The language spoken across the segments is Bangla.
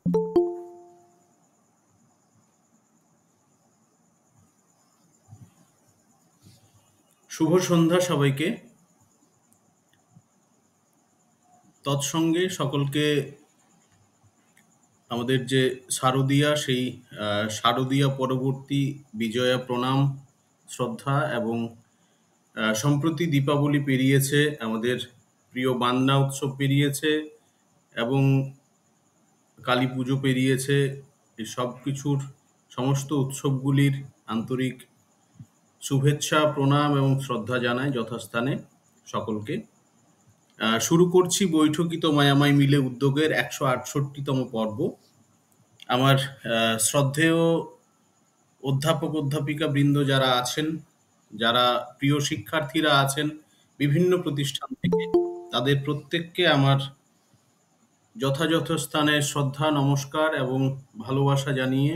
শুভ সন্ধ্যা সবাইকে। তৎসঙ্গে সকলকে আমাদের যে শারদীয়া, সেই শারদীয়া পরবর্তী বিজয়া প্রণাম, শ্রদ্ধা এবং সম্প্রতি দীপাবলি পেরিয়েছে, আমাদের প্রিয় বান্না উৎসব পেরিয়েছে এবং কালী পুজো পেরিয়েছে। এই সব কিছুর সমস্ত উৎসবগুলির আন্তরিক শুভেচ্ছা, প্রণাম এবং শ্রদ্ধা জানাই যথাস্থানে সকলকে। শুরু করছি বৈঠকিত মায়ামাই মিলে উদ্যোগের ১৬৮তম পর্ব। আমার শ্রদ্ধেয় অধ্যাপক অধ্যাপিকা বৃন্দ যারা আছেন, যারা প্রিয় শিক্ষার্থীরা আছেন বিভিন্ন প্রতিষ্ঠান থেকে, তাদের প্রত্যেককে আমার যথাযথ স্থানে শ্রদ্ধা, নমস্কার এবং ভালোবাসা জানিয়ে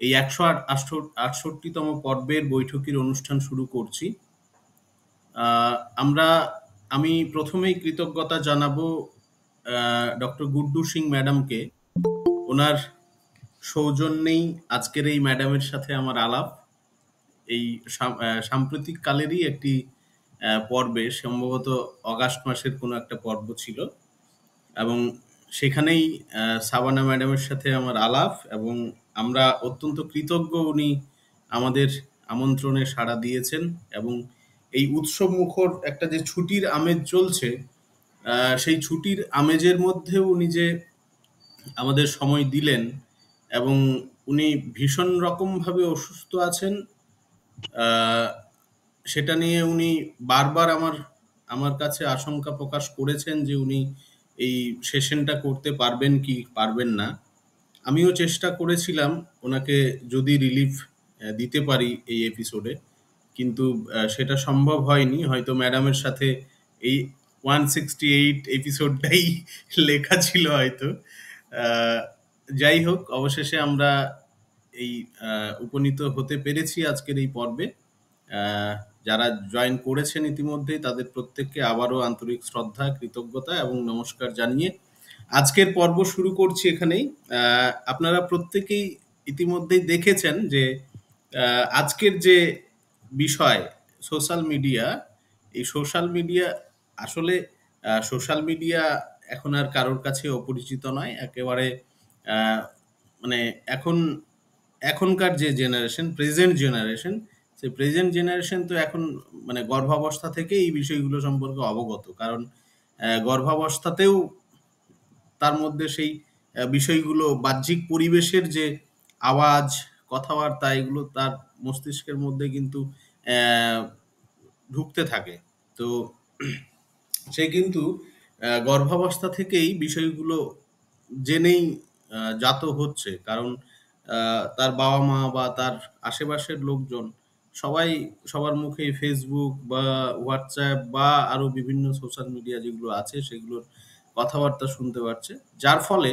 এই ১৬৮তম পর্বের বৈঠকির অনুষ্ঠান শুরু করছি। আহ, আমরা আমি প্রথমেই কৃতজ্ঞতা জানাবো ডক্টর গুড্ডু সিং ম্যাডামকে। ওনার সৌজন্যেই আজকের এই ম্যাডামের সাথে আমার আলাপ। এই সাম্প্রতিক কালেরই একটি পর্বে, সম্ভবত অগাস্ট মাসের কোনো একটা পর্ব ছিল এবং সেখানেই সাবানা ম্যাডামের সাথে আমার আলাপ এবং আমরা অত্যন্ত কৃতজ্ঞ উনি আমাদের আমন্ত্রণে সাড়া দিয়েছেন এবং এই উৎসব মুখর একটা যে ছুটির আমেজ চলছে, সেই ছুটির আমেজের মধ্যেও উনি যে আমাদের সময় দিলেন এবং উনি ভীষণ রকমভাবে অসুস্থ আছেন, আহ, সেটা নিয়ে উনি বারবার আমার কাছে আশঙ্কা প্রকাশ করেছেন যে উনি এই সেশনটা করতে পারবেন কি পারবেন না। আমিও চেষ্টা করেছিলাম ওনাকে যদি রিলিফ দিতে পারি এই এপিসোডে, কিন্তু সেটা সম্ভব হয়নি। হয়তো ম্যাডামের সাথে এই 168 এপিসোডটাই লেখা ছিল হয়তো। আহ, যাই হোক, অবশেষে আমরা এই উপনীত হতে পেরেছি আজকের এই পর্বে। আহ, যারা জয়েন করেছেন ইতিমধ্যেই তাদের প্রত্যেককে আবারও আন্তরিক শ্রদ্ধা, কৃতজ্ঞতা এবং নমস্কার জানিয়ে আজকের পর্ব শুরু করছি এখানেই। আপনারা প্রত্যেকেই ইতিমধ্যেই দেখেছেন যে আজকের যে বিষয় সোশ্যাল মিডিয়া, এই সোশ্যাল মিডিয়া আসলে সোশ্যাল মিডিয়া এখন আর কারোর কাছে অপরিচিত নয় একেবারে। আহ, মানে এখন এখনকার যে জেনারেশন, প্রেজেন্ট জেনারেশন, সেই প্রেজেন্ট জেনারেশন তো এখন মানে গর্ভাবস্থা থেকে এই বিষয়গুলো সম্পর্কে অবগত। কারণ গর্ভাবস্থাতেও তার মধ্যে সেই বিষয়গুলো, বাহ্যিক পরিবেশের যে আওয়াজ, কথাবার্তা, এগুলো তার মস্তিষ্কের মধ্যে কিন্তু আহ, ঢুকতে থাকে। তো সে কিন্তু গর্ভাবস্থা থেকেই বিষয়গুলো জেনেই জাত হচ্ছে। কারণ তার বাবা মা বা তার আশেপাশের লোকজন সবাই সবার মুখেই ফেসবুক বা হোয়াটসঅ্যাপ বা আরো বিভিন্ন সোশ্যাল মিডিয়া যেগুলো আছে সেগুলোর কথাবার্তা শুনতে পাচ্ছে। যার ফলে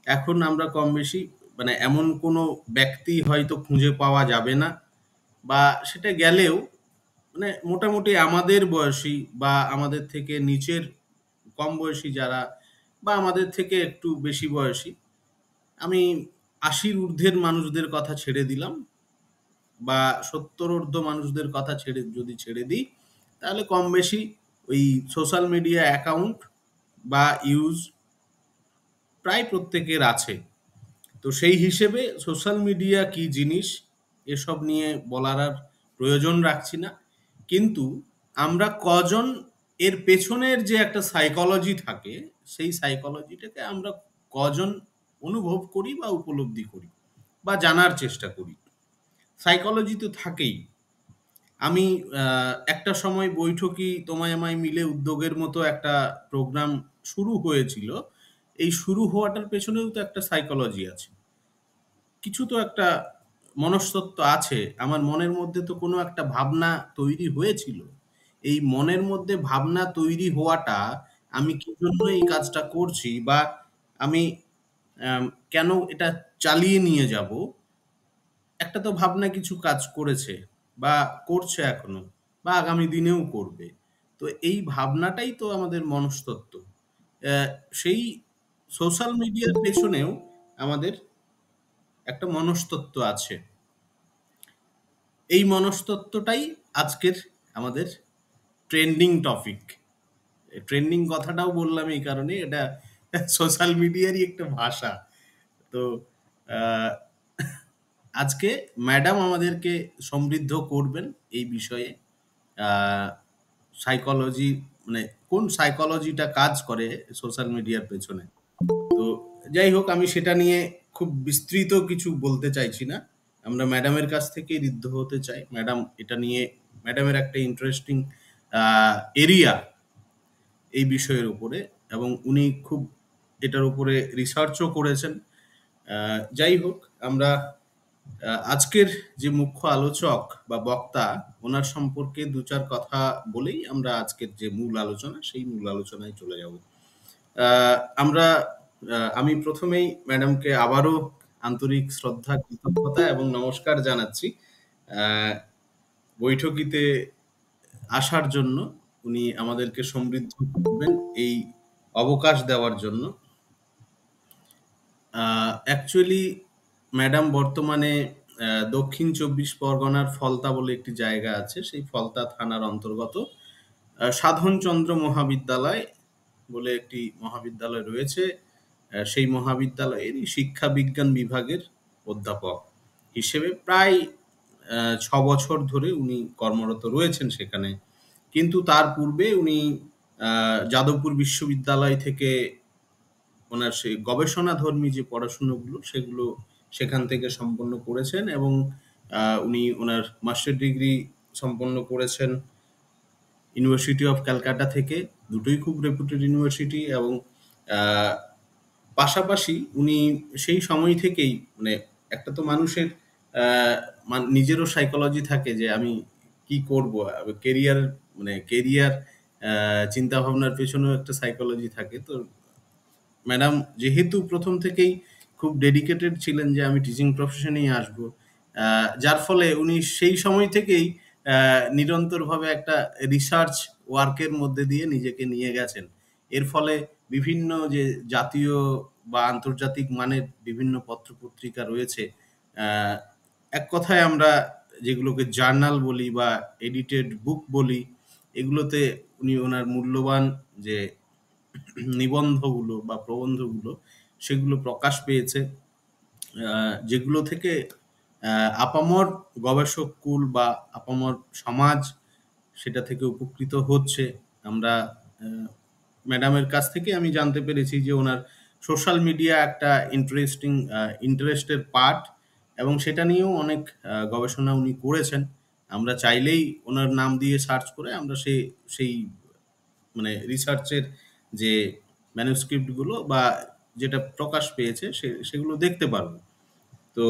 এখন আমরা কম বেশি মানে এমন কোনো ব্যক্তি হয়তো খুঁজে পাওয়া যাবে না, বা সেটা গেলেও মানে মোটামুটি আমাদের বয়সী বা আমাদের থেকে নিচের কম বয়সী যারা, বা আমাদের থেকে একটু বেশি বয়সী, আমি ৮০-র ঊর্ধ্বের মানুষদের কথা ছেড়ে দিলাম, বা ৭০ ঊর্ধ্ব মানুষদের কথা যদি ছেড়ে দিই, তাহলে কম বেশি ওই সোশ্যাল মিডিয়া অ্যাকাউন্ট বা ইউজ প্রায় প্রত্যেকের আছে। তো সেই হিসেবে সোশ্যাল মিডিয়া কি জিনিস এসব নিয়ে বলার আর প্রয়োজন রাখছি না। কিন্তু আমরা কজন এর পেছনের যে একটা সাইকোলজি থাকে, সেই সাইকোলজিটাকে আমরা কজন অনুভব করি বা উপলব্ধি করি বা জানার চেষ্টা করি। সাইকোলজি তো থাকেই। আমি একটা সময় বৈঠকি তোমায় আমায় মিলে উদ্যোগের মতো একটা প্রোগ্রাম শুরু হয়েছিল। এই শুরু হওয়াটার পেছনেও তো একটা সাইকোলজি আছে, কিছু তো একটা মনস্তত্ত্ব আছে। আমার মনের মধ্যে তো কোনো একটা ভাবনা তৈরি হয়েছিল। এই মনের মধ্যে ভাবনা তৈরি হওয়াটা, আমি কি জন্য এই কাজটা করছি বা আমি আম কেন এটা চালিয়ে নিয়ে যাবো, একটা তো ভাবনা কিছু কাজ করেছে বা করছে এখনো, বা আগামী দিনেও করবে। তো এই ভাবনাটাই তো আমাদের মনস্তত্ত্ব। সেই সোশ্যাল মিডিয়ার পেছনেও আমাদের একটা মনস্তত্ত্ব আছে। এই মনস্তত্ত্বটাই আজকের আমাদের ট্রেন্ডিং টপিক। ট্রেন্ডিং কথাটাও বললাম এই কারণে, এটা সোশ্যাল মিডিয়ারই একটা ভাষা। তো আহ, আজকে ম্যাডাম আমাদেরকে সমৃদ্ধ করবেন এই বিষয়ে। সাইকোলজি, মানে কোন সাইকোলজিটা কাজ করে সোশ্যাল মিডিয়ার পেছনে। তো যাই হোক, আমি সেটা নিয়ে খুব বিস্তৃত কিছু বলতে চাইছি না। আমরা ম্যাডামের কাছ থেকেই ঋদ্ধ হতে চাই। ম্যাডাম এটা নিয়ে, ম্যাডামের একটা ইন্টারেস্টিং এরিয়া এই বিষয়ের উপরে, এবং উনি খুব এটার উপরে রিসার্চও করেছেন। যাই হোক, আমরা আজকের যে মুখ্য আলোচক বা বক্তা, ওনার সম্পর্কে দু চার কথা বলেই আমরা আজকের যে মূল আলোচনা, সেই মূল আলোচনায় চলে যাব। আমরা আমি প্রথমেই ম্যাডামকে আবারও আন্তরিক শ্রদ্ধা, কৃতজ্ঞতা এবং নমস্কার জানাচ্ছি বৈঠকিতে আসার জন্য। উনি আমাদেরকে সমৃদ্ধ করবেন এই অবকাশ দেওয়ার জন্য। অ্যাকচুয়ালি ম্যাডাম বর্তমানে দক্ষিণ ২৪ পরগনার ফলতা বলে একটি জায়গা আছে, সেই ফলতা থানার অন্তর্গত সাধনচন্দ্র মহাবিদ্যালয় বলে একটি মহাবিদ্যালয় রয়েছে। সেই মহাবিদ্যালয়েরই শিক্ষা বিজ্ঞান বিভাগের অধ্যাপক হিসেবে প্রায় ৬ বছর ধরে উনি কর্মরত রয়েছেন সেখানে। কিন্তু তার পূর্বে উনি যাদবপুর বিশ্ববিদ্যালয় থেকে ওনার সেই গবেষণাধর্মী যে পড়াশুনোগুলো সেগুলো সেখান থেকে সম্পন্ন করেছেন, এবং উনি ওনার মাস্টার ডিগ্রি সম্পন্ন করেছেন ইউনিভার্সিটি অফ ক্যালকাটা থেকে। দুটোই খুব রেপুটেড ইউনিভার্সিটি। এবং পাশাপাশি উনি সেই সময় থেকেই, মানে একটা তো মানুষের নিজেরও সাইকোলজি থাকে যে আমি কি করব, কেরিয়ার, মানে কেরিয়ার চিন্তা ভাবনার পেছনেও একটা সাইকোলজি থাকে। তো ম্যাডাম যেহেতু প্রথম থেকেই খুব ডেডিকেটেড ছিলেন যে আমি টিচিং প্রফেশনেই আসব, যার ফলে উনি সেই সময় থেকেই নিরন্তরভাবে একটা রিসার্চ ওয়ার্কের মধ্যে দিয়ে নিজেকে নিয়ে গেছেন। এর ফলে বিভিন্ন যে জাতীয় বা আন্তর্জাতিক মানের বিভিন্ন পত্রপত্রিকা রয়েছে, এক কথায় আমরা যেগুলোকে জার্নাল বলি বা এডিটেড বুক বলি, এগুলোতে উনি ওনার মূল্যবান যে নিবন্ধগুলো বা প্রবন্ধগুলো সেগুলো প্রকাশ পেয়েছে, যেগুলো থেকে আপামর গবেষক কুল বা আপামর সমাজ সেটা থেকে উপকৃত হচ্ছে। আমরা ম্যাডামের কাছ থেকে আমি জানতে পেরেছি যে ওনার সোশ্যাল মিডিয়া একটা ইন্টারেস্টের পার্ট, এবং সেটা নিয়েও অনেক গবেষণা উনি করেছেন। আমরা চাইলেই ওনার নাম দিয়ে সার্চ করে আমরা সেই মানে রিসার্চের যে ম্যানুস্ক্রিপ্টগুলো বা যেটা প্রকাশ পেয়েছে সেগুলো দেখতে পারবো। তো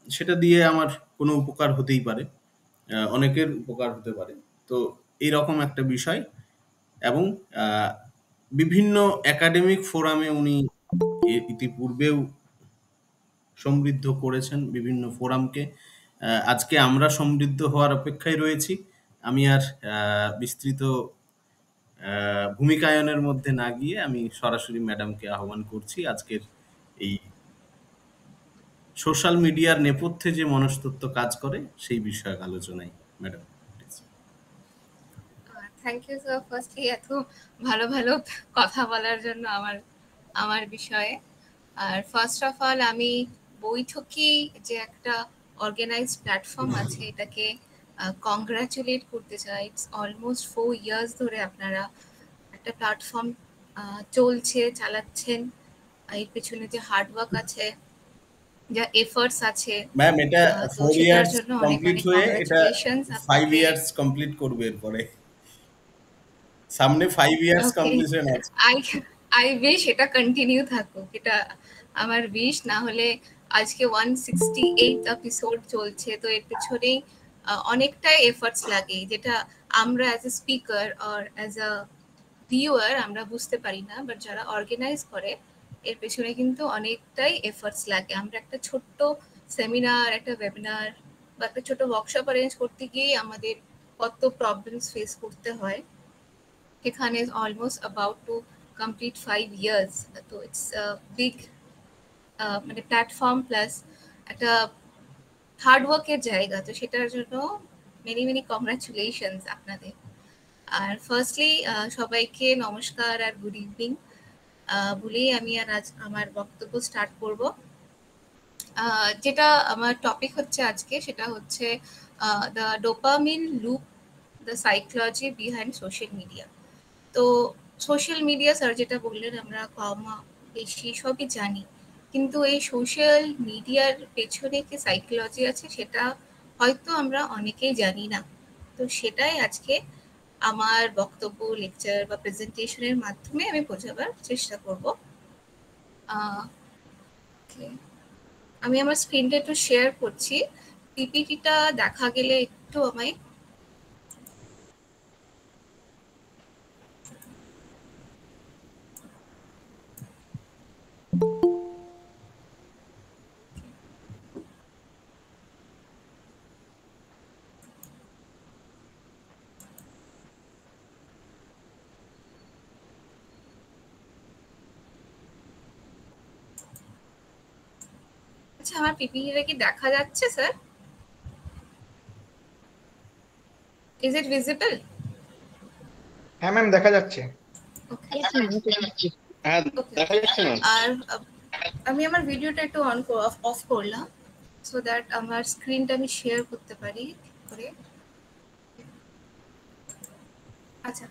সেটা দিয়ে আমার কোনো উপকার হতেই পারে, অনেকের উপকার হতে পারে। তো এইরকম একটা বিষয়। এবং বিভিন্ন একাডেমিক ফোরামে উনি ইতিপূর্বেও সমৃদ্ধ করেছেন বিভিন্ন ফোরামকে। আজকে আমরা সমৃদ্ধ হওয়ার অপেক্ষায় রয়েছি। আমি আর বিস্তৃত ভূমিকায়নের মধ্যে না গিয়ে আমি সরাসরি ম্যাডামকে আহ্বান করছি আজকের এই সোশ্যাল মিডিয়ার নেপথ্যে যে মনস্তত্ত্ব কাজ করে সেই বিষয়ক আলোচনায়। Madam, thank you sir, firstly এত ভালো ভালো কথা বলার জন্য আমার আমার বিষয়ে। আর ফার্স্ট অফ অল আমি বৈঠকি যে একটা অর্গানাইজড প্ল্যাটফর্ম আছে এটাকে কংগ্রাচুলেট করতে চাই। ইটস অলমোস্ট 4 ইয়ার্স ধরে আপনারা একটা প্ল্যাটফর্ম চলছে, চালাচ্ছেন। এর পেছনে যে হার্ডওয়ার্ক আছে, যা এফার্টস আছে, ম্যাম এটা তো 4 সেটার ইয়ার্স জন্য অনেক কমপ্লিট অনেক হয়ে এটা কংগ্রাচুলেশনস 5 আপনাকে। ইয়ার্স কমপ্লিট করবে এরপরে। সামনে 5 ইয়ার্স ওকে, কমপ্লিশন আছে। আই আই উইশ এটা কন্টিনিউ থাকুক, এটা আমার উইশ। না হলে আজকে 168 এপিসোড চলছে, তো এর পেছনেই অনেকটাই এফর্টস লাগে, যেটা আমরা as a speaker or as a viewer আমরা বুঝতে পারি না, বাট যারা অর্গানাইজ করে এর পেছনে কিন্তু অনেকটাই এফর্টস লাগে। আমরা একটা ছোট্ট সেমিনার, একটা ওয়েবিনার বা একটা ছোট ওয়ার্কশপ অ্যারেঞ্জ করতে গিয়ে আমাদের কত প্রবলেমস ফেস করতে হয়। এখানে almost about to complete 5 years, তো ইটস বিগ মানে প্ল্যাটফর্ম প্লাস একটা হার্ড ওয়ার্কের জায়গা, তো সেটার জন্য মেনি মেনি কংগ্রাচুলেশনস আপনাদের। আর ফার্স্টলি সবাইকে নমস্কার আর গুড ইভিনিং বলেই আমি আর আজ আমার বক্তব্য স্টার্ট করব। যেটা আমার টপিক হচ্ছে আজকে, সেটা হচ্ছে the dopamine loop, the psychology behind social media. তো সোশ্যাল মিডিয়া স্যার যেটা বললেন, আমরা কম বেশি সবই জানি, কিন্তু এই সোশ্যাল মিডিয়ার পেছনে কি সাইকোলজি আছে সেটা হয়তো আমরা অনেকেই জানি না। তো সেটাই আজকে আমার বক্তব্য, লেকচার বা প্রেজেন্টেশনের মাধ্যমে আমি বোঝাবার চেষ্টা করব। আমি আমার স্ক্রিনটা একটু শেয়ার করছি, পিপিটিটা দেখা গেলে একটু আমায় আচ্ছা, আমার পিপিটিটা কি দেখা যাচ্ছে স্যার? Is it visible? হ্যাঁ ম্যাম, দেখা যাচ্ছে। আর আমি আমার ভিডিওটা একটু অফ করলাম সো দ্যাট আমার স্ক্রিনটা আমি শেয়ার করতে পারি করে। আচ্ছা,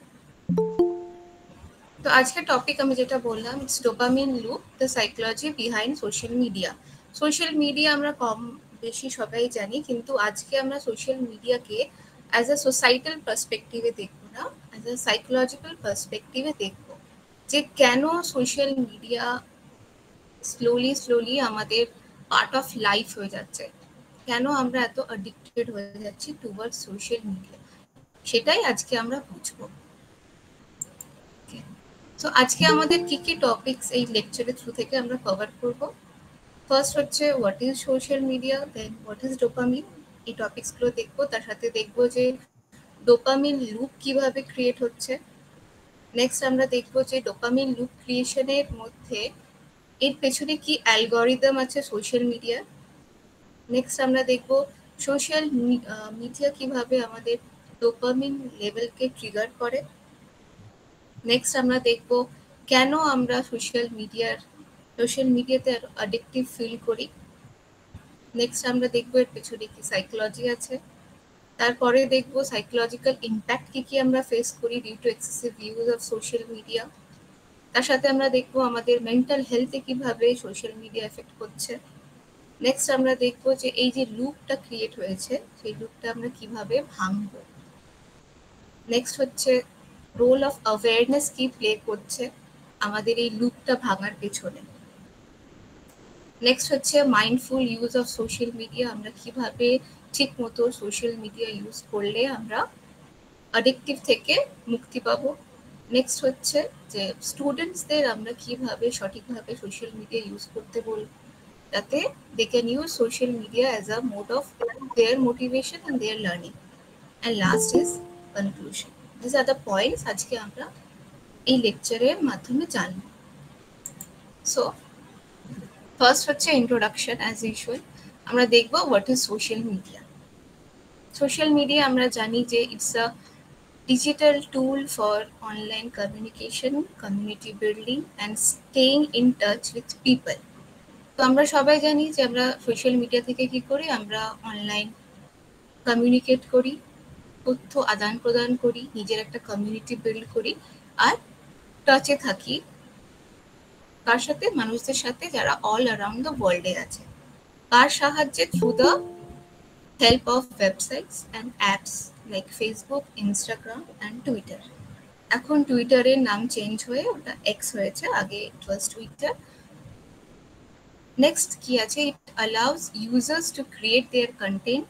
তো আজকের টপিক আমি যেটা বললাম, it's dopamine loop, the psychology behind social media. Social media আমরা কম বেশি সবাই জানি, কিন্তু আজকে আমরা সোশ্যাল মিডিয়াকে অ্যাজ আ সোসাইটাল পার্সপেক্টিভে দেখবো না, অ্যাজ আ সাইকোলজিক্যাল পার্সপেক্টিভে দেখবো যে কেন সোশ্যাল মিডিয়া স্লোলি আমাদের পার্ট অফ লাইফ হয়ে যাচ্ছে, কেন আমরা এত অ্যাডিক্টেড হয়ে যাচ্ছি টুয়ার্ডস সোশ্যাল মিডিয়া, সেটাই আজকে আমরা বুঝবো। তো আজকে আমাদের কি কি টপিকস এই লেকচারের থ্রু থেকে আমরা কভার করব। ফার্স্ট হচ্ছে what is social media, then what is dopamine, এই টপিকসগুলো দেখবো। তার সাথে দেখবো যে ডোপামিন লুপ কিভাবে ক্রিয়েট হচ্ছে। নেক্সট আমরা দেখবো যে ডোপামিন লুপ ক্রিয়েশনের মধ্যে এর পেছনে কি অ্যালগরিদম আছে সোশ্যাল মিডিয়ার। নেক্সট আমরা দেখবো সোশ্যাল মিডিয়া কিভাবে আমাদের ডোপামিন লেভেলকে ট্রিগার করে। নেক্সট আমরা দেখবো কেন আমরা সোশ্যাল মিডিয়াতে অ্যাডিকটিভ ফিল করি। নেক্সট আমরা দেখবো এর পেছনে কি সাইকোলজি আছে। তারপরে দেখবো সাইকোলজিক্যাল ইম্প্যাক্ট কি আমরা ফেস করি due to excessive use of social media. তার সাথে আমরা দেখবো আমাদের মেন্টাল হেলথে কিভাবে সোশ্যাল মিডিয়া এফেক্ট করছে। নেক্সট আমরা দেখবো যে এই যে লুপটা ক্রিয়েট হয়েছে, সেই লুপটা আমরা কিভাবে ভাঙবো। নেক্সট হচ্ছে রোল অফ অ্যাওয়ারনেস কি প্লে করছে আমাদের এই লুপটা ভাঙার পেছনে। নেক্সট হচ্ছে mindful use of social media, আমরা কিভাবে ঠিক মতো সোশ্যাল মিডিয়া ইউজ করলে আমরা অ্যাডিকটিভ থেকে মুক্তি পাবো। নেক্সট হচ্ছে যে স্টুডেন্টসদের আমরা কিভাবে সঠিকভাবে সোশ্যাল মিডিয়া ইউজ করতে বলবো, যাতে they can use social media as a mode of their motivation and their learning. And last is conclusion. These are the points আজকে আমরা এই লেকচারের মাধ্যমে জানবো। সো ফার্স্ট হচ্ছে ইন্ট্রোডাকশন। অ্যাজ ইউজুয়াল আমরা দেখবো what is social media. Social media আমরা জানি যে it's a digital tool for online communication, community building and staying in touch with people. তো আমরা সবাই জানি যে আমরা সোশ্যাল মিডিয়া থেকে কি করি, আমরা অনলাইন কমিউনিকেট করি, তথ্য আদান প্রদান করি, নিজের একটা কমিউনিটি বিল্ড করি আর টাচে থাকি কার সাথে, মানুষদের সাথে যারা অল অ্যারাউন্ড দ্য ওয়ার্ল্ডে আছে। কার সাহায্যে? Through the help of websites and apps like Facebook, Instagram and Twitter. এখন টুইটারের নাম চেঞ্জ হয়ে ওটা এক্স হয়েছে, আগে ইট ওয়াজ টুইটার। নেক্সট কি আছে, it allows users to create their content.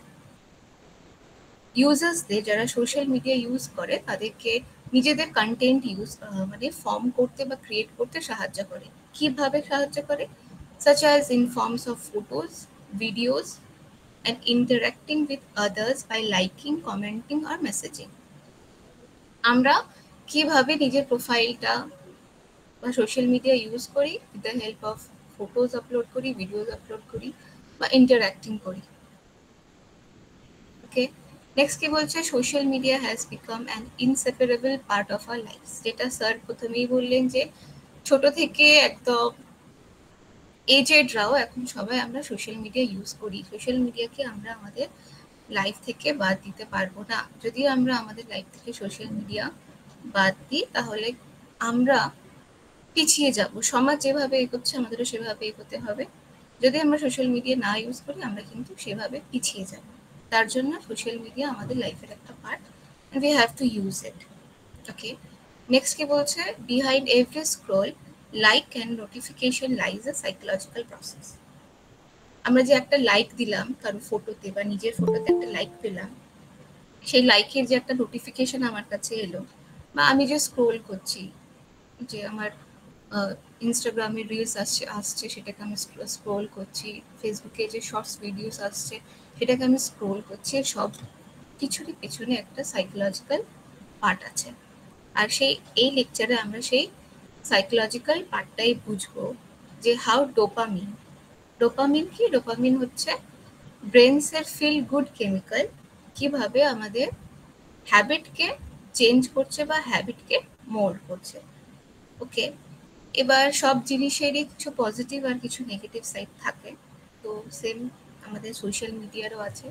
ইউজার্সদের যারা সোশ্যাল মিডিয়া ইউজ করে তাদেরকে নিজেদের কন্টেন্ট মানে ফর্ম করতে বা ক্রিয়েট করতে সাহায্য করে। কিভাবে সাহায্য করে? such as in forms of photos, videos and interacting with others by liking, commenting or messaging. আমরা কিভাবে নিজের প্রোফাইলটা বা সোশ্যাল মিডিয়া ইউজ করি with the help of photos upload করি, ভিডিওজ আপলোড করি বা ইন্টারঅ্যাক্টিং করি। ওকে, নেক্সট কি বলছে, social media has become an inseparable part of our life. যেটা স্যার প্রথমেই বললেন যে ছোট থেকে একদম এজেডরাও এখন সবাই আমরা সোশ্যাল মিডিয়া ইউজ করি। সোশ্যাল মিডিয়াকে আমরা আমাদের লাইফ থেকে বাদ দিতে পারবো না। যদি আমরা আমাদের লাইফ থেকে সোশ্যাল মিডিয়া বাদ দিই তাহলে আমরা পিছিয়ে যাব। সমাজ যেভাবে এগোচ্ছে আমাদেরও সেভাবে এগোতে হবে। যদি আমরা সোশ্যাল মিডিয়া না ইউজ করি আমরা কিন্তু সেভাবে পিছিয়ে যাব। তার জন্য সোশ্যাল মিডিয়া আমাদের লাইফের একটা part, we have to use it. Okay, next কি বলছে, behind every scroll like and notification lies A psychological process. আমরা যে একটা লাইক দিলাম কারো ফটোতে বা নিজের ফটোতে একটা লাইক পেলাম, সেই লাইকের যে একটা নোটিফিকেশন আমার কাছে এলো, বা আমি যে স্ক্রোল করছি, যে আমার ইনস্টাগ্রামে রিলস আসছে সেটাকে আমি স্ক্রোল করছি, ফেসবুকে যে শর্টস ভিডিওস আসছে সেটাকে আমি স্ক্রোল করছি, সব কিছুরই পেছনে একটা সাইকোলজিক্যাল পার্ট আছে। আর এই লেকচারে আমরা সেই সাইকোলজিক্যাল পার্টটাই বুঝবো, যে হাউ ডোপামিন কি, ডোপামিন হচ্ছে ব্রেনসের ফিল গুড কেমিক্যাল, কিভাবে আমাদের হ্যাবিটকে চেঞ্জ করছে বা হ্যাবিটকে মোল্ড করছে। ওকে, এবার সব জিনিসেরই কিছু পজিটিভ আর কিছু নেগেটিভ সাইড থাকে, তো সেম আমাদের সোশ্যাল মিডিয়ারও আছে।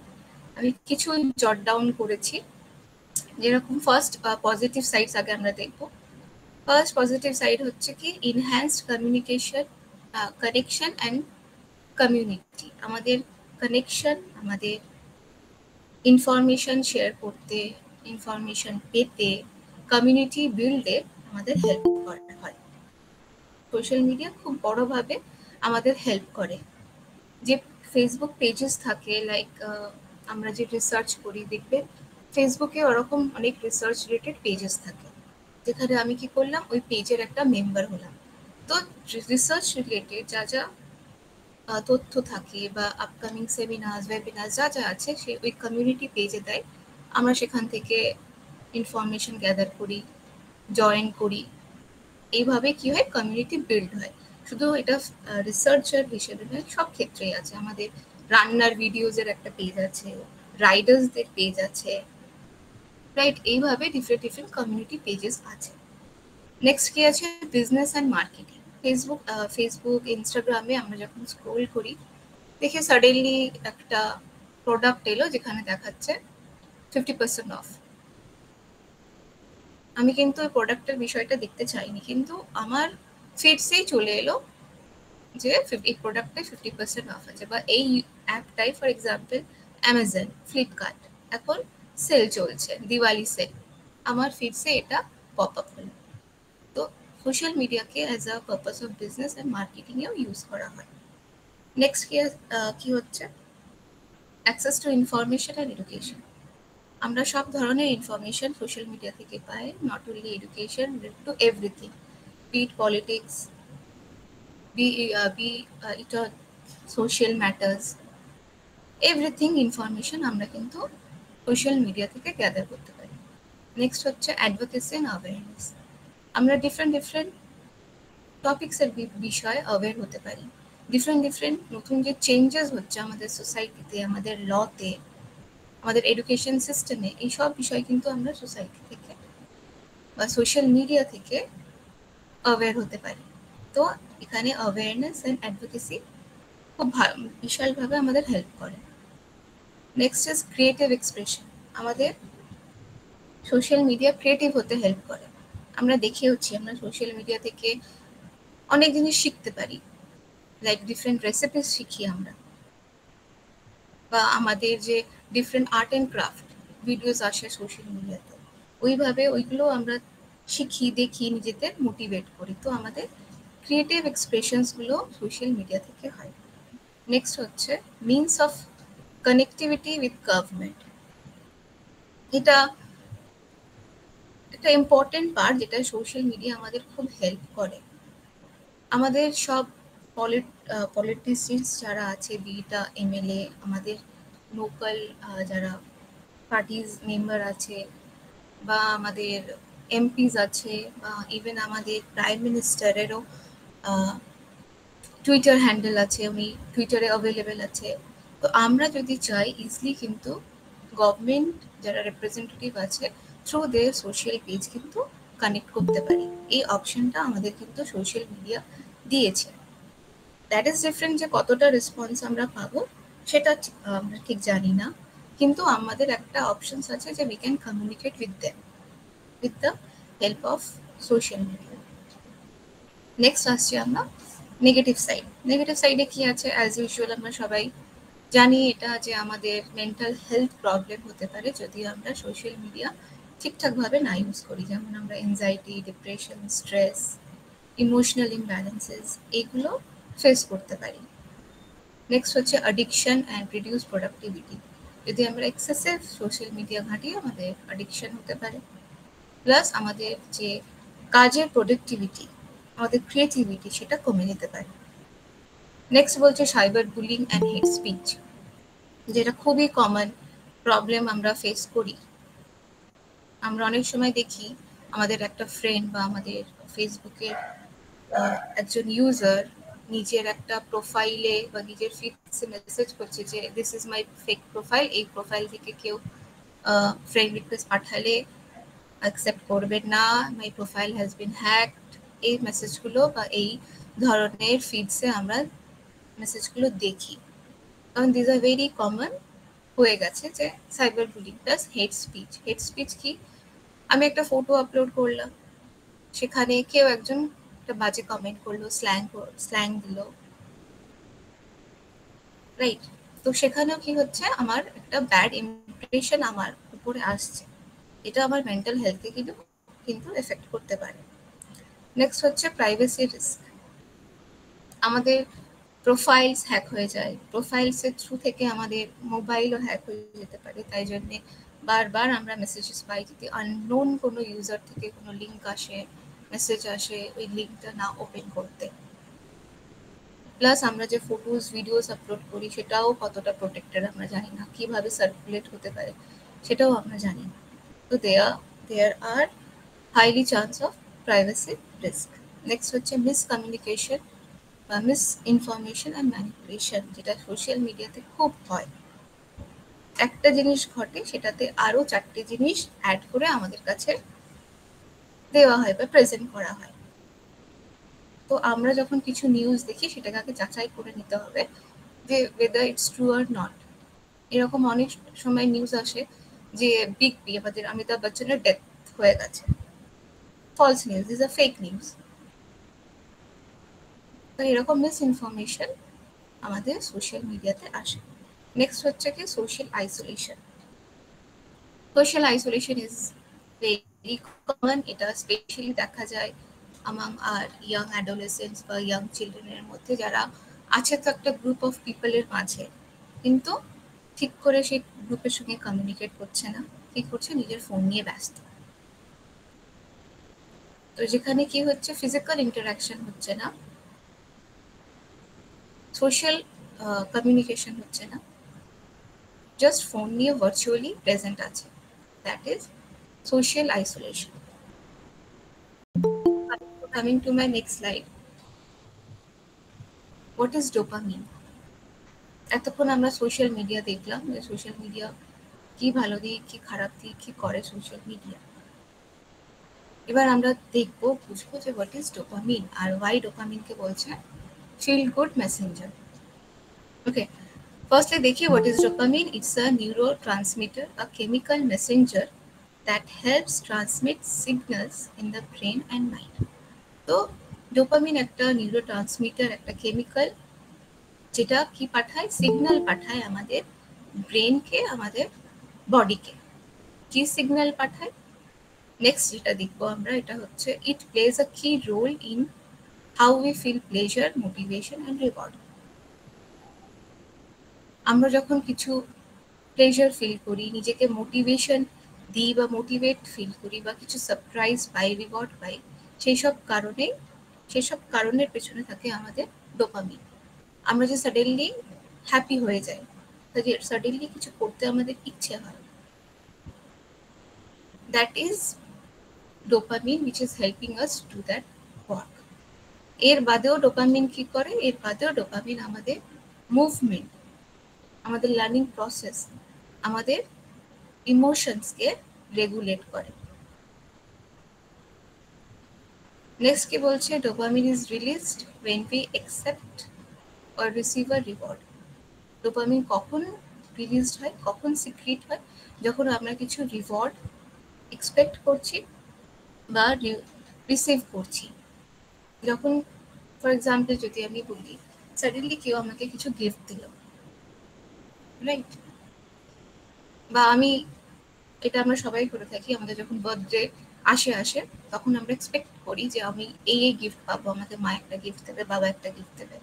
আমি কিছু জট ডাউন করেছি, যেরকম ফার্স্ট পজিটিভ সাইডস আগে আমরা দেখবো। ফার্স্ট পজিটিভ সাইড হচ্ছে কি, enhanced communication, connection and community. আমাদের কানেকশন, আমাদের ইনফরমেশন শেয়ার করতে, ইনফরমেশন পেতে, কমিউনিটি বিল্ডে আমাদের হেল্প করা হয়। সোশ্যাল মিডিয়া খুব বড়ভাবে আমাদের হেল্প করে। যে ফেসবুক পেজেস থাকে, লাইক আমরা যে রিসার্চ করি, দেখবে ফেসবুকে ওরকম অনেক রিসার্চ রিলেটেড পেজেস থাকে, যেখানে আমি কি করলাম, ওই পেজের একটা মেম্বার হলাম। তো রিসার্চ রিলেটেড যা যা তথ্য থাকে বা আপকামিং সেমিনার, ওয়েবিনার যা যা আছে সে ওই কমিউনিটি পেজে দেয়। আমরা সেখান থেকে ইনফরমেশন গ্যাদার করি, জয়েন করি। এইভাবে কি হয়, কমিউনিটি বিল্ড হয়। শুধু এটা রিসার্চার হিসেবে নয়, সব ক্ষেত্রেই আছে। আমাদের রান্নার ভিডিওজের একটা পেজ আছে, রাইডার্সদের পেজ আছে, রাইট? এইভাবে ডিফারেন্ট ডিফারেন্ট কমিউনিটি পেজেস আছে। নেক্সট কি আছে, বিজনেস অ্যান্ড মার্কেটিং। ফেসবুক ইনস্টাগ্রামে আমরা যখন স্ক্রোল করি, দেখে সাডেনলি একটা প্রোডাক্ট এলো যেখানে দেখাচ্ছে 50% অফ। আমি কিন্তু ওই প্রোডাক্টের বিষয়টা দেখতে চাইনি, কিন্তু আমার ফিডসেই চলে এলো যে এই প্রোডাক্টে 50% অফ আছে। বা এই অ্যাপটাই ফর এক্সাম্পল অ্যামাজন, ফ্লিপকার্ট এখন সেল চলছে, দিওয়ালি সেল, আমার ফিডসে এটা পপ আপ হলো। তো সোশ্যাল মিডিয়াকে as a purpose of business and মার্কেটিংয়েও ইউজ করা হয়। নেক্সট কি হচ্ছে, access to information and education. আমরা সব ধরনের ইনফরমেশন সোশ্যাল মিডিয়া থেকে পাই, not only education, to everything, be it politics, be it a social matters, everything information আমরা কিন্তু সোশ্যাল মিডিয়া থেকে গ্যাদার করতে পারি। নেক্সট হচ্ছে অ্যাডভোকেসি অ্যান্ড অ্যাওয়ারনেস। আমরা ডিফারেন্ট টপিক্সের বিষয়ে অ্যাওয়্যার হতে পারি। ডিফারেন্ট নতুন যে চেঞ্জেস হচ্ছে আমাদের সোসাইটিতে, আমাদের লতে, আমাদের এডুকেশন সিস্টেমে, এই সব বিষয় কিন্তু আমরা সোসাইটি থেকে বা সোশ্যাল মিডিয়া থেকে অ্যাওয়্যার হতে পারি। তো এখানে অ্যাওয়ারনেস অ্যান্ড অ্যাডভোকেসি খুব বিশালভাবে আমাদের হেল্প করে। Next is creative expression. আমাদের সোশ্যাল মিডিয়া ক্রিয়েটিভ হতে হেল্প করে। আমরা দেখেওছি, আমরা সোশ্যাল মিডিয়া থেকে অনেক জিনিস শিখতে পারি, লাইক ডিফারেন্ট রেসিপিস শিখি আমরা, বা আমাদের যে different art and craft videos আসে সোশ্যাল মিডিয়াতে, ওইভাবে ওইগুলো আমরা শিখি, দেখি, নিজেদের মোটিভেট করি। তো আমাদের ক্রিয়েটিভ এক্সপ্রেশনসগুলো সোশ্যাল মিডিয়া থেকে হয়। নেক্সট হচ্ছে means of connectivity with government. এটা একটা ইম্পর্টেন্ট পার্ট, যেটা সোশ্যাল মিডিয়া আমাদের খুব হেল্প করে। আমাদের সব পলিটিশিয়ানস যারা আছে, বিটা এমএলএ, আমাদের লোকাল যারা পার্টিজ মেম্বার আছে, বা আমাদের এমপিস আছে, বা ইভেন আমাদের প্রাইম মিনিস্টারেরও টুইটার হ্যান্ডেল আছে, উনি টুইটারে অ্যাভেলেবেল আছে। তো আমরা যদি চাই ইজিলি কিন্তু গভর্নমেন্ট যারা রিপ্রেজেন্টেটিভ আছে থ্রু দেয়ার সোশ্যাল পেজ কিন্তু কানেক্ট করতে পারি। এই অপশনটা আমাদের কিন্তু সোশ্যাল মিডিয়া দিয়েছে। দ্যাট ইজ ডিফারেন্ট যে কতটা রেসপন্স আমরা পাবো সেটা আমরা ঠিক জানি না, কিন্তু আমাদের একটা অপশনস আছে যে we can communicate with them with the help of social media. Next আসছি আমরা নেগেটিভ সাইড। নেগেটিভ সাইডে কি আছে? অ্যাজ ইউজুয়াল আমরা সবাই জানি এটা যে আমাদের মেন্টাল হেলথ প্রবলেম হতে পারে যদি আমরা সোশ্যাল মিডিয়া ঠিকঠাকভাবে না ইউজ করি। যেমন আমরা এনজাইটি, ডিপ্রেশন, স্ট্রেস, ইমোশনাল ইমব্যালেন্সেস এগুলো ফেস করতে পারি। নেক্সট হচ্ছে অ্যাডিকশন অ্যান্ড রিডিউস প্রোডাক্টিভিটি। যদি আমরা এক্সেসিভ সোশ্যাল মিডিয়া ঘাঁটি আমাদের অ্যাডিকশন হতে পারে। প্লাস আমাদের যে কাজের প্রোডাক্টিভিটি, আমাদের ক্রিয়েটিভিটি সেটা কমে যেতে পারে। নেক্সট বলছে cyber bullying and hate speech, যেটা খুবই কমন প্রবলেম আমরা ফেস করি। আমরা অনেক সময় দেখি আমাদের একটা ফ্রেন্ড বা আমাদের ফেসবুকের একজন ইউজার নিজের একটা প্রোফাইলে বা নিজের ফিডসে মেসেজ করছে যে this is my fake profile, এই প্রোফাইল থেকে কেউ ফ্রেন্ড রিকোয়েস্ট পাঠালে অ্যাকসেপ্ট করবেন না, মাই প্রোফাইল হ্যাজ বিন হ্যাকড। এই মেসেজগুলো বা এই ধরনের ফিডসে আমরা মেসেজগুলো দেখি, কারণ দিস আর ভেরি কমন হয়ে গেছে যে সাইবার বুলিং প্লাস হেট স্পিচ। হেট স্পিচ কি? আমি একটা ফটো আপলোড করলাম, সেখানে কেউ একজন একটা বাজে কমেন্ট করলো, স্ল্যাং দিল, রাইট? তো সেখানেও কি হচ্ছে, আমার একটা ব্যাড ইমপ্রেশন আমার উপরে আসছে, এটা আমার মেন্টাল হেলথকে কিন্তু এফেক্ট করতে পারে। নেক্সট হচ্ছে প্রাইভেসি রিস্ক। আমাদের প্রোফাইলস হ্যাক হয়ে যায়, প্রোফাইলসের থ্রু থেকে আমাদের মোবাইলও হ্যাক হয়ে যেতে পারে। তাই জন্যে বারবার আমরা মেসেজেস পাই যদি আননোন কোনো ইউজার থেকে কোনো লিঙ্ক আসে, মেসেজ আসে, ওই লিঙ্কটা না ওপেন করতে। প্লাস আমরা যে ফটোজ ভিডিওস আপলোড করি সেটাও কতটা প্রোটেক্টেড আমরা জানি না, কিভাবে সার্কুলেট হতে পারে সেটাও আমরা জানি না। তো there are highly chance of privacy risk. Next হচ্ছে মিসকমিউনিকেশন বা মিস ইনফরমেশন অ্যান্ড ম্যানিপুলেশন, যেটা সোশ্যাল মিডিয়াতে খুব হয়। একটা জিনিস ঘটে সেটাতে আরো 4টে জিনিস অ্যাড করে আমাদের কাছে দেওয়া হয় বা প্রেজেন্ট করা হয়। তো আমরা যখন কিছু নিউজ দেখি সেটাকে আগে যাচাই করে নিতে হবে যে whether it's true or not। এরকম অনেক সময় নিউজ আসে যে বিগ বি আমাদের অমিতাভ বচ্চনের ডেথ হয়ে গেছে, false news, this are fake news. তো এরকম মিস ইনফরমেশন আমাদের সোশ্যাল মিডিয়াতে আসে। নেক্সট হচ্ছে কি social isolation. Social isolation is very common, এটা স্পেশালি দেখা যায় among our young adolescents বা young চিলড্রেনের মধ্যে, যারা আছে তো একটা গ্রুপ অফ পিপলের মাঝে, কিন্তু ঠিক করে সেই গ্রুপের সঙ্গে কমিউনিকেট করছে না, কি করছে, নিজের ফোন নিয়ে ব্যস্ত। তো যেখানে কি হচ্ছে, ফিজিক্যাল ইন্টারাকশন হচ্ছে না, সোশ্যাল কমিউনিকেশন হচ্ছে না, জাস্ট ফোন নিয়ে ভার্চুয়ালি প্রেজেন্ট আছে, that is social isolation. Coming to my next slide, what is dopamine? এতক্ষণ আমরা সোশ্যাল মিডিয়া দেখলাম যে সোশ্যাল মিডিয়া কি ভালো দিক কি খারাপ দিক কি করে সোশ্যাল মিডিয়া। এবার আমরা দেখবো, বুঝবো যে হোয়াট ইজ ডোপামিন আর ওয়াই ডোপামিনকে বলছে feel good messenger. Okay, firstly দেখি what is dopamine. It's a neurotransmitter, a chemical messenger that helps transmit signals in the brain and mind. তো ডোপামিন একটা নিউরোট্রান্সমিটার, একটা কেমিক্যাল, যেটা কি পাঠায়, সিগন্যাল পাঠায় আমাদের ব্রেনকে, আমাদের বডিকে। কি সিগন্যাল পাঠায়? নেক্সট যেটা দেখবো আমরা, এটা হচ্ছে ইট plays a key role in how we feel pleasure, motivation and reward. আমরা যখন কিছু প্লেজার ফিল করি, নিজেকে মোটিভেশন দিই বা মোটিভেট ফিল করি বা কিছু সারপ্রাইজ পাই, রিওয়ার্ড পাই, সেই সব কারণের পেছনে থাকে আমাদের ডোপামিন। আমরা যে সাডেনলি হ্যাপি হয়ে যাই, সাডেনলি কিছু করতে আমাদের ইচ্ছে হয়, that is dopamine which is helping us do that work. এর বাদেও ডোপামিন কি করে, এর বাদেও ডোপামিন আমাদের মুভমেন্ট, আমাদের লার্নিং প্রসেস, আমাদের ইমোশনসকে রেগুলেট করে। নেক্সট কি বলছে, dopamine is released when we accept or receive a reward. Dopamine কখন রিলিজড হয়, কখন সিক্রিট হয়, যখন আমরা কিছু রিওয়ার্ড এক্সপেক্ট করছি বা রিসিভ করছি। যখন ফর এক্সাম্পল যদি আমি বলি, সাডেনলি কেউ আমাকে কিছু গিফট দিল, রাইট, বা আমি, এটা আমরা সবাই করে থাকি, আমাদের যখন বার্থডে আসে তখন আমরা এক্সপেক্ট করি যে আমি এই গিফট পাবো, আমাকে মা একটা গিফট দেবে, বাবা একটা গিফট দেবে।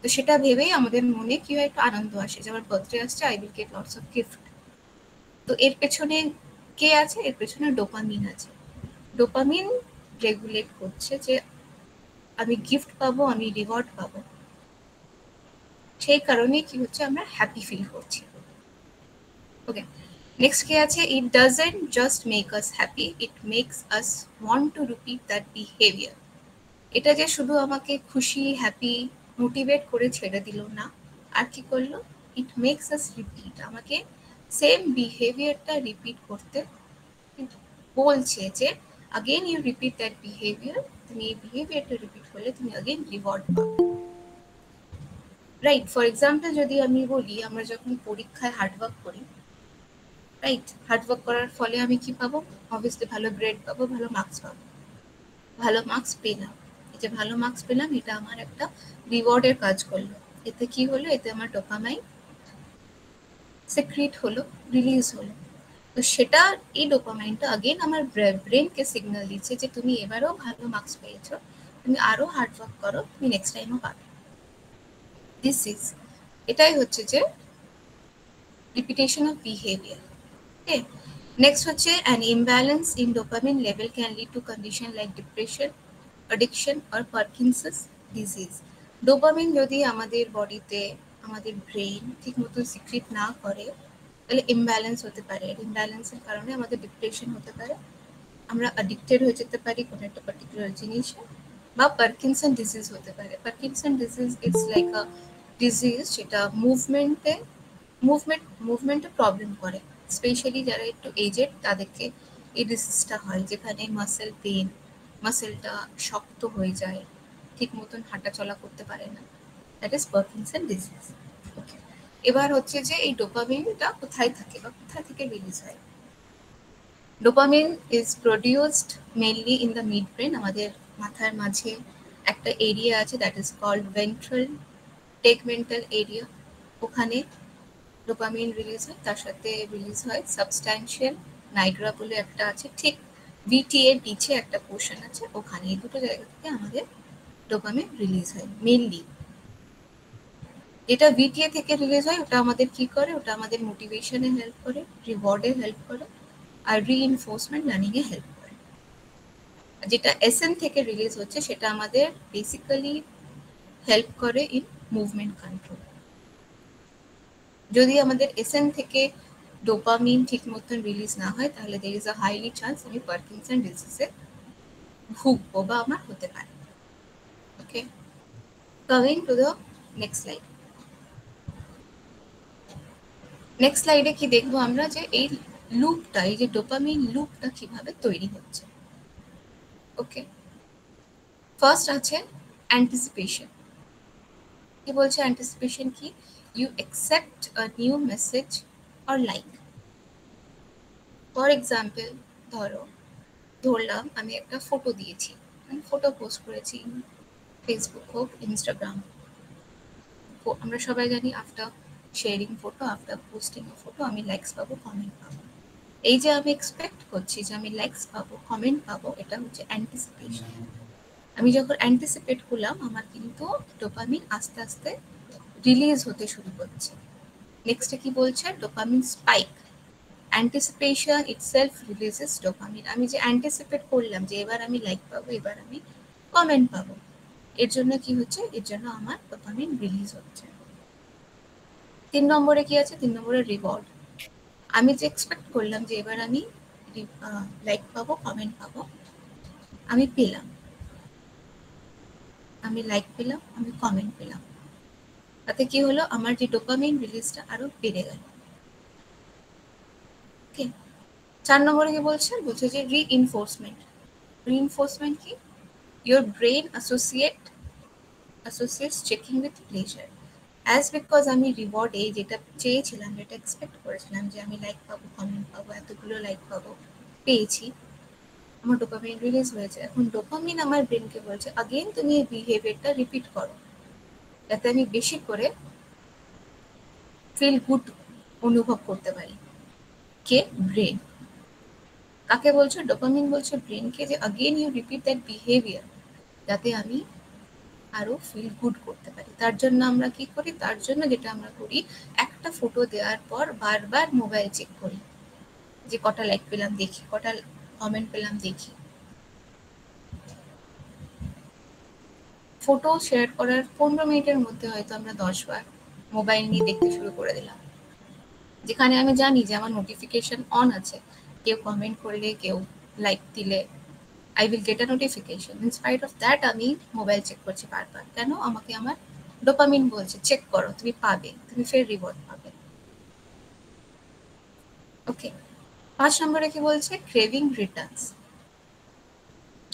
তো সেটা ভেবেই আমাদের মনে কি হয়, একটু আনন্দ আসে যে আমার বার্থডে আসছে, I will get lots of gift. তো এর পেছনে কে আছে, এর পেছনে ডোপামিন আছে। ডোপামিন রেগুলেট করছে যে আমি গিফট পাবো, আমি রিওয়ার্ড পাবো, সেই কারণে কি হচ্ছে, আমরা হ্যাপি ফিল করছি। ওকে, নেক্সট কি আছে, it doesn't just make us happy, it makes us want to repeat that behaviour. এটা যে শুধু আমাকে খুশি, হ্যাপি, মোটিভেট করে ছেড়ে দিল না, আর কি করলো, ইট মেক্স আস রিপিট, আমাকে সেম বিহেভিয়ারটা রিপিট করতে বলছে যে again you repeat that behaviour, তুমি এই বিহেভিয়ারটা রিপিট করলে তুমি আগেন রিওয়ার্ড পাবে। রাইট, ফর এক্সাম্পল যদি আমি বলি, আমরা যখন পরীক্ষায় হার্ডওয়ার্ক করি, রাইট, হার্ডওয়ার্ক করার ফলে আমি কি পাবো, অবভিয়াসলি ভালো গ্রেড পাবো, ভালো মার্কস পাবো, ভালো মার্কস পেলাম, এই যে ভালো মার্কস পেলাম, এটা আমার একটা রিওয়ার্ডের কাজ করলো। এতে কি হলো, এতে আমার ডোপামাইন সিক্রিট হলো, রিলিজ হলো। তো সেটা, এই ডোপামাইনটা আগেন আমার ব্রেনকে সিগন্যাল দিচ্ছে যে তুমি এবারও ভালো মার্কস পেয়েছো, তুমি আরো হার্ডওয়ার্ক করো, তুমি নেক্সট টাইমও পাবে। দিস ইজ, এটাই হচ্ছে যে repetition of behaviour. Okay, next হচ্ছে an imbalance in dopamine level can lead to condition like depression, addiction or Parkinson's disease. Dopamine যদি আমাদের বডিতে, আমাদের ব্রেন ঠিক মতো সিক্রিট না করে, তাহলে ইমব্যালেন্স হতে পারে। ইমব্যালেন্সের কারণে আমাদের ডিপ্রেশন হতে পারে, আমরা অ্যাডিক্টেড হয়ে যেতে পারি কোনো একটা পার্টিকুলার জিনিসে, বা পার্কিনসন ডিজিজ হতে পারে। Parkinson disease it's like a disease যেটা মুভমেন্টে প্রবলেম করে, স্পেশালি যারা একটু এজেড তাদেরকে এই ডিজিজটা হয়, যেখানে মাসেল পেন, মাসেলটা শক্ত হয়ে যায়, ঠিক মতন হাঁটা চলা করতে পারে না, দ্যাট ইজ পার্কিনসন ডিজিজ। ওকে, এবার হচ্ছে যে এই ডোপামিনটা কোথায় থাকে বা কোথায় থেকে রিলিজ হয়। Dopamine is produced mainly in the midbrain, আমাদের মাথার মাঝে একটা এরিয়া আছে, that is called ventral tegmental area, ওখানে ডোপামিন রিলিজ হয়। তার সাথে রিলিজ হয় সাবস্ট্যান্সিয়াল নাইগ্রা বলে একটা আছে, ঠিক ভিটি এর নিচে একটা পোর্শন আছে, ওখানে এই দুটো জায়গা থেকে আমাদের ডোপামিন রিলিজ হয় মেইনলি। যেটা ভিটিএ থেকে রিলিজ হয় ওটা আমাদের কি করে, ওটা আমাদের মোটিভেশনে হেল্প করে, রিওয়ার্ডে হেল্প করে, আর রিইনফোর্সমেন্ট লার্নিং এ হেল্প করে। যেটা এসএন থেকে রিলিজ হচ্ছে সেটা আমাদের বেসিক্যালি হেল্প করে ইন মুভমেন্ট কন্ট্রোল। যদি আমাদের এসএন থেকে ডোপামিন ঠিক মতন রিলিজ না হয়, তাহলে there is a highly chance আমি পার্কিনসন ডিজিজে ভুগবো বা আমার হতে পারে। Okay, coming to the next slide. Next স্লাইডে কি দেখবো আমরা, যে এই লুপটা, এই যে ডোপামিন লুপটা কিভাবে তৈরি হচ্ছে। ওকে, ফার্স্ট আছে অ্যান্টিসিপেশন। কি বলছে অ্যান্টিসিপেশন কি, you accept a new message or like. For example ধরলাম আমি একটা ফটো দিয়েছি, আমি ফটো পোস্ট করেছি, ফেসবুক হোক, ইনস্টাগ্রাম। আমরা সবাই জানি after sharing photo, after posting a photo আমি লাইকস পাবো, কমেন্ট পাবো। এই যে আমি এক্সপেক্ট করছি যে আমি লাইকস পাবো, কমেন্ট পাবো, এটা হচ্ছে অ্যান্টিসিপেশন। আমি যখন অ্যান্টিসিপেট করলাম, আমার কিন্তু ডোপামিন আস্তে আস্তে রিলিজ হতে শুরু করছে। নেক্সটে কি বলছে, dopamine spike. Anticipation itself releases dopamine. আমি যে অ্যান্টিসিপেট করলাম যে এবার আমি লাইক পাবো, এবার আমি কমেন্ট পাবো, এর জন্য কি হচ্ছে, এর জন্য আমার ডোপামিন রিলিজ হচ্ছে। 3 নম্বরে কি আছে, 3 নম্বরে রিওয়ার্ড। আমি যে এক্সপেক্ট করলাম যে এবার আমি লাইক পাবো, কমেন্ট পাবো, আমি পেলাম, আমি লাইক পেলাম, আমি কমেন্ট পেলাম, তাতে কি হলো, আমার যে ডোপামিন রিলিজটা আরো বেড়ে গেল। ওকে, 4 নম্বরে কি বলছে যে রিইনফোর্সমেন্ট। রিইনফোর্সমেন্ট কি? Your brain associates checking with pleasure. As because আমি রিওয়ার্ডে যেটা চেয়েছিলাম, যেটা এক্সপেক্ট করেছিলাম যে আমি লাইক পাবো, কমেন্ট পাবো, এতগুলো লাইক পাবো, পেয়েছি, আমার ডোপামিন রিলিজ হয়েছে। এখন ডোপামিন আমার ব্রেনকে বলছে আগেন তুমি এই বিহেভিয়ারটা রিপিট করো, যাতে আমি বেশি করে ফিল গুড অনুভব করতে পারি। কে? ব্রেন। কাকে বলছো? ডোপামিন বলছে ব্রেনকে যে again you repeat that behaviour, যাতে আমি আরো ফিল গুড করতে পারি। তার জন্য আমরা কি করি? তার জন্য যেটা আমরা করি, একটা ফটো দেওয়ার পর বারবার মোবাইল চেক করি, যে কটা লাইক পেলাম দেখি, কটা কমেন্ট পেলাম দেখি। ফটো শেয়ার করার 15 মিনিটের মধ্যে হয়তো আমরা 10 বার মোবাইল নিয়ে দেখতে শুরু করে দিলাম, যেখানে আমি জানি যে আমার নোটিফিকেশন অন আছে, কেউ কমেন্ট করলে, কেউ লাইক দিলে I will get a notification. In spite of that, আমি মোবাইল চেক করছি বারবার। কেন? আমাকে আমার ডোপামিন বলছে চেক করো, তুমি পাবে, তুমি ফের রিওয়ার্ড পাবে। ওকে, 5 নম্বরে কি বলছে? Craving Returns.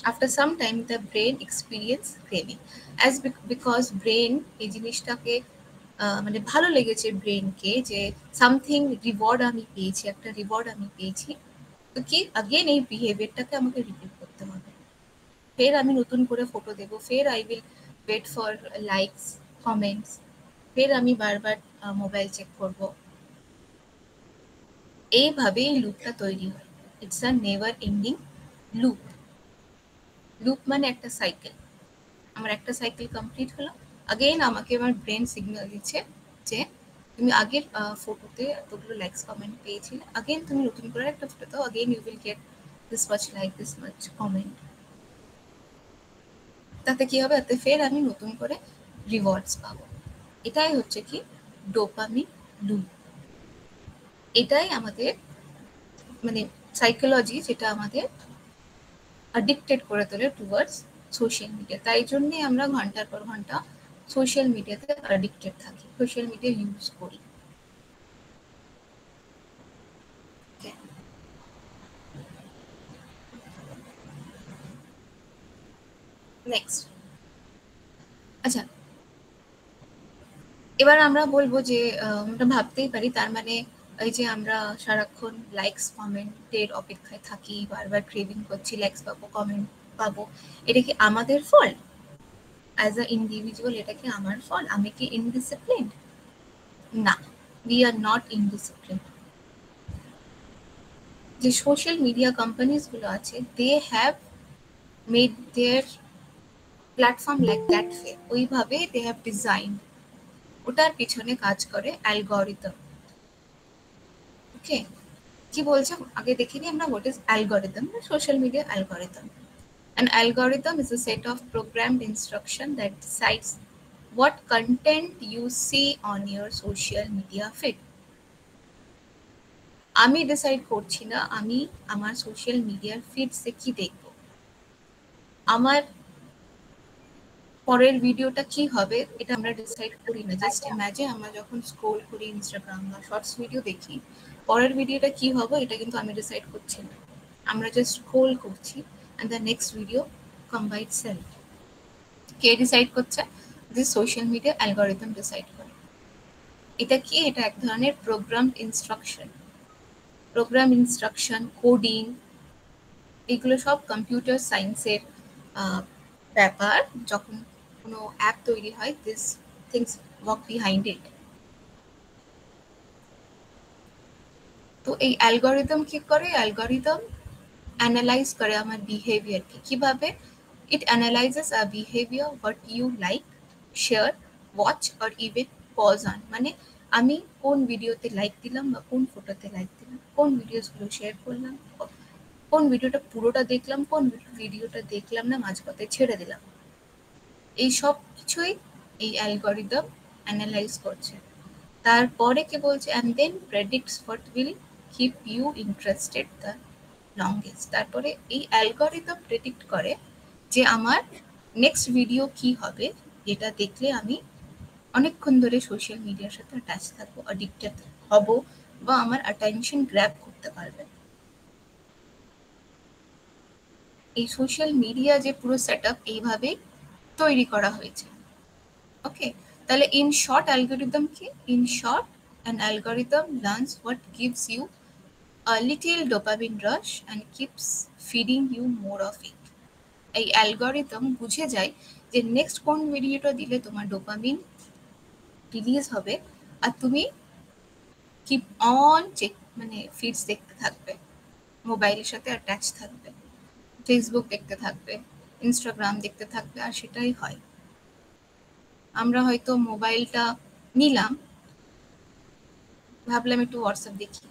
After some time, the brain experience craving. As because brain এই জিনিসটাকে মানে ভালো লেগেছে ব্রেনকে, যে সামথিং রিওয়ার্ড আমি পেয়েছি, একটা রিওয়ার্ড আমি পেয়েছি, তো কি আগেন এই বিহেভিয়ারটাকে আমাকে রিপিট করতে হবে। ফের আমি নতুন করে ফটো দেবো, ফের I will wait for likes, comments, ফের আমি বারবার মোবাইল চেক করব। এইভাবে এই লুপটা তৈরি হয়। It's a never ending loop. Loop মানে একটা সাইকেল। আমার একটা সাইকেল কমপ্লিট হলো, আগেন আমাকে আমার ব্রেন সিগন্যাল দিচ্ছে যে তুমি আগের ফটোতে এতগুলো লাইকস কমেন্ট পেয়েছিলে, আগেন তুমি নতুন করে একটা ফটো দাও, again you will get this much like, this much comment. তাতে কি হবে? তাতে ফের আমি নতুন করে রিওয়ার্ডস পাবো। এটাই হচ্ছে কি ডোপামিন লুপ। এটাই আমাদের মানে সাইকোলজি, যেটা আমাদের অ্যাডিক্টেড করে তোলে টুয়ার্ডস সোশ্যাল মিডিয়া। তাই জন্যে আমরা ঘন্টার পর ঘন্টা সোশ্যাল মিডিয়াতে অ্যাডিক্টেড থাকি, সোশ্যাল মিডিয়া ইউজ করি। নেক্সট, আচ্ছা, এবার আমরা বলবো যে আমরা ভাবতেই পারি, তার মানে এই যে আমরা সারাক্ষণ লাইকস কমেন্টের অপেক্ষায় থাকি, বারবার ক্রেভিং করছি লাইকস পাবো, কমেন্ট পাবো, এটা কি আমাদের ফল্ট? অ্যাজ আ ইন্ডিভিজুয়াল এটা কি আমার ফল্ট? আমি কি ইনডিসিপ্লিনড? না, উই আর নট ইনডিসিপ্লিনড। যে সোশ্যাল মিডিয়া কোম্পানিজ গুলো আছে, they have made their platform like that way, ওইভাবে দে হ্যাভ ডিজাইন। ওটার পিছনে কাজ করে অ্যালগরিদম। ওকে, কি বলছে আগে দেখে নিই আমরা, what is algorithm? Social media algorithm. An algorithm is a set of programmed instruction that decides what content you see on your social media feed. আমি ডিসাইড করছি না আমি আমার সোশ্যাল মিডিয়ার ফিডসে কি দেখব, আমার পরের ভিডিওটা কি হবে এটা আমরা ডিসাইড করি না। জাস্ট ইমাজিন আমরা যখন স্ক্রোল করি ইনস্টাগ্রাম বা শর্টস ভিডিও দেখি, পরের ভিডিওটা কি হবে এটা কিন্তু আমি ডিসাইড করছি না, আমরা জাস্ট স্ক্রোল করছি and the next video come by itself. K decide করছে? যে সোশ্যাল মিডিয়া অ্যালগরিদম ডিসাইড করে। এটা কি? এটা এক ধরনের programmed instruction. Program instruction, coding, এগুলো সব কম্পিউটার সায়েন্সের ব্যাপার। যখন কোনো অ্যাপ তৈরি হয়, this things work behind it. তো এই অ্যালগরিদম কি করে? অ্যালগরিদম অ্যানালাইজ করে আমার বিহেভিয়ারকে। কিভাবে? It analyzes our behavior, what you like, share, watch or even pause on. মানে আমি কোন ভিডিওতে লাইক দিলাম বা কোন ফটোতে লাইক দিলাম, কোন ভিডিওসগুলো শেয়ার করলাম, কোন ভিডিওটা পুরোটা দেখলাম, কোন ভিডিওটা দেখলাম না, মাঝপথে ছেড়ে দিলাম। এই সব কিছুই এই অ্যালগরিদম অ্যানালাইজ করছে। তারপরে কি বলছে? and then predicts what will keep you interested the longest. তারপরে এই অ্যালগরিদম প্রেডিক্ট করে যে আমার নেক্সট ভিডিও কি হবে, যেটা দেখলে আমি অনেকক্ষণ ধরে সোশ্যাল মিডিয়ার সাথে অ্যাটাচ থাকবো, অ্যাডিক্টেড হব, বা আমার অ্যাটেনশন গ্র্যাব করতে পারবে। এই সোশ্যাল মিডিয়া যে পুরো সেট আপ এইভাবেই তৈরি করা হয়েছে। ওকে, তাহলে ইন শর্ট অ্যালগোরিদম কি? In short an algorithm learns what gives you a little dopamine rush and keeps feeding you more of it. এই অ্যালগোরিদম বুঝে যায় যে নেক্সট কোন ভিডিওটা দিলে তোমার ডোপামিন রিলিজ হবে, আর তুমি কিপ অন চেক মানে ফিডস দেখতে থাকবে, মোবাইলের সাথে অ্যাটাচ থাকবে, ফেসবুক দেখতে থাকবে, ইনস্টাগ্রাম দেখতে থাকবে, আর সেটাই হয়। আমরা হয়তো মোবাইলটা নিলাম, ভাবলাম একটু হোয়াটসঅ্যাপ দেখি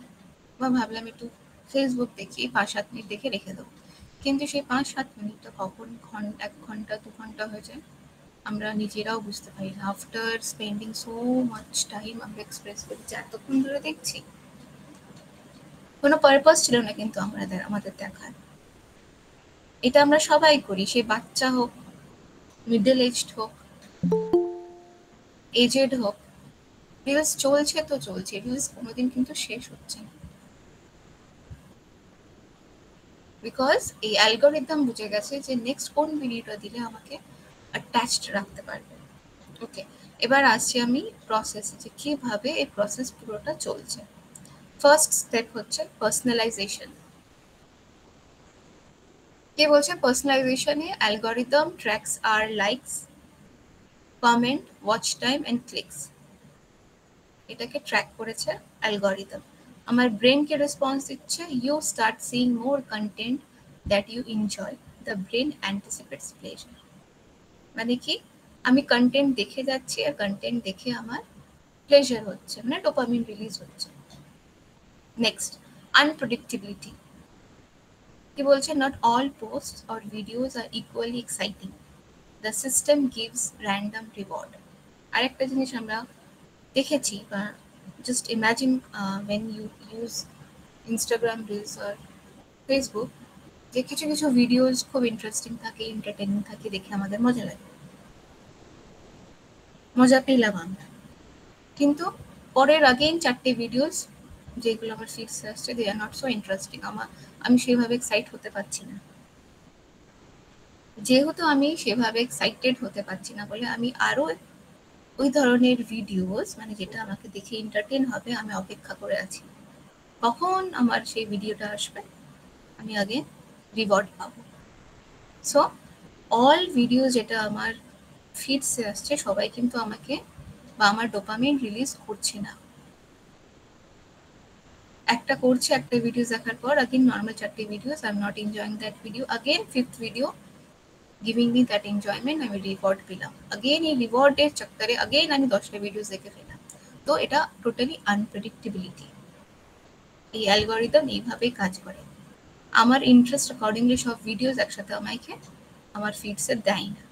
বা ভাবলাম একটু ফেসবুক দেখি, 5-7 মিনিট দেখে রেখে দেবো, কিন্তু সেই 5-7 মিনিটটা কখন 1 ঘন্টা 2 ঘন্টা হয়ে যায় আমরা নিজেরাও বুঝতে পারি না। After spending so much time আমরা এক্সপ্রেস করি যে এতক্ষণ ধরে দেখছি, কোনো পারপাস ছিল না কিন্তু আমাদের দেখার। এটা আমরা সবাই করি, সে বাচ্চা হোক, মিডল এজড হোক, এজেড হোক, রিলস চলছে তো চলছে, রিলস কোনোদিন কিন্তু শেষ হচ্ছে না, বিকজ এই অ্যালগোরিদম বুঝে গেছে যে নেক্সট কোন ভিডিওটা দিলে আমাকে অ্যাটাচড রাখতে পারবে। ওকে, এবার আসছি আমি প্রসেসে, যে কিভাবে এই প্রসেস পুরোটা চলছে। ফার্স্ট স্টেপ হচ্ছে পার্সোনালাইজেশন। কে বলছে পার্সোনালাইজেশনে অ্যালগোরিদম ট্র্যাকস আর likes, comment, watch time and clicks. এটাকে ট্র্যাক করেছে অ্যালগোরিদম। আমার ব্রেনকে রেসপন্স দিচ্ছে, you start seeing more content that you enjoy, the brain anticipates pleasure. মানে কি, আমি কন্টেন্ট দেখে যাচ্ছি আর কন্টেন্ট দেখে আমার প্লেজার হচ্ছে, মানে ডোপামিন রিলিজ হচ্ছে। নেক্সট, আনপ্রেডিক্টেবিলিটি। কি বলছে, not all post or videos are equally exciting, the system gives random reward. আরেকটা জিনিস আমরা দেখেছি, বা just imagine when you use Instagram reels or Facebook, যে কিছু কিছু ভিডিওস খুব ইন্টারেস্টিং থাকে, এন্টারটেইনিং থাকে, দেখে আমাদের মজা লাগে, মজা পেলাম আমরা, কিন্তু পরের আগেই 4টে ভিডিওস যেগুলো আমার ফিডসে আসছে, দে আর নট সো ইন্টারেস্টিং, আমি সেভাবে এক্সাইট হতে পারছি না। যেহেতু আমি সেভাবে এক্সাইটেড হতে পারছি না বলে আমি আরো ওই ধরনের ভিডিওস, মানে যেটা আমাকে দেখে এন্টারটেইন হবে, আমি অপেক্ষা করে আছি কখন আমার সেই ভিডিওটা আসবে, আমি আগে রিওয়ার্ড পাবো। সো অল ভিডিও যেটা আমার ফিডসে আসছে সবাই কিন্তু আমাকে বা আমার ডোপামিন রিলিজ করছে না। একটা করছে, একটা ভিডিও দেখার পর again normal 4টে videos, I am not enjoying that video, again 5th video giving me that enjoyment, আমি রিওয়ার্ড পেলাম, again এই রিওয়ার্ডের চক্করে again আমি 10টা ভিডিওস দেখে ফেললাম। তো এটা টোটালি আনপ্রেডিক্টেবিলিটি। এই অ্যালগোরিদম এইভাবেই কাজ করে, আমার ইন্টারেস্ট অ্যাকর্ডিংলি সব ভিডিওস একসাথে আমাকে আমার ফিডসে দেয় না।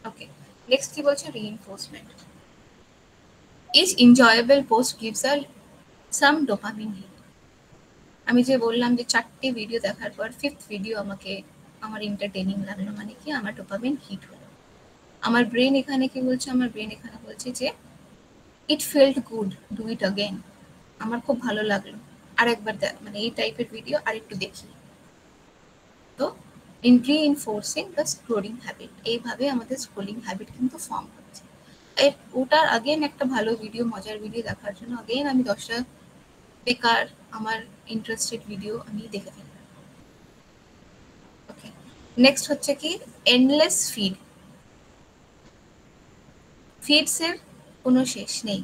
ওকে, নেক্সট কি বলছে, reinforcement. Each enjoyable post gives a some dopamine hit. আমি যে বললাম যে 4টে ভিডিও দেখার পর 5th ভিডিও আমাকে আমার এন্টারটেইনিং লাগলো, মানে কি আমার ডোপামিন হিট হলো। আমার ব্রেন এখানে কি বলছে, আমার ব্রেন এখানে বলছে যে ইট felt good, do it again, আমার খুব ভালো লাগলো, আরেকবার মানে এই টাইপের ভিডিও আরেকটু দেখি। তো in reinforcing the scrolling habit, এইভাবে আমাদের স্ক্রোলিং হ্যাবিট কিন্তু ফর্ম হচ্ছে। ওটার আগেন একটা ভালো ভিডিও, মজার ভিডিও দেখার জন্য আগেন আমি 10টা বেকার আমার ইন্টারেস্টেড ভিডিও আমি দেখে ফেললাম। ওকে, নেক্সট হচ্ছে কি, এন্ডলেস ফিড। ফিডসের কোনো শেষ নেই,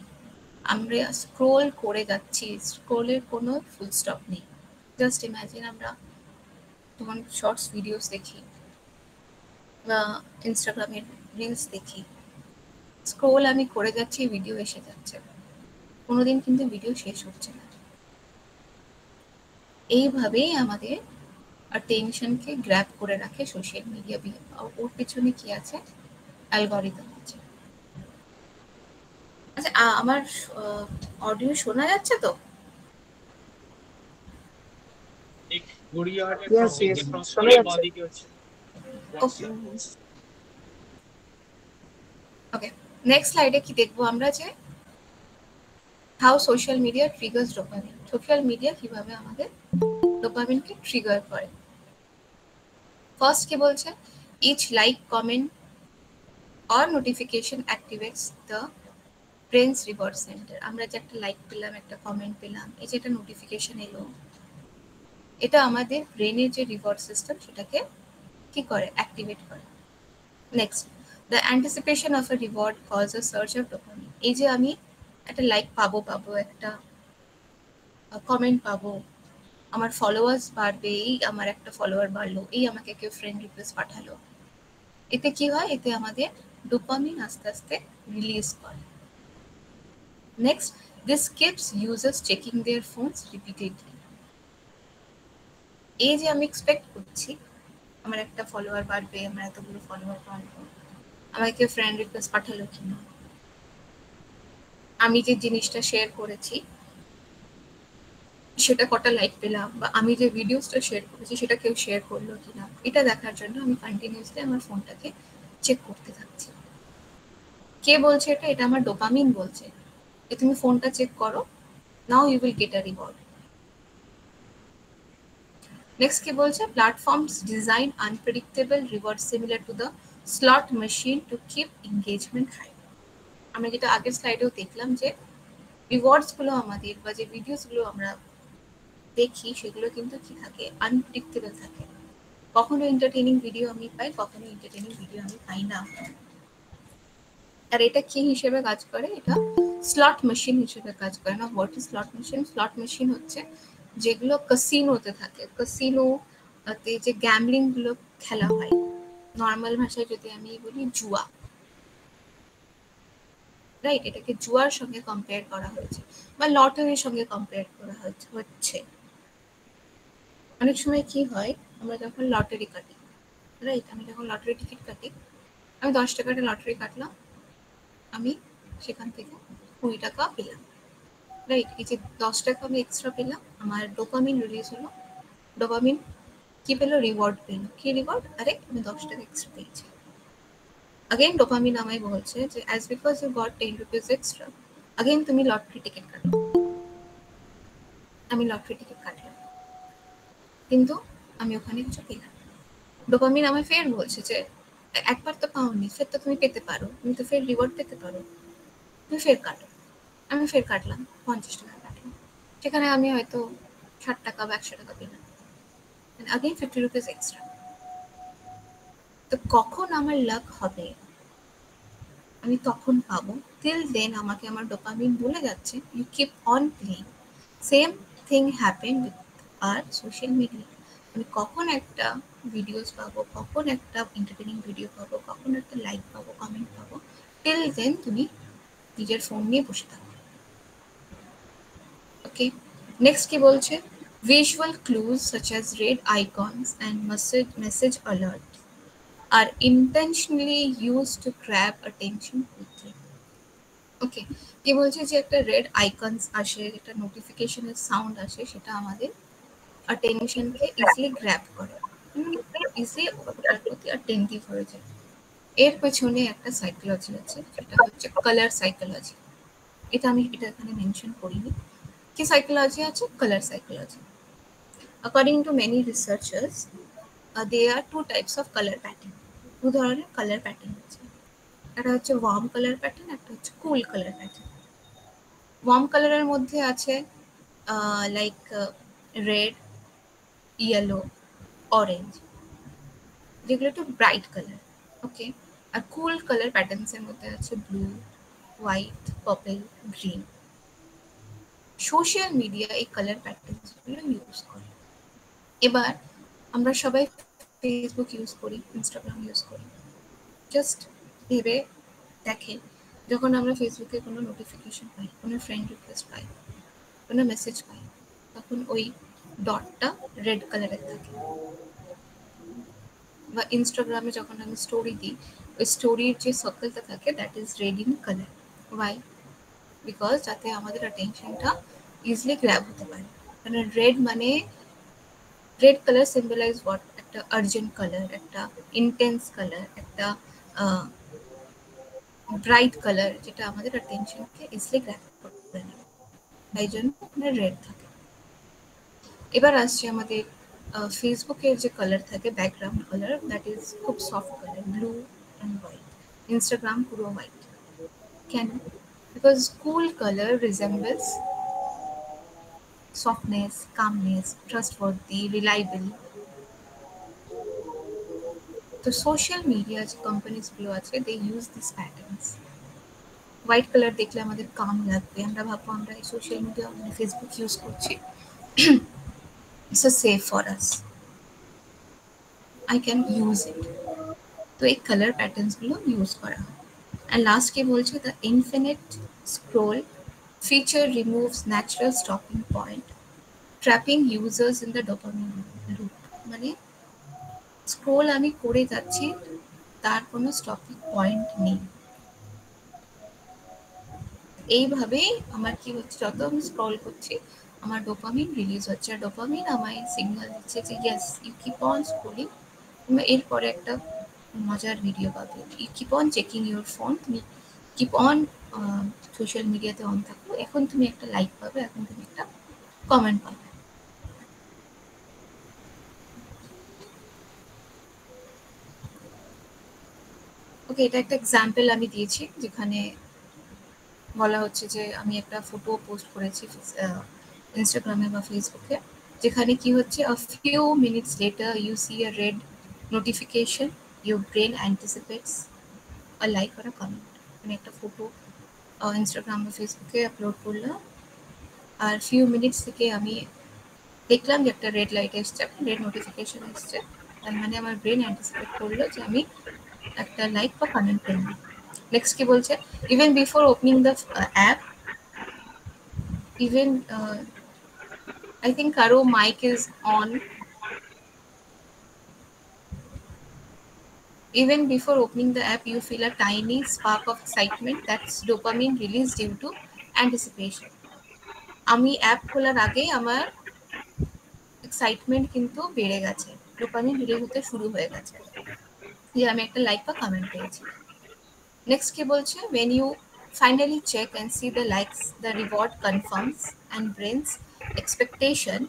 আমরা স্ক্রোল করে যাচ্ছি, স্ক্রোলের কোনো ফুল স্টপ নেই। জাস্ট ইমাজিন আমরা যখন শর্টস ভিডিওস দেখি বা ইনস্টাগ্রামের রিলস দেখি, স্ক্রোল আমি করে যাচ্ছি, ভিডিও এসে যাচ্ছে, কোনোদিন কিন্তু ভিডিও শেষ হচ্ছে না। এইভাবেই আমাদের অ্যাটেনশনকে গ্র্যাব করে রাখে সোশ্যাল মিডিয়া। ওর পেছনে কি আছে, অ্যালগোরিদম আছে। আচ্ছা, আমার অডিও শোনা যাচ্ছে তো? Yes, yes, শোনা যাচ্ছে। ওকে, নেক্সট স্লাইডে কি দেখবো আমরা যে how social media triggers dopamine. Social media কিভাবে আমাদের ডোপামিনকে ট্রিগার করে। ফার্স্ট কি বলছে, each like comment or notification activates the brain's reward center. আমরা যে একটা লাইক পেলাম, একটা কমেন্ট পেলাম, এই যে একটা নোটিফিকেশন এলো, এটা আমাদের ব্রেনের যে রিওয়ার্ড সিস্টেম সেটাকে কি করে, অ্যাক্টিভেট করে। Next, the anticipation of a reward cause a surge of dopamine. এই যে আমি একটা লাইক পাবো, একটা কমেন্ট পাবো, আমার ফলোয়ার্স বাড়বে, এই আমার একটা ফলোয়ার বাড়লো, এই আমাকে কেউ ফ্রেন্ড রিকোয়েস্ট পাঠালো, এতে কি হয়, এতে আমাদের ডোপামিন আস্তে আস্তে রিলিজ করে। Next, this keeps users checking their phones repeatedly. এই যে আমি এক্সপেক্ট করছি আমার একটা ফলোয়ার বাড়বে, আমার এতগুলো ফলোয়ার বাড়বে, আমাকে ফ্রেন্ড রিকোয়েস্ট পাঠালো কিনা, আমি যে জিনিসটা শেয়ার করেছি সেটা কটা লাইক পেলাম, বা আমি যে ভিডিওসটা শেয়ার করেছি সেটা কেউ শেয়ার করলো কিনা, এটা দেখার জন্য আমি কন্টিনিউসলি আমার ফোনটাকে চেক করতে থাকছি। কে বলছে এটা? এটা আমার ডোপামিন বলছে যে তুমি ফোনটা চেক করো, now you will get a reward. Next কি বলছে, platforms design unpredictable reward similar to the slot machine to keep engagement high. আমরা যেটা আগের স্লাইডেও দেখলাম যে রিওয়ার্ডস গুলো আমাদের বা যে ভিডিওস গুলো আমরা দেখি সেগুলো কিন্তু কি থাকে, আনপ্রেডিক্টেবল থাকে। কখনো এন্টারটেইনিং ভিডিও আমি পাই, কখনো এন্টারটেইনিং ভিডিও আমি পাই না। আর এটা কি হিসেবে কাজ করে? এটা স্লট মেশিন হিসেবে কাজ করে না। What is slot machine? Slot machine হচ্ছে যেগুলো ক্যাসিনোতে থাকে, ক্যাসিনোতে যে গ্যামলিং গুলো খেলা হয়, নর্মাল ভাষায় যদি আমি বলি জুয়া, রাইট? এটাকে জুয়ার সঙ্গে কম্পেয়ার করা হয়েছে বা লটারির সঙ্গে কম্পেয়ার করা হচ্ছে। অনেক সময় কি হয়, আমরা যখন লটারি কাটি, রাইট, আমি যখন লটারি টিকিট কাটি, আমি 10 টাকাটা লটারি কাটলাম, আমি সেখান থেকে 20 টাকা পেলাম, রাইট? এই যে 10 টাকা আমি এক্সট্রা পেলাম, আমার ডোপামিন রিলিজ হলো। ডোপামিন কি পেলো? রিওয়ার্ড পেলো। কি রিওয়ার্ড? আরে আমি 10 টাকা এক্সট্রা পেয়েছি। अगेन ডোপামিন আমায় বলছে যে as because you got 10 rupees extra, again তুমি লটারি টিকিট কাটো। আমি লটারি টিকিট কাটলাম, কিন্তু আমি ওখানে কিছু পেলাম। ডোপামিন আমায় ফের বলছে যে একবার তো পাওনি, ফের তো তুমি পেতে পারো, তুমি তো ফের রিওয়ার্ড পেতে পারো, তুমি ফের কাটো। আমি ফের কাটলাম, 50 টাকা কাটলাম, সেখানে আমি হয়তো 60 টাকা বা 100 টাকা পেলাম, अगेन 50 rupees extra। তো কখন আমার লাক হবে আমি তখন পাবো। টিল দেন আমাকে আমার ডোপামিন বলে যাচ্ছে you keep on playing. Same thing happen with আর সোশ্যাল মিডিয়া। আমি কখন একটা ভিডিওস পাবো, কখন একটা এন্টারটেইনিং ভিডিও পাবো, কখন একটা লাইক পাবো, কমেন্ট পাবো, টিল দেন তুমি নিজের ফোন নিয়ে বসে থাকো। ওকে, নেক্সট কি বলছে, visual clues such as red icons and message alerts are intentionally used to grab attention quickly. ওকে, কি বলছে যে একটা রেড আইকনস আসে, একটা নোটিফিকেশনের সাউন্ড আসে, সেটা আমাদের অ্যাটেনশনকে ইজিলি গ্র্যাব করে, ইজিলি ওটার প্রতি অ্যাটেন্টিভ হয়ে যায়। এর পেছনে একটা সাইকোলজি আছে, সেটা হচ্ছে কালার সাইকোলজি। এটা আমি এখানে মেনশন করিনি। কি সাইকোলজি আছে? Colour psychology. According to many researchers there are two types of color pattern। দু ধরনের কালার প্যাটার্ন আছে, একটা হচ্ছে ওয়ার্ম কালার প্যাটার্ন, একটা হচ্ছে কুল কালার প্যাটার্ন। ওয়ার্ম কালারের মধ্যে আছে লাইক রেড, ইয়েলো, অরেঞ্জ, যেগুলো একটু ব্রাইট কালার। ওকে, আর কুল কালার প্যাটার্নসের মধ্যে আছে blue, white, purple, green. Social media এই কালার প্যাটার্নসগুলো ইউজ করে। এবার আমরা সবাই ফেসবুক ইউজ করি, ইনস্টাগ্রাম ইউজ করি। জাস্ট ভেবে দেখেন, যখন আমরা ফেসবুকে কোনো নোটিফিকেশন পাই, কোনো ফ্রেন্ড রিকোয়েস্ট পাই, কোনো মেসেজ পাই, তখন ওই ডটটা রেড কালারের থাকে। বা ইনস্টাগ্রামে যখন আমি স্টোরি দিই, ওই স্টোরির যে সার্কেলটা থাকে that is red in colour. Why? Because যাতে আমাদের অ্যাটেনশনটা ইজিলি গ্র্যাব হতে পারে। মানে রেড কালার সিম্বলাইজ হোয়াট? একটা আর্জেন্ট কালার, একটা ইন্টেন্স কালার, একটা ব্রাইট কালার যেটা আমাদের অ্যাটেনশনকে ইজিলি গ্র্যাব করে নেবে, তাই জন্য ওখানে রেড থাকে। এবার আসছে আমাদের ফেসবুকের যে কালার থাকে ব্যাকগ্রাউন্ড কালার, দ্যাট ইজ খুব soft colour, blue and white. Instagram পুরো হোয়াইট। কেন? Because cool colour resembles softness, calmness, trustworthy, reliable. তো সোশ্যাল মিডিয়া যে কোম্পানিজগুলো আছে they use this patterns. White colour দেখলে আমাদের কাম লাগবে, আমরা ভাববো আমরা এই সোশ্যাল মিডিয়া মানে ফেসবুক ইউজ করছি, it's a safe for us, I can use it. তো এই কালার প্যাটার্নসগুলো ইউজ করা হয়। অ্যান্ড লাস্ট কি বলছে, the infinite scroll feature removes natural stopping point, trapping users in the dopamine loop. মানে স্ক্রোল আমি করে যাচ্ছি, তার কোনো স্টপিং পয়েন্ট নেই। এইভাবেই আমার কি হচ্ছে, যত আমি স্ক্রল করছি আমার ডোপামিন রিলিজ হচ্ছে, আর ডোপামিন আমায় সিগন্যাল দিচ্ছে যে yes you keep on scrolling, তুমি এরপরে একটা মজার ভিডিও পাবে, you keep on checking your phone, তুমি কিপ অন সোশ্যাল মিডিয়াতে অন থাকো, এখন তুমি একটা লাইক পাবে, এখন তুমি একটা কমেন্ট পাবে। ওকে, এটা একটা এক্সাম্পল আমি দিয়েছি যেখানে বলা হচ্ছে যে আমি একটা ফটো পোস্ট করেছি ইনস্টাগ্রামে বা ফেসবুকে, যেখানে কি হচ্ছে a few minutes later you see a red notification, your brain anticipates a like or a comment। মানে একটা ফটো ইনস্টাগ্রাম বা ফেসবুকে আপলোড করলাম, আর ফিউ মিনিটস থেকে আমি দেখলাম যে একটা রেড লাইট এসছে, রেড নোটিফিকেশন এসছে, তার মানে আমার ব্রেন অ্যান্টিসিপেট করলো যে আমি একটা লাইক বা কমেন্ট করলাম। নেক্সট কি বলছে, even before opening the app, even I think Karo mic is on. Even before opening the app, you feel a tiny spark of excitement. That's dopamine released due to anticipation. আমি অ্যাপ খোলার আগেই আমার এক্সাইটমেন্ট কিন্তু বেড়ে গেছে, ডোপামিন রিলিজ হতে শুরু হয়ে গেছে যে আমি একটা লাইক বা কমেন্ট পেয়েছি। নেক্সট কি বলছে, when you finally check and see the likes, the reward confirms and brain's expectation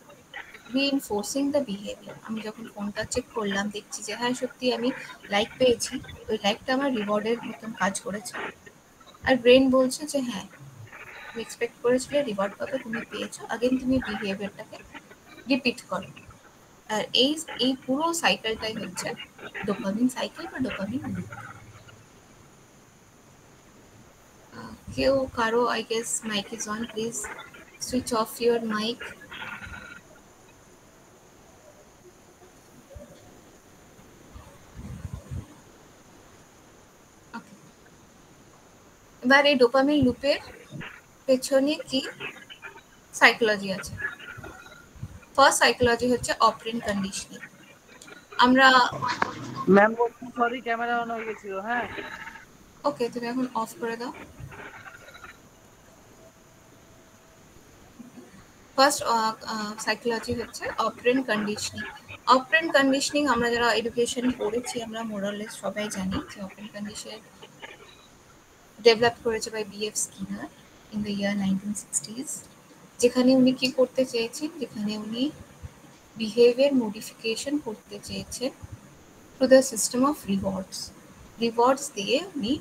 reinforcing the behavior। আমি যখন ফোনটা চেক করলাম, দেখছি যে হ্যাঁ সত্যি আমি লাইক পেয়েছি, ওই লাইকটা আমার রিওয়ার্ডের মতন কাজ করেছে, আর ব্রেন বলছে যে হ্যাঁ তুমি এক্সপেক্ট করেছিলে রিওয়ার্ড পাবে, তুমি পেয়েছো, আগেন তুমি বিহেভিয়ারটাকে রিপিট করো। আর এই পুরো সাইকেলটাই হচ্ছে ডোপামিন সাইকেল বা ডোপামিন লুপ। কেউ কারো I guess mic is on, please switch off your mic. এবার এই ডোপামিন লুপের পেছনে কি সাইকোলজি আছে। ফার্স্ট সাইকোলজি হচ্ছে অপারেন্ট কন্ডিশনিং। আমরা ম্যাম বলছি সরি ক্যামেরা অন হয়ে গেছিল। হ্যাঁ ওকে, তুমি এখন অফ করে দাও। ফার্স্ট সাইকোলজি হচ্ছে অপারেন্ট কন্ডিশনিং। অপারেন্ট কন্ডিশনিং আমরা যারা এডুকেশন পড়েছি আমরা মোরালেস সবাই জানি যে অপারেন্ট কন্ডিশন ডেভেলপ করেছে by BF Skinner in the year 1960s, যেখানে উনি কি করতে চেয়েছেন, যেখানে উনি বিহেভিয়ার মডিফিকেশন করতে চেয়েছেন through the system of rewards. Rewards দিয়ে উনি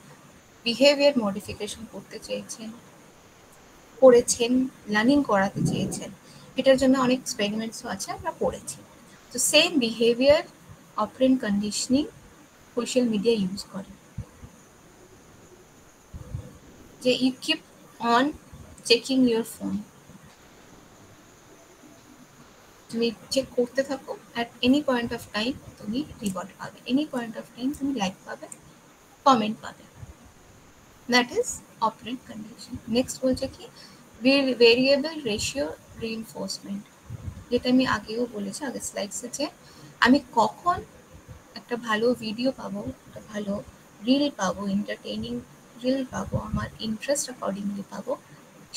বিহেভিয়ার মডিফিকেশন করতে করেছেন, লার্নিং করাতে চেয়েছেন। এটার জন্য অনেক এক্সপেরিমেন্টসও আছে, আমরা পড়েছি। তো same behaviour operant conditioning social media use করে, যে you keep on checking your phone, তুমি চেক করতে থাকো, at any point of time তুমি রিওয়ার্ড পাবে, এনি পয়েন্ট অফ টাইম তুমি লাইক পাবে, কমেন্ট পাবে, that is operant condition. Next বলছে কি ভেরিয়েবল রেশিও রিইনফোর্সমেন্ট, যেটা আমি আগেও বলেছি আগের স্লাইডসে, যে আমি কখন একটা ভালো ভিডিও পাবো, একটা ভালো রিল পাবো, এন্টারটেইনিং রিল পাবো, আমার ইন্টারেস্ট অ্যাকর্ডিংলি পাবো,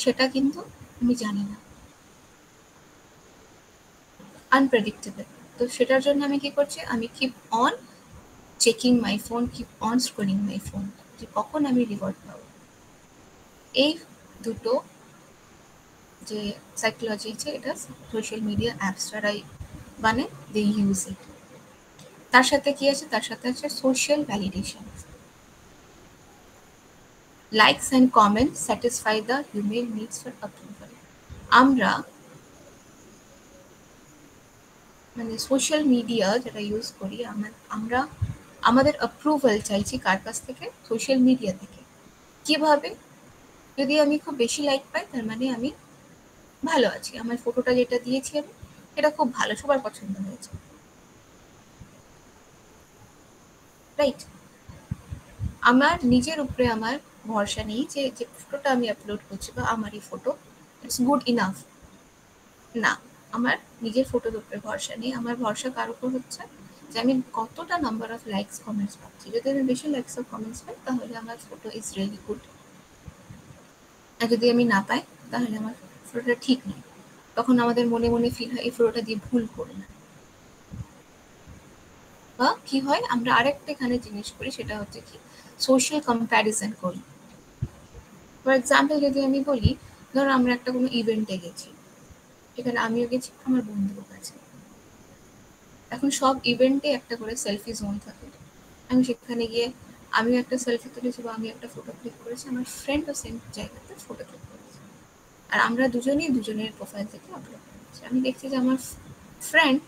সেটা কিন্তু আমি জানি না, আনপ্রেডিক্টেবল। তো সেটার জন্য আমি কি করছি, আমি keep on checking my phone, keep on scrolling my phone. যে কখন আমি রিওয়ার্ড পাবো। এই দুটো যে সাইকোলজি আছে এটা সোশ্যাল মিডিয়া অ্যাপস দ্বারাই মানে দে ইউজ ইট। তার সাথে কি আছে? তার সাথে আছে social validation. Likes and comments satisfy the human needs for approval. আমরা মানে সোশ্যাল মিডিয়া যেটা ইউজ করি আমরা আমাদের অ্যাপ্রুভাল চাইছি কার কাছ থেকে? সোশ্যাল মিডিয়া থেকে। কিভাবে? যদি আমি খুব বেশি লাইক পাই তার মানে আমি ভালো আছি, আমার ফটোটা যেটা দিয়েছি আমি এটা খুব ভালো, সবার পছন্দ হয়েছে, রাইট? আমার নিজের উপরে আমার ভরসা নেই যে যে ফটোটা আমি আপলোড করছি বা আমারই ফটো ইটস গুড ইনাফ। না, আমার নিজের ফটোর উপরে ভরসা নেই। আমার ভরসা কার উপর হচ্ছে? যে আমি কতটা নাম্বার অফ লাইকস কমেন্টস পাচ্ছি। যদি আমি বেশি লাইকস অফ কমেন্টস পাই তাহলে আমার ফটো ইজ রিয়েলি গুড, আর যদি আমি না পাই তাহলে আমার ফটোটা ঠিক নেই। তখন আমাদের মনে মনে ফিল হয় এই ফটোটা দিয়ে ভুল করলাম। বা কি হয়, আমরা আরেকটা এখানে জিনিস করি, সেটা হচ্ছে কি সোশ্যাল কম্প্যারিজন করি। ফর এক্সাম্পল যদি আমি বলি, ধরো আমরা একটা কোনো ইভেন্টে গেছি, এখানে আমিও গেছি, আমার বন্ধুও গেছে। এখন সব ইভেন্টে একটা করে সেলফি জোন থাকে। আমি সেখানে গিয়ে আমিও একটা সেলফি তুলেছি বা আমি একটা ফটো ক্লিক করেছি, আমার ফ্রেন্ডও সেম জায়গাতে ফটো ক্লিক করেছে, আর আমরা দুজনেই দুজনের প্রোফাইল থেকে আপলোড করেছি। আমি দেখছি যে আমার ফ্রেন্ড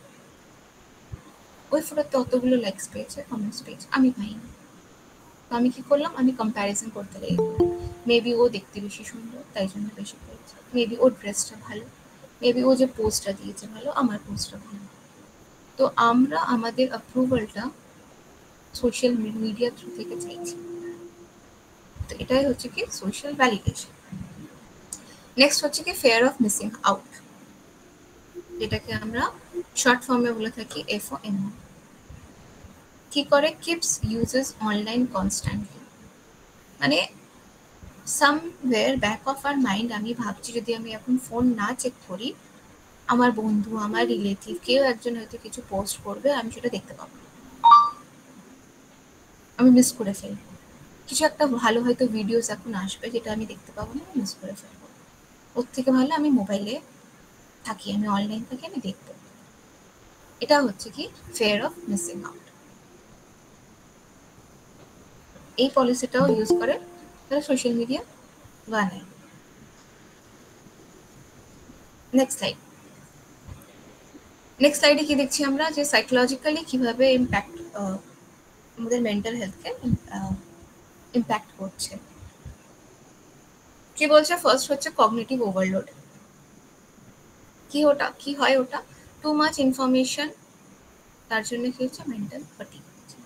ওই ফটোতে অতগুলো লাইকস পেয়েছে, কমেন্টস পেয়েছে, আমি পাইনি। তো আমি কি করলাম? আমি কম্প্যারিজন করতে লেগে গেলাম। মেবি ও দেখতে বেশি সুন্দর তাই জন্য বেশি পেয়েছে, মেবি ওর ড্রেসটা ভালো, মেবি ও যে পোস্টটা দিয়েছে ভালো, আমার পোস্টটা ভালো। তো আমরা আমাদের অ্যাপ্রুভালটা সোশ্যাল মিডিয়া থ্রু থেকে চাইছি। তো এটাই হচ্ছে কি সোশ্যাল ভ্যালিডেশন। নেক্সট হচ্ছে কি ফিয়ার অফ মিসিং আউট, যেটাকে আমরা শর্ট ফর্মে বলে থাকি FOMO। কি করে? কিপস ইউজেস অনলাইন কনস্ট্যান্টলি। মানে somewhere back of our mind আমি ভাবছি যদি আমি এখন ফোন না চেক করি, আমার বন্ধু, আমার রিলেটিভ কেউ একজন হয়তো কিছু পোস্ট করবে, আমি সেটা দেখতে পাবো, আমি মিস করে ফেলবো। কিছু একটা ভালো হয়তো ভিডিওস এখন আসবে যেটা আমি দেখতে পাবো না, মিস করে ফেলবো। ওর থেকে ভালো আমি মোবাইলে থাকি, আমি অনলাইন থাকি, আমি দেখবো। এটা হচ্ছে কি ফিয়ার অফ মিসিং আউট। এই পলিসিটাও ইউজ করে তারা সোশ্যাল মিডিয়া বানায়। নেক্সট স্লাইডে কি দেখছি আমরা? যে সাইকোলজিক্যালি কিভাবে ইম্প্যাক্ট আমাদের মেন্টাল হেলথকে ইম্প্যাক্ট করছে। কি বলছে? ফার্স্ট হচ্ছে কগনিটিভ ওভারলোড। কি হয় ওটা? টু মাচ ইনফরমেশন, তার জন্য কি হচ্ছে? মেন্টাল ফ্যাটিগ হচ্ছে।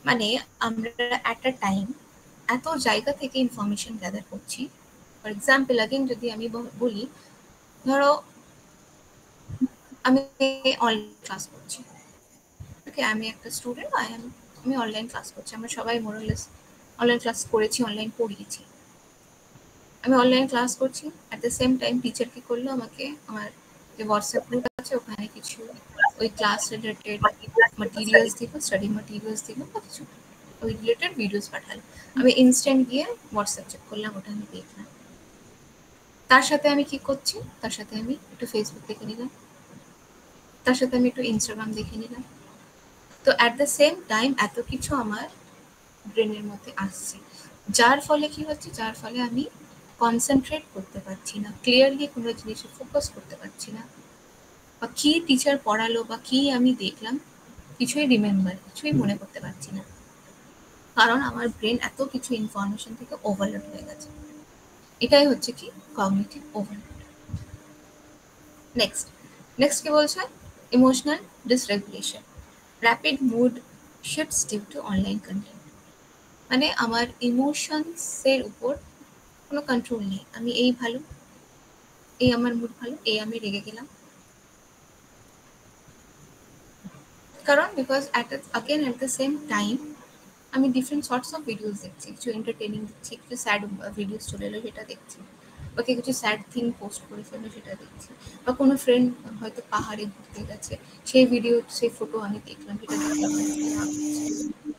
মানে আমরা অ্যাট আ টাইম এত জায়গা থেকে ইনফরমেশন গ্যাদার করছি। ফর এক্সাম্পল আগেন যদি আমি বলি, ধরো আমি অনলাইন ক্লাস করছি, ওকে, আমি একটা স্টুডেন্ট, আমি অনলাইন ক্লাস করছি, আমরা সবাই মোরালেস অনলাইন ক্লাস করেছি, অনলাইন পড়িয়েছি। আমি অনলাইন ক্লাস করছি, at the same time teacher কি করলো? আমাকে আমার যে হোয়াটসঅ্যাপ গ্রুপ আছে ওখানে কিছু ওই ক্লাস রিলেটেড মাটেরিয়ালস দিল, স্টাডি মাটেরিয়ালস দিল বা কিছু ওই রিলেটেড ভিডিওস পাঠালো। আমি ইনস্ট্যান্ট গিয়ে হোয়াটসঅ্যাপ চেক করলাম, ওটা আমি দেখলাম। তার সাথে আমি কি করছি? তার সাথে আমি একটু ফেসবুক দেখে নিলাম, তার সাথে আমি একটু ইনস্টাগ্রাম দেখে নিলাম। তো অ্যাট দ্য সেম টাইম এত কিছু আমার ব্রেনের মধ্যে আসছে, যার ফলে কি হচ্ছে? যার ফলে আমি কনসেন্ট্রেট করতে পারছি না, ক্লিয়ারলি কোনো জিনিসে ফোকাস করতে পারছি না, বা কি টিচার পড়ালো বা কি আমি দেখলাম কিছুই মনে করতে পারছি না, কারণ আমার ব্রেন এত কিছু ইনফরমেশন থেকে ওভারলোড হয়ে গেছে। এটাই হচ্ছে কি কগনিটিভ ওভারলোড। নেক্সট কি বলছে? Emotional dysregulation, rapid mood shifts due to online content. মানে আমার ইমোশনসের উপর কোনো কন্ট্রোল নেই। আমি এই ভালো, এই আমার মুড ভালো, এই আমি রেগে গেলাম, কারণ because at the same time আমি ডিফারেন্ট সর্টস অফ ভিডিওস দেখছি, কিছু এন্টারটেনিং দেখছি, কিছু স্যাড ভিডিওস চলে এলো সেটা দেখছি, বা কেউ কিছু স্যাড থিং পোস্ট করে ফেললো সেটা দেখছি, বা কোনো ফ্রেন্ড হয়তো পাহাড়ে ঘুরতে গেছে, সেই ভিডিও সেই ফটো আমি দেখলাম, সেটা দেখলাম।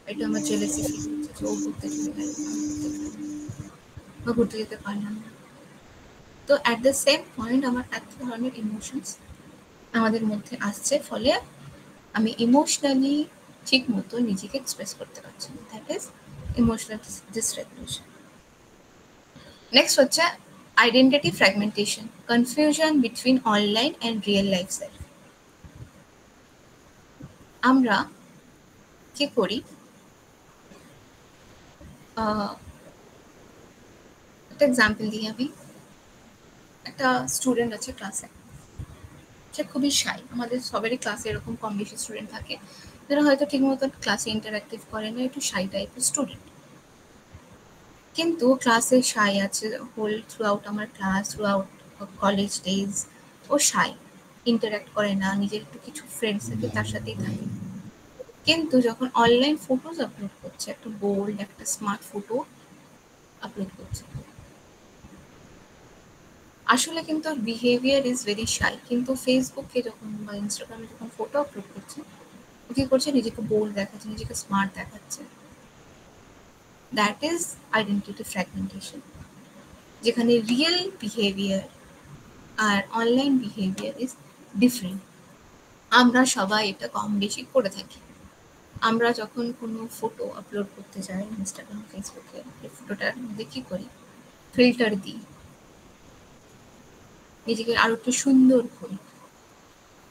এটা আমার জেলেসি ফিল হচ্ছে যে ও ঘুরতে চলে গেল, আমি ঘুরতে গেলাম না, বা ঘুরতে যেতে পারলাম না। তো অ্যাট দ্য সেম পয়েন্ট আমার এত ধরনের ইমোশনস আমাদের মধ্যে আসছে, ফলে আমি ইমোশনালি ঠিক মতো নিজেকে এক্সপ্রেস করতে পারছি না। That is emotional dysregulation. Next হচ্ছে identity fragmentation, confusion between online and real life self. আমরা কি করি, একটা এক্সাম্পল দিই আমি। একটা স্টুডেন্ট আছে ক্লাসে, সে খুবই শাই। আমাদের সবারই ক্লাসে এরকম কম বেশি স্টুডেন্ট থাকে যারা হয়তো ঠিক মতো ক্লাসে ইন্টারাক্টিভ করে না, একটু শাই টাইপের স্টুডেন্ট। কিন্তু ক্লাসে শাই আছে হোল থ্রু আউট আমার class, throughout college days ও শাই, ইন্টারাক্ট করে না, নিজের একটু কিছু ফ্রেন্ডস থাকে তার সাথেই থাকে। কিন্তু যখন অনলাইন ফটোজ আপলোড করছে, একটা বোল্ড একটা স্মার্ট ফটো আপলোড করছে, আসলে কিন্তু ওর বিহেভিয়ার ইজ ভেরি শাই। কিন্তু ফেসবুকে যখন বা ইনস্টাগ্রামে যখন ফটো আপলোড করছে, ও কি করছে, নিজেকে বোল্ড দেখাচ্ছে, নিজেকে স্মার্ট দেখাচ্ছে। দ্যাট ইজ আইডেন্টিটি ফ্র্যাগমেন্টেশন, যেখানে রিয়েল বিহেভিয়ার আর অনলাইন বিহেভিয়ার ইজ ডিফারেন্ট। আমরা সবাই এটা কম বেশি করে থাকি। আমরা যখন কোনো ফটো আপলোড করতে যাই ইনস্টাগ্রাম ফেসবুকে, এই ফটোটার মধ্যে কী করি, ফিল্টার দিই, নিজেকে আরো একটু সুন্দর করি।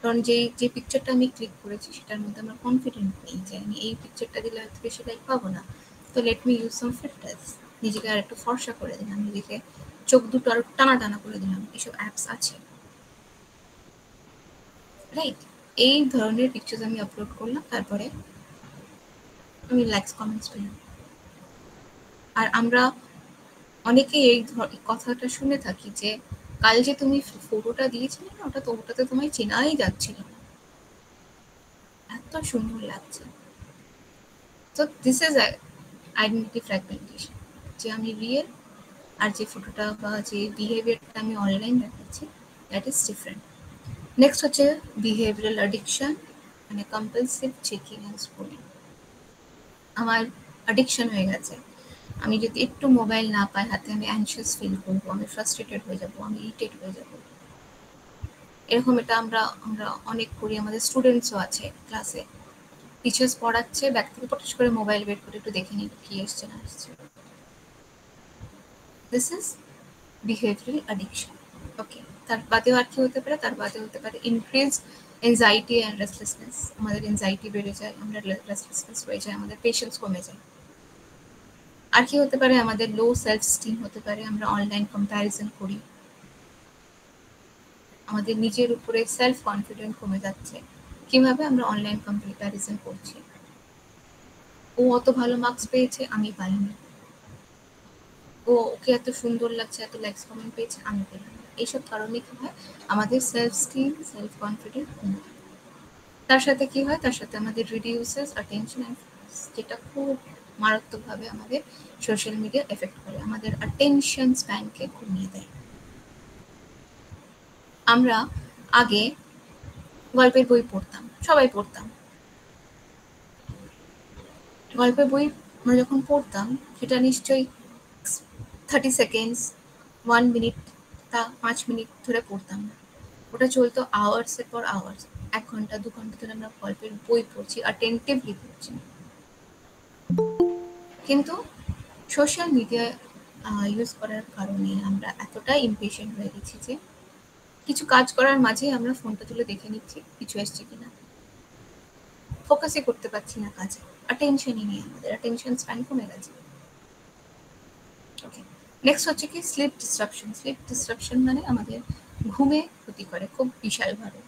কারণ যে পিকচারটা আমি ক্লিক করেছি সেটার মধ্যে আমার কনফিডেন্ট নেই যে আমি এই পিকচারটা দিলে হয়তো বেশি লাইক পাবো না, তো লেট মি ইউজ সাম ফিল্টার্স, নিজেকে আর একটু ফর্সা করে দিলাম, নিজেকে চোখ দুটো আরো টানা টানা করে দিলাম। এসব অ্যাপস আছে, রাইট? এই ধরনের পিকচার্স আমি আপলোড করলাম, তারপরে আমি লাইকস কমেন্টস পেলাম। আর আমরা অনেকে এই কথাটা শুনে থাকি যে কাল যে তুমি ফটোটা দিয়েছিলে না, ওটাতে তোমায় চেনাই যাচ্ছিল না, এত সুন্দর লাগছে। তো দিস ইজ আইডেন্টিটি ফ্র্যাগমেন্টেশন, যে আমি রিয়েল আর যে ফটোটা বা যে বিহেভিয়ারটা আমি অনলাইন দেখাচ্ছি, দ্যাট ইজ ডিফারেন্ট। নেক্সট হচ্ছে বিহেভিয়ারাল অ্যাডিকশন, মানে কম্পালসিভ চেকিং অ্যান্ড স্ক্রলিং। আমার অ্যাডিকশন হয়ে গেছে, আমি যদি একটু মোবাইল না পাই হাতে, আমি অ্যানশিয়াস ফিল করবো, আমি ফ্রাস্ট্রেটেড হয়ে যাবো, আমি ইরিটেট হয়ে যাবো। এরকম এটা আমরা অনেক করি। আমাদের স্টুডেন্টসও আছে ক্লাসে, টিচার্স পড়াচ্ছে, ব্যাগ থেকে পটাশ করে মোবাইল বের করে একটু দেখে নিই কি এসছে না এসছে। This is behavioural addiction. Okay, তার বাদেও আর কি হতে পারে? তার বাদে হতে পারে ইনক্রিজ এনজাইটি অ্যান্ড রেস্টলেসনেস। আমাদের এনজাইটি বেড়ে যায়, আমরা রেস্টলেসনেস হয়ে যায়, আমাদের পেশেন্স কমে যায়। আর কি হতে পারে? আমাদের লো সেলফ স্টিম হতে পারে, আমরা অনলাইন কম্প্যারিজন করি, আমাদের নিজের উপরে সেলফ কনফিডেন্ট কমে যাচ্ছে। কিভাবে? আমরা অনলাইন কম্প্যারিজন করছি, ও অত ভালো মার্কস পেয়েছে, আমি পাইনি, ওকে এত সুন্দর লাগছে, এত লাইকস কমেন্ট পেয়েছে, আমি পেলাম না। এইসব কারণে কি হয়? আমাদের সেলফ স্টিম, সেলফ কনফিডেন্ট কমে যায়। তার সাথে কি হয়? তার সাথে আমাদের রিডিউসেস অ্যাটেনশন অ্যান্ড ফোকাস, যেটা খুব মারাত্মকভাবে আমাদের সোশ্যাল মিডিয়া এফেক্ট করে, আমাদের অ্যাটেনশন স্প্যানকে কমিয়ে দেয়। আমরা আগে গল্পের বই পড়তাম, সবাই পড়তাম। গল্পের বই আমরা যখন পড়তাম, সেটা নিশ্চয়ই 30 সেকেন্ডস, 1 মিনিট, তা 5 মিনিট ধরে পড়তাম না, ওটা চলতো আওয়ার্সের পর আওয়ার্স, 1 ঘন্টা 2 ঘন্টা ধরে আমরা গল্পের বই পড়ছি, অ্যাটেন্টিভলি পড়ছি। কিন্তু সোশ্যাল মিডিয়া ইউজ করার কারণে আমরা এতটাই ইমপেশেন্ট হয়ে গেছি যে কিছু কাজ করার মাঝে আমরা ফোনটা তুলে দেখে নিচ্ছি কিছু এসছে কিনা, ফোকাসই করতে পারছি না কাজে, অ্যাটেনশনই নেই, আমাদের অ্যাটেনশন স্প্যান কমে গেছে। ওকে, নেক্সট হচ্ছে কি স্লিপ ডিসরাপশন। স্লিপ ডিসরাপশন মানে আমাদের ঘুমে ক্ষতি করে খুব বিশালভাবে।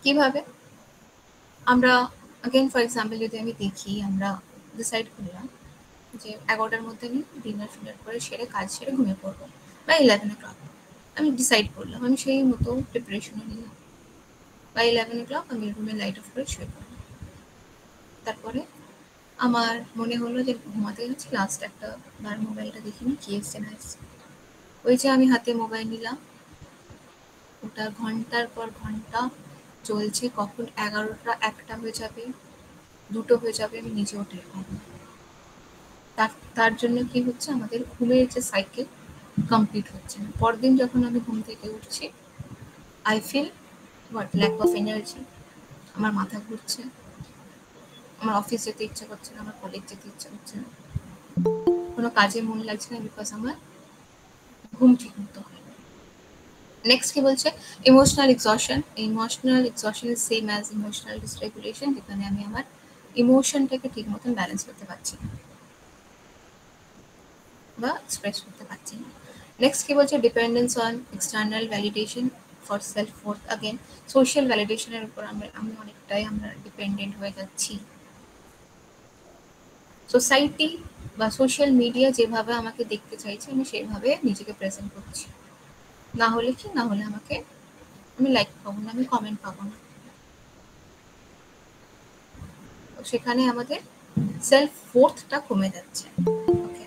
কিভাবে? আমরা अगेन ফর এক্সাম্পল যদি আমি দেখি, আমরা ডিসাইড করলাম যে 11টার মধ্যে আমি ডিনার ফিনার করে সেরে কাজ সেরে ঘুমিয়ে পড়বো, বা 11 o'clock আমি ডিসাইড করলাম, আমি সেই মতো প্রিপারেশনও নিলাম, বা 11 o'clock আমি রুমে লাইট অফ করে শুয়ে পড়লাম। তারপরে আমার মনে হলো যে ঘুমাতে যাচ্ছি, লাস্ট একটা বার মোবাইলটা দেখিনি কি এসছে না এসছে। ওই যে আমি হাতে মোবাইল নিলাম, ওটা ঘন্টার পর ঘন্টা চলছে, কখন 11টা 1টা হয়ে যাবে, দুটো হয়ে যাবে, আমি নিজেও টের পাবো। তার জন্য কি হচ্ছে, আমাদের ঘুমের যে সাইকেল কমপ্লিট হচ্ছে না। পরদিন যখন আমি ঘুম থেকে উঠছি, I feel lack of energy, আমার মাথা ঘুরছে, আমার অফিস যেতে ইচ্ছা করছে না, আমার কলেজ যেতে ইচ্ছা করছে না, কোনো কাজে মন লাগছে না, বিকজ আমার ঘুম ঠিক মতো হয়। নেক্সট কি বলছে, emotional exhaustion. Emotional exhaustion is same as emotional dysregulation, যেখানে আমি আমার ইমোশনটাকে ঠিক মতন ব্যালেন্স করতে পারছি না বা এক্সপ্রেস করতে পারছি না। নেক্সট কি বলছে, dependence on external validation for self worth. Again social ভ্যালিডেশনের উপর আমি অনেকটাই আমরা ডিপেন্ডেন্ট হয়ে যাচ্ছি। সোসাইটি বা সোশ্যাল মিডিয়া যেভাবে আমাকে দেখতে চাইছে, আমি সেইভাবে নিজেকে প্রেজেন্ট করছি। না হলে কি, না হলে আমাকে আমি লাইক পাবো না, আমি কমেন্ট পাবো না। সেখানে আমাদের সেলফ ওয়ার্থটা কমে যাচ্ছে। ওকে,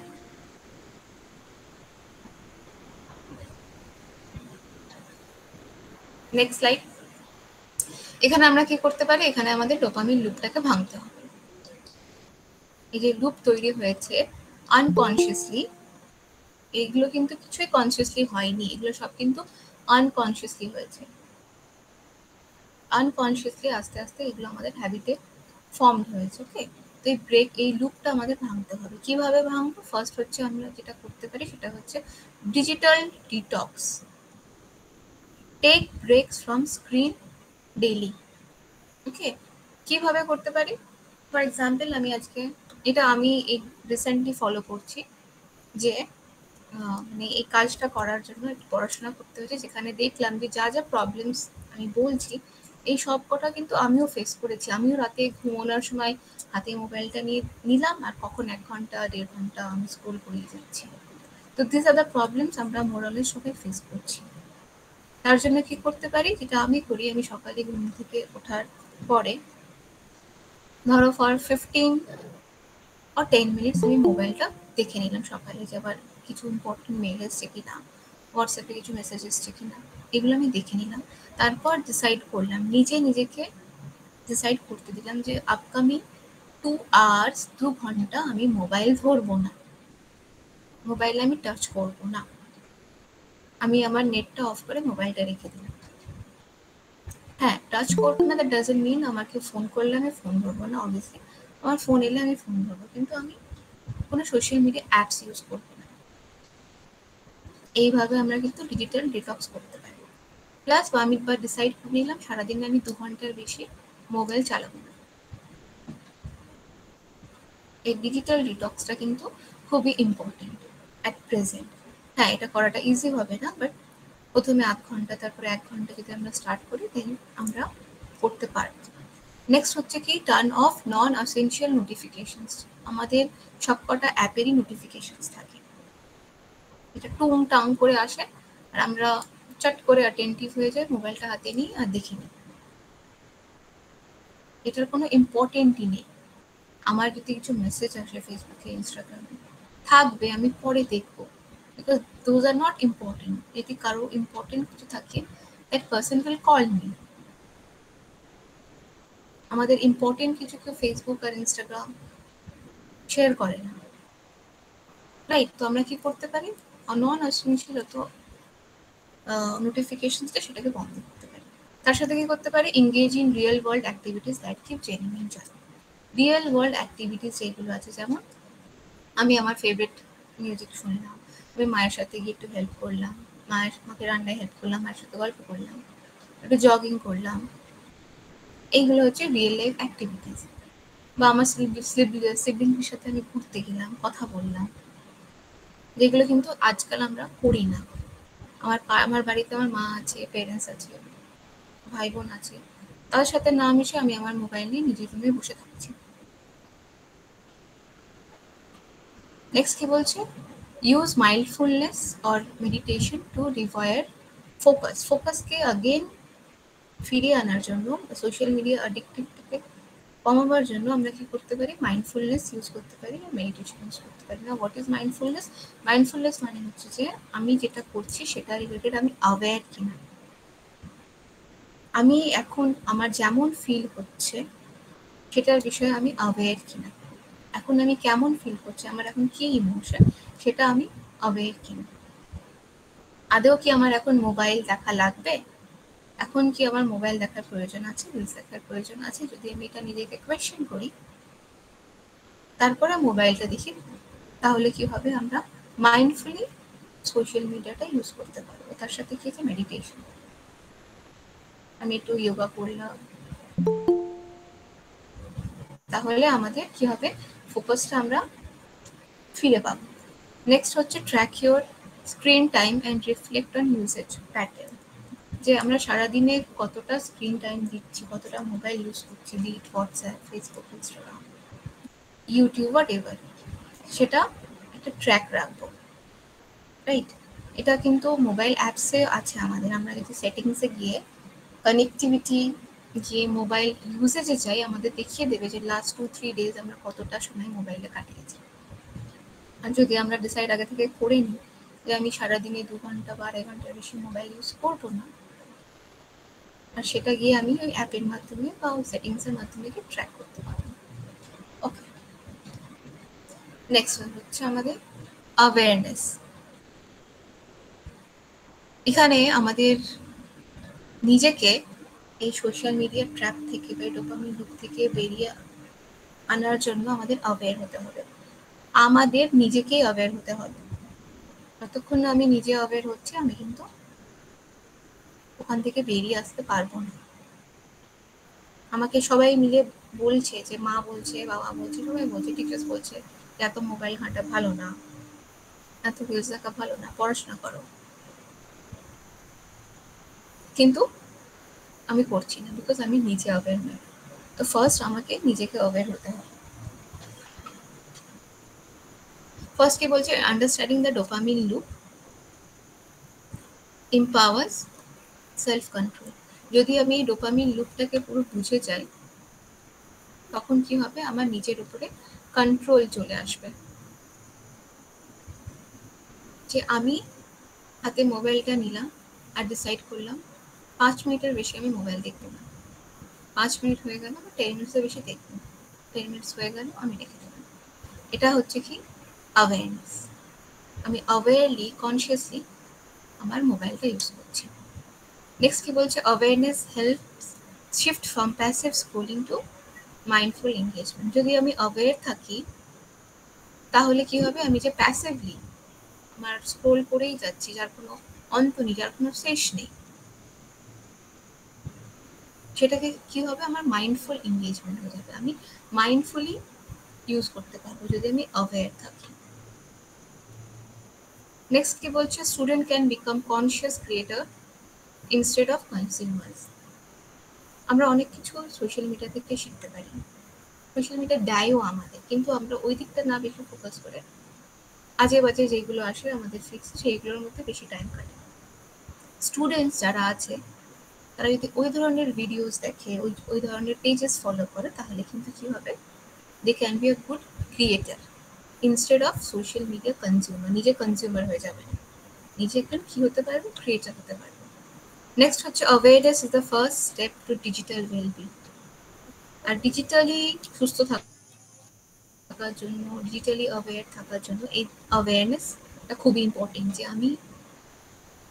নেক্সট স্লাইড। এখানে আমরা কি করতে পারি, এখানে আমাদের ডোপামিন লুপটাকে ভাঙতে হবে। এই যে লুপ তৈরি হয়েছে আনকনসিয়াসলি, এগুলো কিন্তু কিছুই কনসিয়াসলি হয়নি, এগুলো সব কিন্তু আনকনসিয়াসলি হয়েছে। আনকনসিয়াসলি আস্তে আস্তে এগুলো আমাদের হ্যাবিটে ফর্মড হয়েছে। ওকে, তো এই লুপটা আমাদের ভাঙতে হবে। কিভাবে ভাঙবো? ফার্স্ট হচ্ছে আমরা যেটা করতে পারি সেটা হচ্ছে digital detox. Take breaks from screen daily. Okay, কিভাবে করতে পারি? ফর এক্সাম্পল, আমি আজকে এটা আমি এই রিসেন্টলি ফলো করছি যে মানে এই কাজটা করার জন্য একটু পড়াশোনা করতে হয়েছে, যেখানে দেখলাম যে যা যা প্রবলেমস আমি বলছি এই সব কটা কিন্তু আমিও ফেস করেছি। আমিও রাতে ঘুমানোর সময় হাতে মোবাইলটা নিয়ে নিলাম, আর কখন 1 ঘন্টা 1.5 ঘন্টা আমি স্ক্রোল করিয়ে যাচ্ছি। তো দিস আর দ্য প্রবলেমস আমরা মোরালের সবাই ফেস করছি। তার জন্য কি করতে পারি, যেটা আমি করি, আমি সকালে ঘুম থেকে ওঠার পরে ধরো ফর 15 or 10 মিনিটস আমি মোবাইলটা দেখে নিলাম সকালে, যে আবার কিছু ইম্পর্টেন্ট মেল এসছে কিনা, হোয়াটসঅ্যাপে কিছু মেসেজ এসছে কিনা, এগুলো আমি দেখে নিলাম। তারপর ডিসাইড করলাম, নিজেকে ডিসাইড করতে দিলাম যে আপকামিং 2 আওয়ার্স 2 ঘন্টা আমি মোবাইল ধরবো না, মোবাইল আমি টাচ করবো না, আমি আমার নেটটা অফ করে মোবাইলটা রেখে দিলাম। হ্যাঁ, টাচ করবো না, দ্যাট ডাজন্ট মিন আমাকে ফোন করলে আমি ফোন ধরবো না। অবভিয়াসলি আমার ফোন এলে আমি ফোন ধরবো, কিন্তু আমি কোনো সোশ্যাল মিডিয়া অ্যাপস ইউজ করবো না। এইভাবে আমরা কিন্তু ডিজিটাল ডিটক্স করতে পারি। প্লাস আমি ডিসাইড করে নিলাম সারাদিনে আমি 2 ঘন্টার বেশি মোবাইল চালাবো না। এই ডিজিটাল ডিটক্সটা কিন্তু খুবই ইম্পর্টেন্ট অ্যাট প্রেজেন্ট। হ্যাঁ, এটা করাটা ইজি হবে না, বাট প্রথমে 8 ঘন্টা, তারপরে 1 ঘন্টা যদি আমরা স্টার্ট করি, দেন আমরা করতে পারবো। নেক্সট হচ্ছে কি, turn of non essential notifications. আমাদের সবকটা অ্যাপেরই নোটিফিকেশনস থাকে, এটা টুং টাং করে আসে, আর আমরা চট করে অ্যাটেন্টিভ হয়ে যাই, মোবাইলটা হাতে নিই আর দেখি নিই। এটার কোনো ইম্পর্টেন্টই নেই। আমার যদি কিছু মেসেজ আসে ফেসবুকে, ইনস্টাগ্রামে, থাকবে, আমি পরে দেখবো, because those are not important. যদি কারো ইম্পর্টেন্ট কিছু থাকে, that person will call me. আমাদের ইম্পর্টেন্ট কিছু কেউ ফেসবুক আর ইনস্টাগ্রাম শেয়ার করে না, রাইট? তো আমরা কি করতে পারি, নন এসেনশিয়াল যত নোটিফিকেশনসটা সেটাকে বন্ধ করতে পারি। তার সাথে কি করতে পারি, engage in real world activities that give genuine joy. Real world activities যেগুলো আছে, যেমন আমি আমার ফেভারিট মিউজিক শুনলাম, আমি মায়ের সাথে গিয়ে একটু হেল্প করলাম, মাকে রান্নায় হেল্প করলাম, মায়ের সাথে গল্প করলাম, একটু জগিং করলাম, এইগুলো হচ্ছে রিয়েল লাইফ অ্যাক্টিভিটিস। বা আমার সিবলিংসের সাথে আমি ঘুরতে গেলাম, কথা বললাম, যেগুলো কিন্তু আজকাল আমরা করি না। আমার বাড়িতে আমার মা আছে, পেরেন্টস আছে, ভাই বোন আছে, তাদের সাথে না মিশে আমি আমার মোবাইল নিয়ে নিজের রুমে বসে থাকছি। নেক্সট কি বলছে, use mindfulness or meditation to rewire focus. ফোকাসকে अगेन ফিরিয়ে আনার জন্য, সোশ্যাল মিডিয়া অ্যাডিক্টিভটাকে কমাবার জন্য আমরা কি করতে পারি, মাইন্ডফুলনেস ইউজ করতে পারি, মেডিটেশন ইউজ করতে পারি। না, হোয়াট ইজ মাইন্ডফুলনেস? মাইন্ডফুলনেস মানে হচ্ছে যে আমি যেটা করছি সেটা রিলেটেড আমি অ্যাওয়্যার কিনা, আমি এখন আমার যেমন ফিল হচ্ছে সেটার বিষয়ে আমি অ্যাওয়্যার কিনা, এখন আমি কেমন ফিল করছি, আমার এখন কি ইমোশন, সেটা আমি অ্যাওয়্যার কিনা, আদৌ কি আমার এখন মোবাইল দেখা লাগবে, এখন কি আমার মোবাইল দেখার প্রয়োজন আছে, রিলস দেখার প্রয়োজন আছে, যদি আমি এটা নিজেকে কোয়েশ্চেন করি তারপরে মোবাইলটা দেখি, তাহলে কি হবে, আমরা মাইন্ডফুলি সোশ্যাল মিডিয়াটা ইউজ করতে পারবো। তার সাথে কি আছে, মেডিটেশন, আমি একটু যোগা করলাম, তাহলে আমাদের কি হবে, ফোকাসটা আমরা ফিরে পাবো। নেক্সট হচ্ছে track your screen time and reflect on usage pattern, যে আমরা সারাদিনে কতটা স্ক্রিন টাইম দিচ্ছি, কতটা মোবাইল ইউজ করছি, be it WhatsApp, Facebook, Instagram, YouTube, whatever, সেটা একটা ট্র্যাক রাখবো, রাইট। এটা কিন্তু মোবাইল অ্যাপসে আছে আমাদের, আমরা যদি সেটিংসে গিয়ে কানেক্টিভিটি গিয়ে মোবাইল ইউজেজে যাই, আমাদের দেখিয়ে দেবে যে লাস্ট 2-3 ডেজ আমরা কতটা সময় মোবাইলে কাটিয়েছি। আর যদি আমরা ডিসাইড আগে থেকে করে নিই যে আমি সারাদিনে 2 ঘন্টা বা 2.5 ঘন্টার বেশি মোবাইল ইউজ করবো না, আর সেটা গিয়ে আমি ওই অ্যাপের মাধ্যমে বা ওই সেটিংসের মাধ্যমে গিয়ে ট্র্যাক করতে পারবো। ওকে, নেক্সট হচ্ছে আমাদের অ্যাওয়ারনেস। এখানে আমাদের নিজেকে এই সোশ্যাল মিডিয়া ট্র্যাপ থেকে বা ডোপামিন লুপ থেকে বেরিয়ে আনার জন্য আমাদের অ্যাওয়্যার হতে হবে, আমাদের নিজেকেই অ্যাওয়্যার হতে হবে। যতক্ষণ না আমি নিজে অ্যাওয়্যার হচ্ছি, আমি কিন্তু ওখান থেকে বেরিয়ে আসতে পারবো না। আমাকে সবাই মিলে বলছে, যে মা বলছে, বাবা বলছে, সবাই বলছে, টিচার্স বলছে এত মোবাইল ঘাঁটা ভালো না, এত রিলস দেখা ভালো না, পড়াশোনা করো, কিন্তু আমি করছি না, বিকজ আমি নিজে অ্যাওয়্যার নই। তো ফার্স্ট আমাকে নিজেকে অ্যাওয়্যার হতে হবে। ফার্স্ট কি বলছে, understanding the dopamine loop empowers self control. যদি আমি এই ডোপামিন লুপটাকে পুরো বুঝে যাই, তখন কি হবে, আমার নিজের উপরে কন্ট্রোল চলে আসবে, যে আমি হাতে মোবাইলটা নিলাম আর ডিসাইড করলাম 5 মিনিটের বেশি আমি মোবাইল দেখবো না। 5 মিনিট হয়ে গেল, 10 মিনিটসের বেশি দেখবো না, 10 মিনিটস হয়ে গেল, আমি রেখে দেবো। এটা হচ্ছে কি, অ্যাওয়ারনেস। আমি অ্যাওয়ারলি, কনসিয়াসলি আমার মোবাইলটা ইউজ করছি। নেক্সট কি বলছে, awareness helps shift from passive scrolling to mindful engagement. যদি আমি অ্যাওয়ার থাকি, তাহলে কি হবে, আমি যে প্যাসিভলি আমার স্ক্রোল করেই যাচ্ছি, যার কোনো অন্ত নেই, যার কোনো শেষ নেই, সেটাকে কি হবে, আমার মাইন্ডফুল এনগেজমেন্ট হয়ে যাবে। আমি মাইন্ডফুলি ইউজ করতে পারবো যদি আমি অ্যাওয়ার থাকি। নেক্সট কি বলছে, student can become conscious creator instead of consumers. আমরা অনেক কিছু সোশ্যাল মিডিয়া থেকে শিখতে পারি, সোশ্যাল মিডিয়া দেয়ও আমাদের, কিন্তু আমরা ওই দিকটা না বেশি ফোকাস করে আজে বাজে যেগুলো আসে আমাদের ফিক্স, সেইগুলোর মধ্যে বেশি টাইম কাটে। স্টুডেন্টস যারা আছে, তারা যদি ওই ধরনের ভিডিওস দেখে, ওই ধরনের পেজেস ফলো করে, তাহলে কিন্তু কি হবে, they can be a good creator instead of social media consumer. নিজে কনজিউমার হয়ে যাবে না, নিজে একজন কি হতে পারবে, ক্রিয়েটার হতে পারবে। নেক্সট হচ্ছে, awareness is the first step to digital wellbeing. আর ডিজিটালি সুস্থ থাকার জন্য, ডিজিটালি অ্যাওয়্যার থাকার জন্য এই অ্যাওয়ারনেসটা খুবই ইম্পর্টেন্ট, যে আমি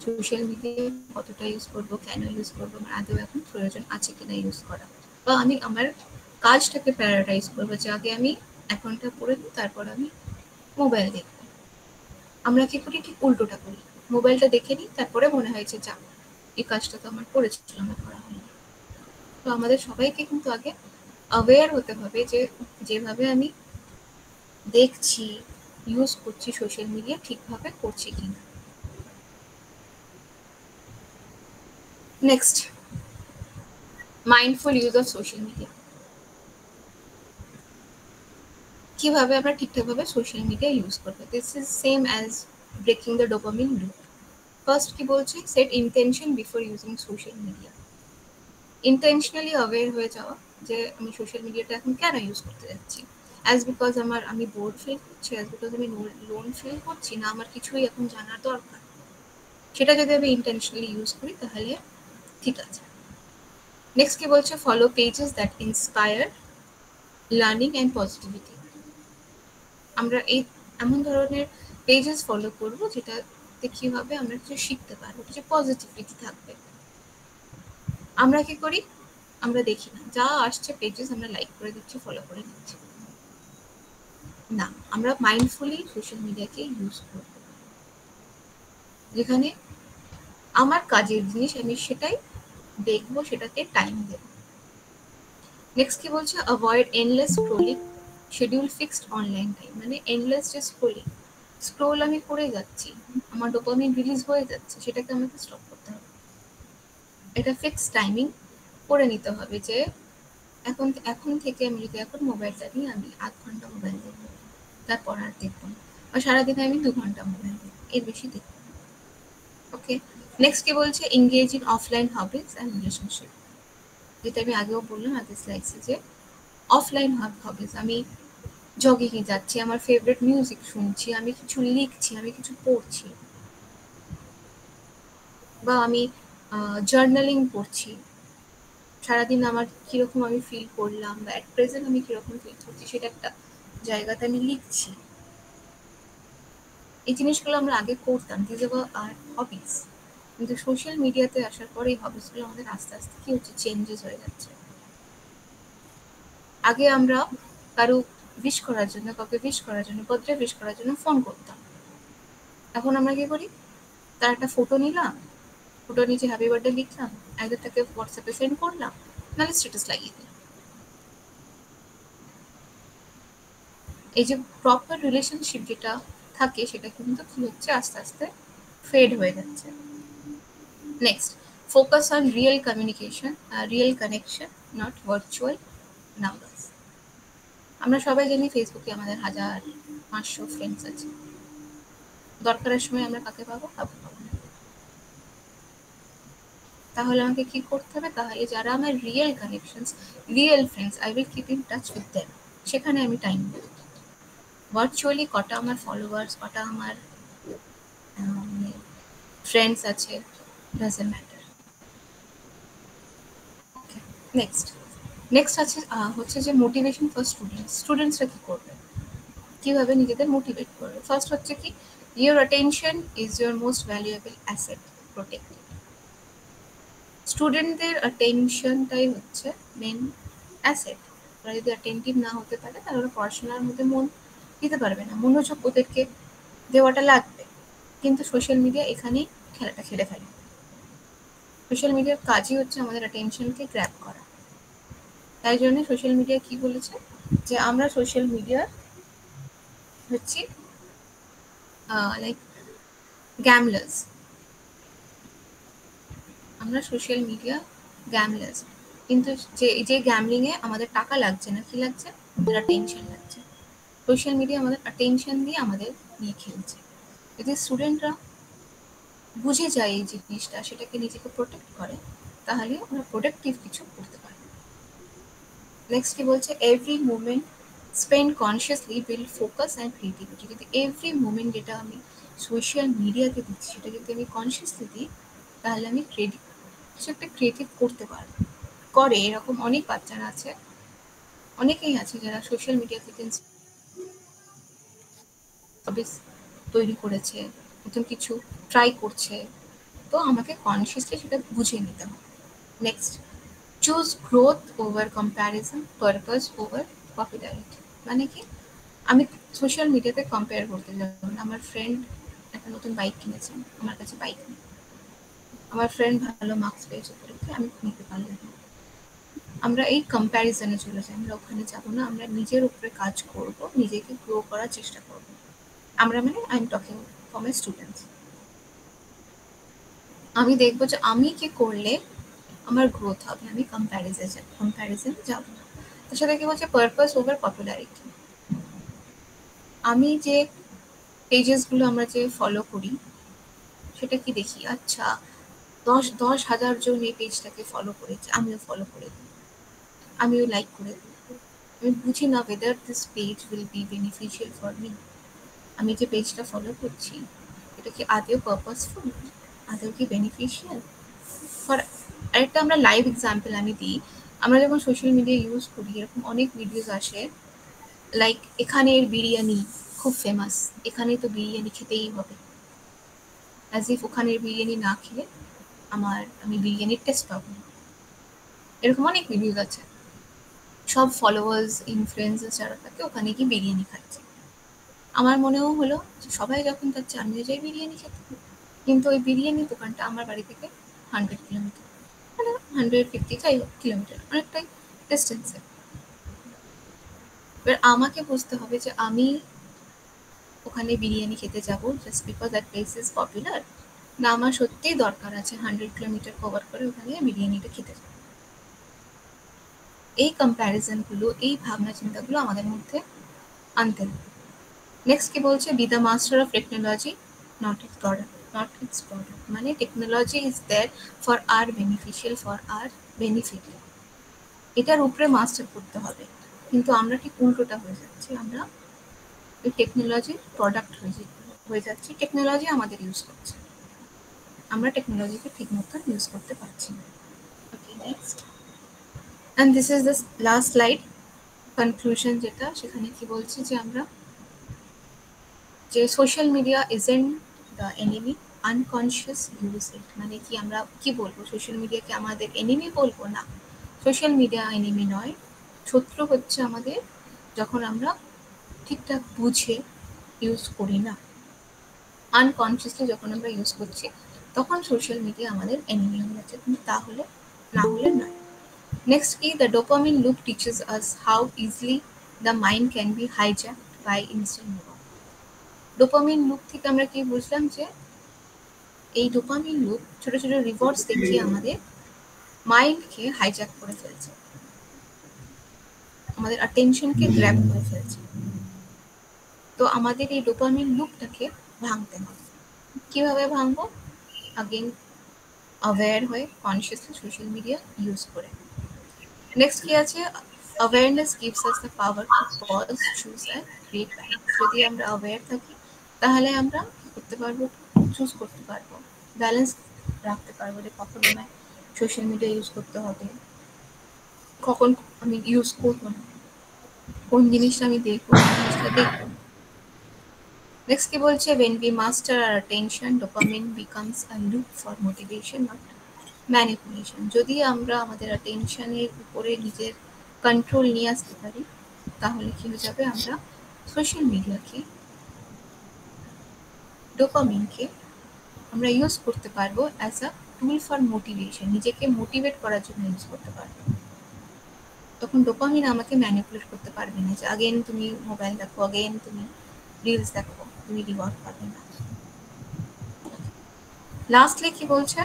সোশ্যাল মিডিয়া কতটা ইউজ করবো, কেন ইউজ করবো, আমার আদৌ এখন প্রয়োজন আছে কিনা ইউজ করা, বা আমি আমার কাজটাকে প্রায়োরিটাইজ করবো, যে আগে আমি অ্যাকাউন্টটা পড়ে নিই, তারপর আমি মোবাইল দেখবো। আমরা কি করি, ঠিক উল্টোটা করি, মোবাইলটা দেখে নিই, তারপরে মনে হয়েছে যা এই কাজটা তো আমার করেছিল, আমার করা হয়নি। তো আমাদের সবাইকে কিন্তু আগে অ্যাওয়্যার হতে হবে, যে যেভাবে আমি দেখছি, ইউজ করছি সোশ্যাল মিডিয়া, ঠিকভাবে করছি কিনা। Next, mindful use of social media. কিভাবে আমরা ঠিকঠাকভাবে সোশ্যাল মিডিয়া ইউজ করবো, this is same as breaking the dopamine loop. First কি বলছি, set intention before using social media. Intentionally aware হয়ে যাওয়া, যে আমি সোশ্যাল মিডিয়াটা এখন কেন ইউজ করতে যাচ্ছি, অ্যাজ বিকজ আমি বোর্ড ফিল করছি, অ্যাজ বিকজ আমি লোন ফিল করছি, না আমার কিছুই এখন জানার দরকার। সেটা যদি আমি ইন্টেনশনালি ইউজ করি, তাহলে ঠিক আছে। নেক্সট কি বলছে, follow pages that inspire learning and positivity. আমরা এই এমন ধরনের পেজেস ফলো করব যেটাতে কি হবে, আমরা কিছু শিখতে পারবো, কিছু পজিটিভিটি থাকবে। আমরা কি করি, আমরা দেখি না, যা আসছে পেজেস আমরা লাইক করে দিচ্ছি, ফলো করে দিচ্ছি না। আমরা মাইন্ডফুলি সোশ্যাল মিডিয়াকে ইউজ করব, যেখানে আমার কাজের জিনিস আমি সেটাই দেখবো, সেটাকে টাইম দেব। নেক্সট কি বলছে, avoid endless scrolling, schedule fixed online time. মানে এন্ডলেস যে স্ক্রোল আমি করে যাচ্ছি, আমার ডোপামিন রিলিজ হয়ে যাচ্ছে, সেটাকে আমাকে স্টপ করতে হবে। এটা ফিক্সড টাইমিং করে নিতে হবে যে এখন থেকে আমি যদি এখন মোবাইলটা নিয়ে আমি 8 ঘন্টা মোবাইল দেখবো, তারপর আর দেখবো না, বা সারাদিনে আমি 2 ঘন্টা মোবাইল দেখবো, এর বেশি দেখবো। ওকে, নেক্সট কি বলছে, engage in offline hobbies and relationship. যেটা আমি আগেও বললাম আগের স্লাইডসে, যে অফলাইন হবিস, আমি জগিংয়ে যাচ্ছি, আমার ফেভারিট মিউজিক শুনছি, আমি কিছু লিখছি, আমি কিছু পড়ছি, বা আমি জার্নালিং করছি, সারাদিন আমার কিরকম আমি ফিল করলাম, বা অ্যাট প্রেজেন্ট আমি কিরকম ফিল করছি, সেটা একটা জায়গাতে আমি লিখছি। এই জিনিসগুলো আমরা আগে করতাম, দিস আর হবিস। কিন্তু সোশ্যাল মিডিয়াতে আসার পরে এই হবিসগুলো আমাদের আস্তে আস্তে কি হচ্ছে, চেঞ্জেস হয়ে যাচ্ছে। আগে আমরা কারো উইশ করার জন্য, কাউকে উইশ করার জন্য, বার্থডে উইশ করার জন্য ফোন করতাম। এখন আমরা কি করি, তার একটা ফটো নিলাম, ফটো নিচে হ্যাপি বার্থডে লিখলাম, একজন তাকে হোয়াটসঅ্যাপে সেন্ড করলাম, নাহলে স্ট্যাটাস লাগিয়ে দিলাম। এই যে প্রপার রিলেশনশিপ যেটা থাকে, সেটা কিন্তু কি হচ্ছে, আস্তে আস্তে ফেড হয়ে যাচ্ছে। Next, focus on real communication, real connection, not virtual numbers. আমরা সবাই জানি ফেসবুকে আমাদের 1000-500 ফ্রেন্ডস আছে, দরকারের সময় আমরা কাকে পাবো, কাউকে পাবো না। তাহলে আমাকে কি করতে হবে, তাহলে যারা আমার real connections, real friends, I will keep in touch with them, সেখানে আমি টাইম দেব। ভার্চুয়ালি কটা আমার ফলোয়ার্স, কটা আমার ফ্রেন্ডস আছে, ডাজন্ট ম্যাটার। নেক্সট আছে হচ্ছে যে মোটিভেশন ফর স্টুডেন্টসরা কি করবে, কিভাবে নিজেদের মোটিভেট করবে। ফার্স্ট হচ্ছে কি, your attention is your most valuable asset, protected. স্টুডেন্টদের অ্যাটেনশনটাই হচ্ছে মেন অ্যাসেট। ওরা যদি অ্যাটেন্টিভ না হতে পারে, তাহলে ওরা পড়াশোনার মধ্যে মন দিতে পারবে না, মনোযোগ ওদেরকে দেওয়াটা লাগবে। কিন্তু সোশ্যাল মিডিয়া এখানেই খেলাটা খেলে ফেলে। সোশ্যাল মিডিয়ার কাজই হচ্ছে আমাদের অ্যাটেনশনকে গ্র্যাব করা। তাই জন্য সোশ্যাল মিডিয়া কি বলেছে, যে আমরা সোশ্যাল মিডিয়ার হচ্ছে লাইক গ্যামলার্স, আমরা সোশ্যাল মিডিয়া গ্যামলার্স। কিন্তু যে গ্যামলিংয়ে আমাদের টাকা লাগছে না, কি লাগছে, আমাদের অ্যাটেনশন লাগছে। সোশ্যাল মিডিয়া আমাদের অ্যাটেনশন দিয়ে আমাদের নিয়ে খেলছে। যদি স্টুডেন্টরা বুঝে যায় এই জিনিসটা, সেটাকে নিজেকে প্রোটেক্ট করে, তাহলে ওরা প্রোডাক্টিভ কিছু করতে পারে। নেক্সট কি বলছে, every movement spend consciously build focus and creativity. যদি এভরি মুভমেন্ট যেটা আমি সোশ্যাল মিডিয়াতে দিচ্ছি, সেটা যদি আমি কনসিয়াসলি দিই, তাহলে আমি কিছু একটা ক্রিয়েটিভ করতে পারবো। করে এরকম অনেক বাচ্চারা আছে, অনেকেই আছে যারা সোশ্যাল মিডিয়া থেকে হবিস তৈরি করেছে, নতুন কিছু ট্রাই করছে। তো আমাকে কনসিয়াসলি সেটা বুঝে নিতে হবে। Next, choose growth over comparison, purpose over popularity. মানে কি, আমি সোশ্যাল মিডিয়াতে কম্পেয়ার করতে যাবো না। আমার ফ্রেন্ড একটা নতুন বাইক কিনেছে, আমার কাছে বাইক নেই। আমার ফ্রেন্ড ভালো মার্কস পেয়েছে পরীক্ষায়, আমি নিতে পারলাম না। আমরা এই কম্প্যারিজনে চলে যাই, আমরা ওখানে যাবো না। আমরা নিজের উপরে কাজ করব, নিজেকে গ্রো করার চেষ্টা করব। আমরা মানে I am talking for my students. আমি দেখবো যে আমি কি করলে আমার গ্রোথ হবে, আমি কম্প্যারিজন যাব না। তার সাথে কি বলছে, পারপাস ওভার পপুলারিটি। আমি যে পেজেসগুলো আমরা যে ফলো করি, সেটা কি দেখি, আচ্ছা 10,000 জন এই পেজটাকে ফলো করেছে, আমিও ফলো করে দিই, আমিও লাইক করে দিই। আমি বুঝি না whether this page will be beneficial for me. আমি যে পেজটা ফলো করছি, এটা কি আদৌ পারপাসফুল, আদৌ কি বেনিফিশিয়াল ফর। আরেকটা আমরা লাইভ এক্সাম্পল আমি দিই। আমরা যখন সোশ্যাল মিডিয়া ইউজ করি এরকম অনেক ভিডিওস আসে লাইক এখানের বিরিয়ানি খুব ফেমাস, এখানে তো বিরিয়ানি খেতেই হবে, অ্যাজ ইফ ওখানের বিরিয়ানি না খেলে আমি বিরিয়ানির টেস্ট পাবো না। এরকম অনেক ভিডিওস আছে, সব ফলোয়ার্স ইনফ্লুয়েন্সার যারা থাকে ওখানে গিয়ে বিরিয়ানি খাচ্ছে। আমার মনেও হলো যে সবাই যখন যাচ্ছে আমিও যাই বিরিয়ানি খেতে, কিন্তু ওই বিরিয়ানির দোকানটা আমার বাড়ি থেকে 100 কিলোমিটার, মানে 150 কিলোমিটার, অনেকটাই ডিস্টেন্সে। এবার আমাকে বুঝতে হবে যে আমি ওখানে বিরিয়ানি খেতে যাবো just because that place is popular, না আমার সত্যিই দরকার আছে 100 কিলোমিটার কভার করে ওখানে বিরিয়ানিটা খেতে যাবো। এই কম্প্যারিজনগুলো, এই ভাবনা চিন্তাগুলো আমাদের মধ্যে আনতে হবে। নেক্সট কি বলছে, be the master of technology not its product, মানে technology is there for our beneficial, for our benefit, এটার উপরে মাস্টার করতে হবে। কিন্তু আমরা ঠিক উল্টোটা হয়ে যাচ্ছি, আমরা ওই টেকনোলজির প্রোডাক্ট হয়ে যাচ্ছি, টেকনোলজি আমাদের ইউজ করছে, আমরা টেকনোলজিকে ঠিক মতো ইউজ করতে পারছি না। Okay, next, and this is the last slide, conclusion যেটা, সেখানে কি বলছি যে আমরা যে social media isn't the enemy, unconscious use it, মানে কি আমরা কি বলবো, সোশ্যাল মিডিয়াকে আমাদের এনিমি বলবো না, সোশ্যাল মিডিয়া এনিমি নয়, শত্রু হচ্ছে আমাদের যখন আমরা ঠিকঠাক বুঝে ইউজ করি না, আনকনশিয়াসলি যখন আমরা ইউজ করছি তখন সোশ্যাল মিডিয়া আমাদের এনিমি হয়ে যাচ্ছে, কিন্তু তাহলে না হলে নয়। নেক্সট কি, the dopamine loop teaches us how easily the mind can be hijacked by instant neuron. Dopamine loop থেকে আমরা কি বুঝলাম যে এই ডোপামিন লুপ ছোট ছোট রিওয়ার্ডস দেখিয়ে আমাদের মাইন্ডকে হাইজ্যাক করে ফেলছে, আমাদের অ্যাটেনশনকে গ্র্যাব করে ফেলছে। তো আমাদের এই ডোপামিন লুপটাকে ভাঙতে হবে। কিভাবে ভাঙবো? আগেন অ্যাওয়্যার হয়ে কনসিয়াসলি সোশ্যাল মিডিয়া ইউজ করে। নেক্সট কি আছে, awareness gives us the power to pause, choose and create balance. যদি আমরা অ্যাওয়্যার থাকি তাহলে আমরা কি করতে পারবো, চুজ করতে পারবো, ব্যালেন্স রাখতে পারবো, যে কখন আমায় সোশ্যাল মিডিয়া ইউজ করতে হবে, কখন আমি ইউজ করবো না, কোন জিনিসটা আমি দেখবো, কোন জিনিসটা দেখবো। নেক্সট কি বলছে, when we master our attention, dopamine becomes a loop for motivation, not manipulation. যদি আমরা আমাদের অ্যাটেনশনের উপরে নিজের কন্ট্রোল নিয়ে আসতে পারি তাহলে কি হয়ে যাবে, আমরা সোশ্যাল মিডিয়াকে, ডোপামিনকে আমরা ইউজ করতে পারবো as a tool for motivation, নিজেকে মোটিভেট করার জন্য ইউজ করতে পারবো। তখন ডোপামিন আমাকে ম্যানিপুলেট করতে পারবে না, যে আগেন তুমি মোবাইল দেখো, আগেন তুমি রিলস দেখো, তুমি রিওয়ার্ড পাবে না। লাস্টলি কি বলছে,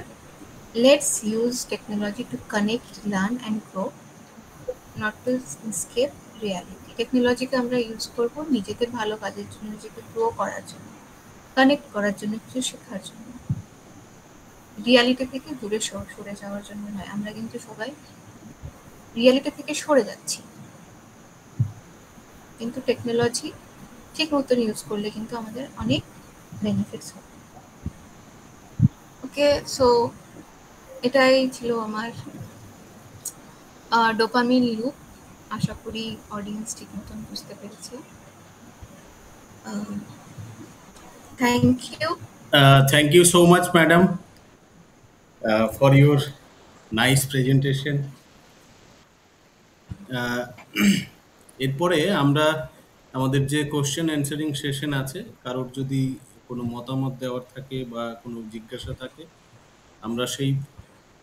let's use technology to connect, learn and grow, not to escape reality. টেকনোলজিকে আমরা ইউজ করব নিজেদের ভালো কাজের জন্য, নিজেকে গ্রো করার জন্য, কানেক্ট করার জন্য, কিছু শেখার জন্য, রিয়ালিটি থেকে দূরে সরে যাওয়ার জন্য নয়। আমরা কিন্তু সবাই রিয়ালিটি থেকে সরে যাচ্ছি, কিন্তু টেকনোলজি ঠিক মতন ইউজ করলে কিন্তু আমাদের অনেক বেনিফিটস হবে। ওকে, সো এটাই ছিল আমার ডোপামিন লুপ। আশা করি অডিয়েন্স ঠিক মতন বুঝতে পেরেছে। Thank you. Thank you so much, madam, for your nice presentation. এরপরে আমরা আমাদের যে কোশ্চেন অ্যান্সারিং সেশন আছে, কারোর যদি কোনো মতামত দেওয়ার থাকে বা কোনো জিজ্ঞাসা থাকে, আমরা সেই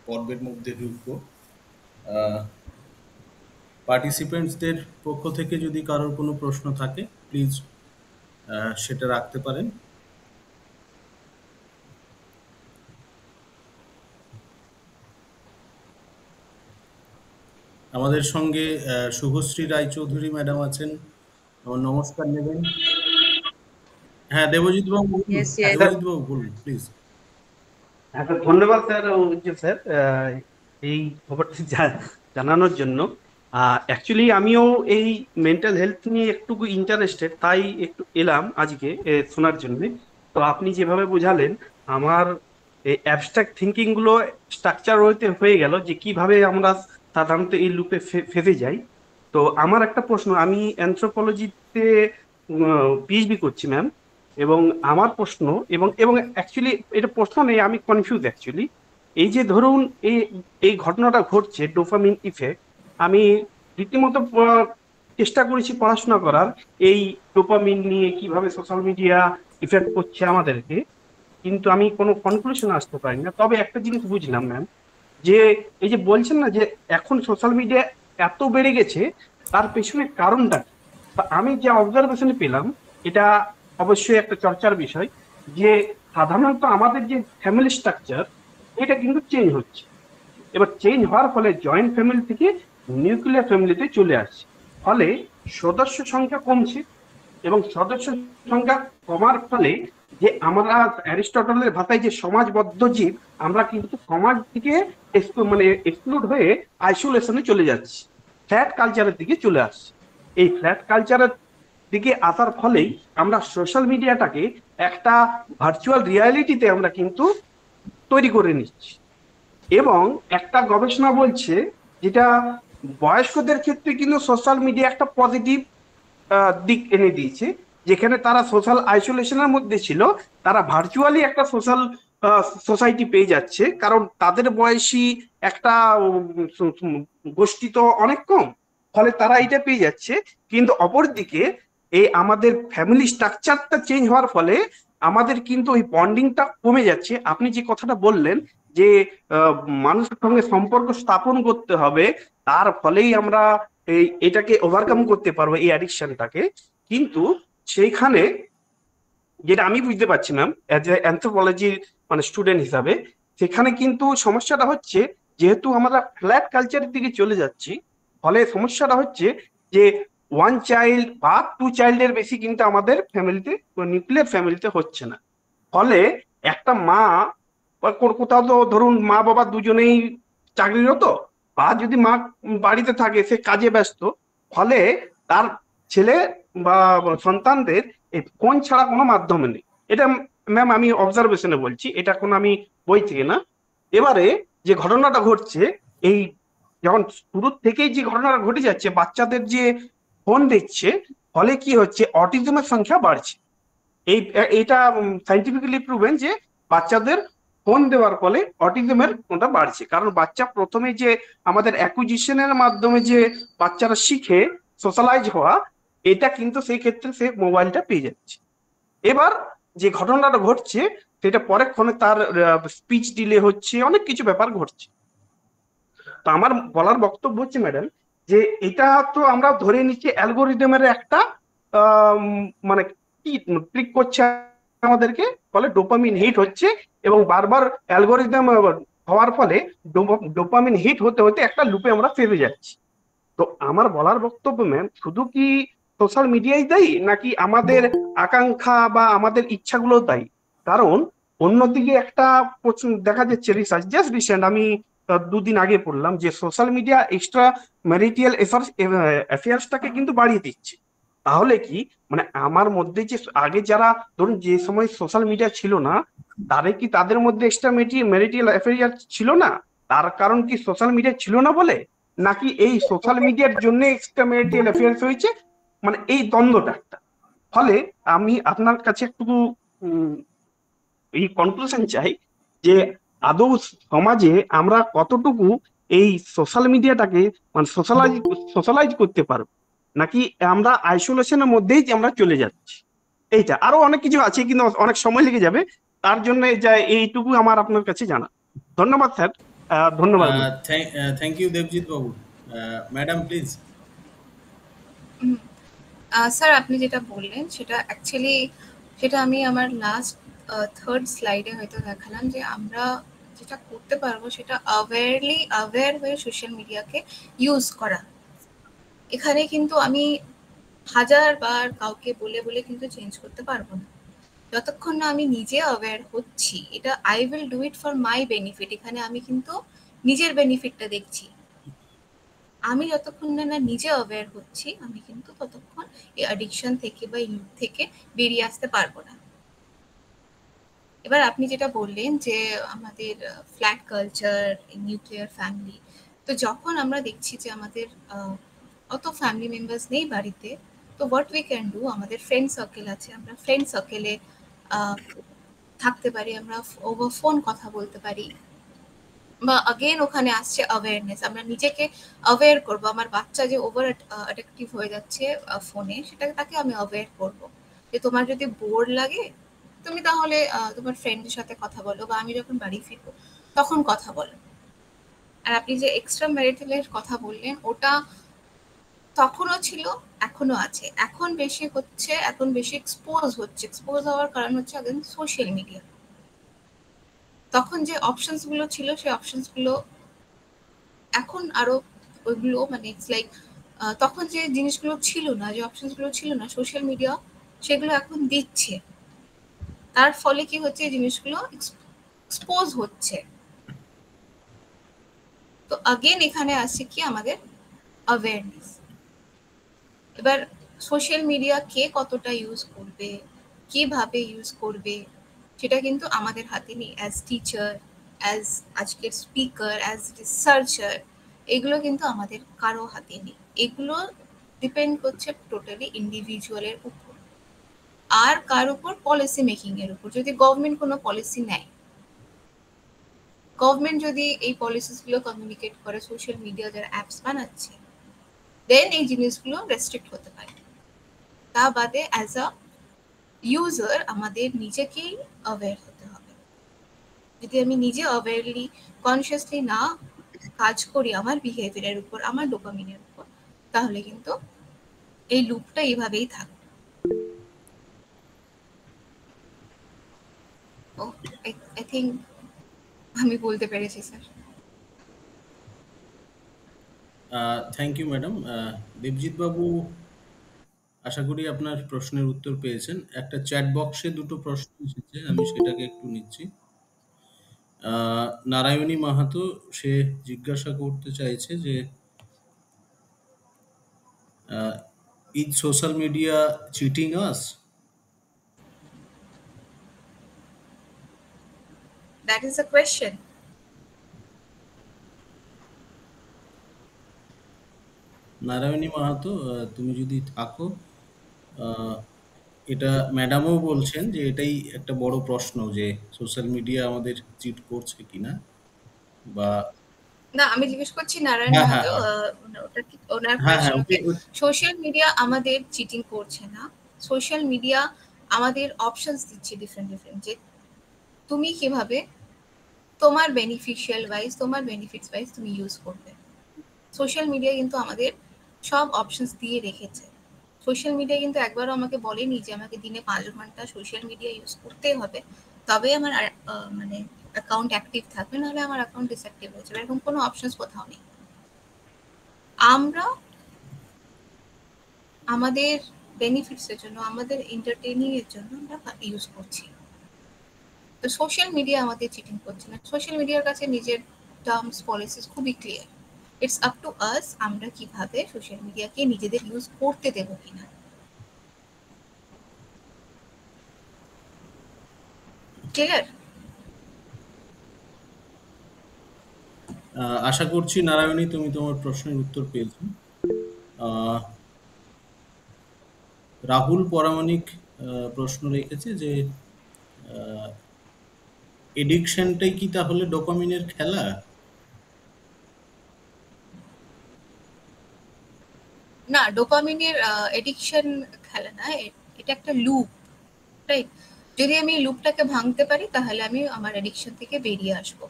পর্বের মধ্যে ঢুকবো। পার্টিসিপেন্টসদের পক্ষ থেকে যদি কারোর কোনো প্রশ্ন থাকে প্লিজ সেটা রাখতে পারেন। আমাদের সঙ্গে শুভশ্রী রায়চৌধুরী ম্যাডাম আছেন, আমার নমস্কার নেবেন। হ্যাঁ, দেবজিৎ বাবু বলুন। Yes, yes. দেবজিৎ বাবু বলুন প্লিজ। হ্যাঁ, ধন্যবাদ স্যার, স্যার এই খবরটি জানানোর জন্য। অ্যাকচুয়ালি আমিও এই মেন্টাল হেলথ নিয়ে একটু ইন্টারেস্টেড, তাই একটু এলাম আজকে শোনার জন্য। তো আপনি যেভাবে বোঝালেন আমার এই অ্যাবস্ট্রাক্ট থিঙ্কিং গুলো স্ট্রাকচার হয়ে গেল, যে কিভাবে আমরা সাধারণত এই লুপে ফেঁসে যায়। তো আমার একটা প্রশ্ন, আমি অ্যানথ্রোপোলজিতে পিএইচডি করছি ম্যাম, এবং আমার প্রশ্ন, এবং এবং অ্যাকচুয়ালি এটা প্রশ্ন নেই, আমি কনফিউজ অ্যাকচুয়ালি। এই যে ধরুন এই এই ঘটনাটা ঘটছে ডোপামিন ইফেক্ট, আমি রীতিমতো চেষ্টা করেছি পড়াশোনা করার এই ডোপামিন নিয়ে, কিভাবে সোশ্যাল মিডিয়া ইফেক্ট করছে আমাদেরকে, কিন্তু আমি কোনো কনক্লুশন আসতে পারি না। তবে একটা জিনিস বুঝলাম ম্যাম, যে এই যে বলছেন না যে এখন সোশ্যাল মিডিয়া এত বেড়ে গেছে, তার পেছনে কারণটা কি? তা আমি যে অবজারভেশন পেলাম, এটা অবশ্যই একটা চর্চার বিষয়, যে সাধারণত আমাদের যে ফ্যামিলি স্ট্রাকচার, এটা কিন্তু চেঞ্জ হচ্ছে। এবার চেঞ্জ হওয়ার ফলে জয়েন্ট ফ্যামিলি থেকে নিউক্লিয়ার ফ্যামিলিতে চলে আসছে, ফলে সদস্য সংখ্যা কমছে, এবং সদস্য সংখ্যা কমার ফলে যে আমরা অ্যারিস্টটলের ভাষায় যে সমাজবদ্ধ জীব, আমরা কিন্তু সমাজ থেকে মানে এক্সক্লুড হয়ে আইসোলেশনে চলে যাচ্ছি, ফ্ল্যাট কালচারের দিকে চলে আসছি। এই ফ্ল্যাট কালচারের দিকে আসার ফলেই আমরা সোশ্যাল মিডিয়াটাকে একটা ভার্চুয়াল রিয়ালিটিতে আমরা কিন্তু তৈরি করে নিচ্ছি। এবং একটা গবেষণা বলছে, যেটা বয়স্কদের ক্ষেত্রে কিন্তু সোশ্যাল মিডিয়া একটা পজিটিভ দিক এনে দিয়েছে, যেখানে তারা সোশ্যাল আইসোলেশনের মধ্যে ছিল, তারা ভার্চুয়ালি একটা সোশ্যাল সোসাইটি পেয়ে যাচ্ছে, কারণ তাদের বয়সী একটা গোষ্ঠী তো অনেক কম, ফলে তারা এটা পেয়ে যাচ্ছে। কিন্তু অপরদিকে এই আমাদের ফ্যামিলি স্ট্রাকচারটা চেঞ্জ হওয়ার ফলে আমাদের কিন্তু ওই বন্ডিংটা কমে যাচ্ছে। আপনি যে কথাটা বললেন যে মানুষের সঙ্গে সম্পর্ক স্থাপন করতে হবে, তার ফলেই আমরা এটাকে ওভারকাম করতে পারবো, এই অ্যাডিকশনটাকে। কিন্তু সেইখানে যেটা আমি বুঝতে পারছি ম্যাম, অ্যাজ এ অ্যানথ্রোপোলজি মানে স্টুডেন্ট হিসাবে, সেখানে কিন্তু সমস্যাটা হচ্ছে, যেহেতু আমরা ফ্ল্যাট কালচারের দিকে চলে যাচ্ছি, ফলে সমস্যাটা হচ্ছে যে ওয়ান চাইল্ড বা টু চাইল্ডের বেশি কিন্তু আমাদের ফ্যামিলিতে, নিউক্লিয়ার ফ্যামিলিতে হচ্ছে না। ফলে একটা মা বা কোথাও তো ধরুন মা বাবা দুজনেই চাকরিরত, বা যদি মা বাড়িতে থাকে, সে কাজে ব্যস্ত, ফলে তার ছেলে বা সন্তানদের এই ফোন ছাড়া কোনো মাধ্যমে নেই। এটা ম্যাম আমি অবজারভেশনে বলছি, এটা কোনো আমি বই থেকে না। এবারে যে ঘটনাটা ঘটছে, এই যখন শুরু থেকেই যে ঘটনাটা ঘটে যাচ্ছে, বাচ্চাদের যে ফোন দিচ্ছে, ফলে কি হচ্ছে, অটিজমের সংখ্যা বাড়ছে। এটা সাইন্টিফিক্যালি প্রুভেন যে বাচ্চাদের ফোন দেওয়ার ফলে অটিজমের ওটা বাড়ছে, কারণ বাচ্চা প্রথমে যে আমাদের অ্যাকুইজিশনের মাধ্যমে যে বাচ্চারা শিখে সোশ্যালাইজ হওয়া, এটা কিন্তু সেই ক্ষেত্রে সে মোবাইলটা পেয়ে যাচ্ছে। এবার যে ঘটনাটা ঘটছে, সেটা পরেক্ষণে তার স্পিচ ডিলে হচ্ছে, অনেক কিছু ব্যাপার ঘটছে। তো আমার বলার বক্তব্য হচ্ছে ম্যাডাম, যে এটা তো আমরা ধরে নিচ্ছি অ্যালগোরিদমের একটা মানে কি ট্রিক করছে আমাদেরকে, ফলে ডোপামিন হিট হচ্ছে, এবং বারবার অ্যালগোরিদম হওয়ার ফলে ডোপামিন হিট হতে হতে একটা লুপে আমরা ফেসে যাচ্ছি। তো আমার বলার বক্তব্য ম্যাম, শুধু কি সোশ্যাল মিডিয়াই দায়ী, নাকি আমাদের আকাঙ্ক্ষা বা আমাদের ইচ্ছাগুলো দায়ী? কারণ অন্যদিকে একটা দেখা যাচ্ছে, রিসার্চ জাস্ট রিসেন্ট, আমি দুদিন আগে পড়লাম, যে সোশ্যাল মিডিয়া এক্সট্রা ম্যারিটাল অ্যাফেয়ার্সটাকে কিন্তু বাড়িয়ে দিচ্ছে। তাহলে কি মানে আমার মধ্যে যে আগে যারা ধরুন যে সময় সোশ্যাল মিডিয়া ছিল না, তাদের কি তাদের মধ্যে এক্সট্রা ম্যারিটাল অ্যাফেয়ার ছিল না? তার কারণ কি সোশ্যাল মিডিয়া ছিল না বলে, নাকি এই সোশ্যাল মিডিয়ার জন্য এক্সট্রা ম্যারিটাল অ্যাফেয়ার্স হয়েছে? মানে এই দ্বন্দ্বটা একটা। ফলে আমি আপনার কাছে একটু এই কনক্লুশন চাই, যে আদৌ সমাজে আমরা কতটুকু এই সোশ্যাল মিডিয়াটাকে মানে সোশ্যালাইজ করতে পারবো, নাকি আমরা আইসোলেশনের মধ্যেই যে আমরা চলে যাচ্ছি। এইটা আরো অনেক কিছু আছে, কিন্তু অনেক সময় লেগে যাবে, তার জন্য যা এইটুকু আমার আপনার কাছে জানা। ধন্যবাদ স্যার, ধন্যবাদ। Thank you Debjit Babu. Madam please. Sir আপনি যেটা বললেন সেটা অ্যাকচুয়ালি, সেটা আমি আমার লাস্ট থার্ড স্লাইডে হয়তো দেখালাম, যে আমরা যেটা করতে পারবো সেটা অ্যাওয়্যার হয়ে সোশ্যাল মিডিয়াকে ইউজ করা। এখানে কিন্তু আমি হাজারবার কাউকে বলে বলে কিন্তু চেঞ্জ করতে পারবো না, যতক্ষণ না আমি নিজে অ্যাওয়্যার হচ্ছি। এটা I will do it for my benefit, এখানে আমি কিন্তু নিজের বেনিফিটটা দেখছি। আমি যতক্ষণ না নিজে অ্যাওয়্যার হচ্ছি, আমি কিন্তু ততক্ষণ এই অ্যাডিকশন থেকে বা এই লুপ থেকে বেরিয়ে আসতে পারবো না। এবার আপনি যেটা বললেন যে আমাদের ফ্ল্যাট কালচার, নিউক্লিয়ার ফ্যামিলি, তো যখন আমরা দেখছি যে আমাদের অত ফ্যামিলি মেম্বার্স নেই বাড়িতে, তো হোয়াট উই ক্যান ডু, আমাদের ফ্রেন্ড সার্কেল আছে, আমরা ফ্রেন্ড সার্কেলে থাকতে পারি, আমরা ওভার ফোন কথা বলতে পারি, বা अगेन ওখানে আসছে অ্যাওয়ারনেস, আমরা নিজেকে অ্যাওয়্যার করব। আমার বাচ্চা যে ওভার অ্যাডিকটিভ হয়ে যাচ্ছে ফোনে, সেটাকে তাকে আমি অ্যাওয়্যার করব যে তোমার যদি বোর লাগে তুমি তাহলে তোমার ফ্রেন্ডের সাথে কথা বলো, বা আমি যখন বাড়ি ফিরবো তখন কথা বলো। আর আপনি যে এক্সট্রা ম্যারিটালের কথা বললেন, ওটা তখনও ছিল, এখনো আছে, এখন বেশি হচ্ছে, এখন বেশি এক্সপোজ হচ্ছে। এক্সপোজ হওয়ার কারণ হচ্ছে আগেন সোশ্যাল মিডিয়া। তখন যে অপশনস গুলো ছিল সেই অপশনস গুলো এখন আরো ওইগুলো মানে ইটস লাইক তখন যে জিনিসগুলো ছিল না, যে অপশনস গুলো ছিল না সোশ্যাল মিডিয়া, সেগুলো এখন দিচ্ছে। তার ফলে কি হচ্ছে, এই জিনিসগুলো এক্সপোজ হচ্ছে। তো अगेन এখানে আসছে কি আমাদের অ্যাওয়ারনেস। এবার সোশ্যাল মিডিয়া কে কতটা ইউজ করবে, কিভাবে ইউজ করবে, সেটা কিন্তু আমাদের হাতে নেই। অ্যাজ টিচার, অ্যাজ আজকের স্পিকার, অ্যাজ রিসার্চার, এগুলো কিন্তু আমাদের কারো হাতে নেই। এগুলো ডিপেন্ড করছে টোটালি ইন্ডিভিজুয়ালের উপর, আর কার উপর, পলিসি মেকিং এর উপর। যদি গভর্নমেন্ট কোনো পলিসি নেয়, গভর্নমেন্ট যদি এই পলিসিসগুলো কমিউনিকেট করে সোশ্যাল মিডিয়া যারা অ্যাপস বানাচ্ছে, দেন এই জিনিসগুলো রেস্ট্রিক্ট হতে পারে। তা বাদে অ্যাজ আ ইউজার আমাদের নিজেকেই অ্যাওয়্যার হতে হবে। যদি আমি নিজে অ্যাওয়্যারলি, কনসিয়াসলি না কাজ করি আমার বিহেভিয়ারের উপর, আমার ডোপামিনের উপর, তাহলে কিন্তু এই লুপটা এইভাবেই থাকবে। ও আই থিঙ্ক আমি বলতে পেরেছি স্যার। Thank you madam. দেবজিৎ বাবু, আশা করি আপনার প্রশ্নের উত্তর পেয়েছেন। একটা চ্যাট বক্সে দুটো প্রশ্ন এসেছে, আমি সেটাকে একটু নিচ্ছি। নারায়ণী মাহাতো, সে জিজ্ঞাসা করতে চাইছে যে is social media cheating us? That is a question. Narayani Mahato, তুমি যদি থাকো, এটা ম্যাডামও বলছেন যে এটাই একটা বড় প্রশ্ন, যে সোশ্যাল মিডিয়া আমাদের চিট করছে কিনা, বা না, আমি জিজ্ঞেস করছি নারায়ণ হ্যাঁ হ্যাঁ মাহাতো, হ্যাঁ ওটা কি ওনার হ্যাঁ হ্যাঁ কোয়েশ্চেন? ওকে ওকে, সোশ্যাল মিডিয়া আমাদের চিটিং করছে না। সোশ্যাল মিডিয়া আমাদের অপশনস দিচ্ছে ডিফারেন্ট ডিফারেন্ট, যে তুমি কিভাবে তোমার বেনিফিশিয়াল ওয়াইজ, তোমার বেনিফিটস ওয়াইজ তুমি ইউজ করবে। সোশ্যাল মিডিয়া কিন্তু আমাদের সব অপশনস দিয়ে রেখেছে। সোশ্যাল মিডিয়া কিন্তু একবারও আমাকে বলেনি যে আমাকে দিনে 5 ঘন্টা সোশ্যাল মিডিয়া ইউজ করতেই হবে, তবেই আমার মানে অ্যাকাউন্ট অ্যাক্টিভ থাকবে, নাহলে আমার অ্যাকাউন্ট ডিসঅ্যাক্টিভ হয়ে যাবে। এরকম কোনো অপশনস কোথাও নেই। আমরা আমাদের বেনিফিটসের জন্য, আমাদের এন্টারটেইনিং এর জন্য আমরা ইউজ করছি। তো সোশ্যাল মিডিয়া আমাদের চিটিং করছে না। সোশ্যাল মিডিয়ার কাছে নিজের টার্মস পলিসিস খুবই clear. It's up to us, আমরা কিভাবে সোশ্যাল মিডিয়াকে নিজেদের ইউজ করতে দেবো কিনা। ক্লিয়ার? আশা করছি নারায়ণী তুমি তোমার প্রশ্নের উত্তর পেয়েছো। রাহুল পরামানিক প্রশ্ন রেখেছে যে এডিকশনটাই কি তাহলে ডোপামিনের খেলা? না, ডোপামিনের এডিকশন খেলে না, এটা একটা লুপ, রাইট? যদি আমি লুপটাকে ভাঙতে পারি তাহলে আমি আমার এডিকশন থেকে বেরিয়ে আসব।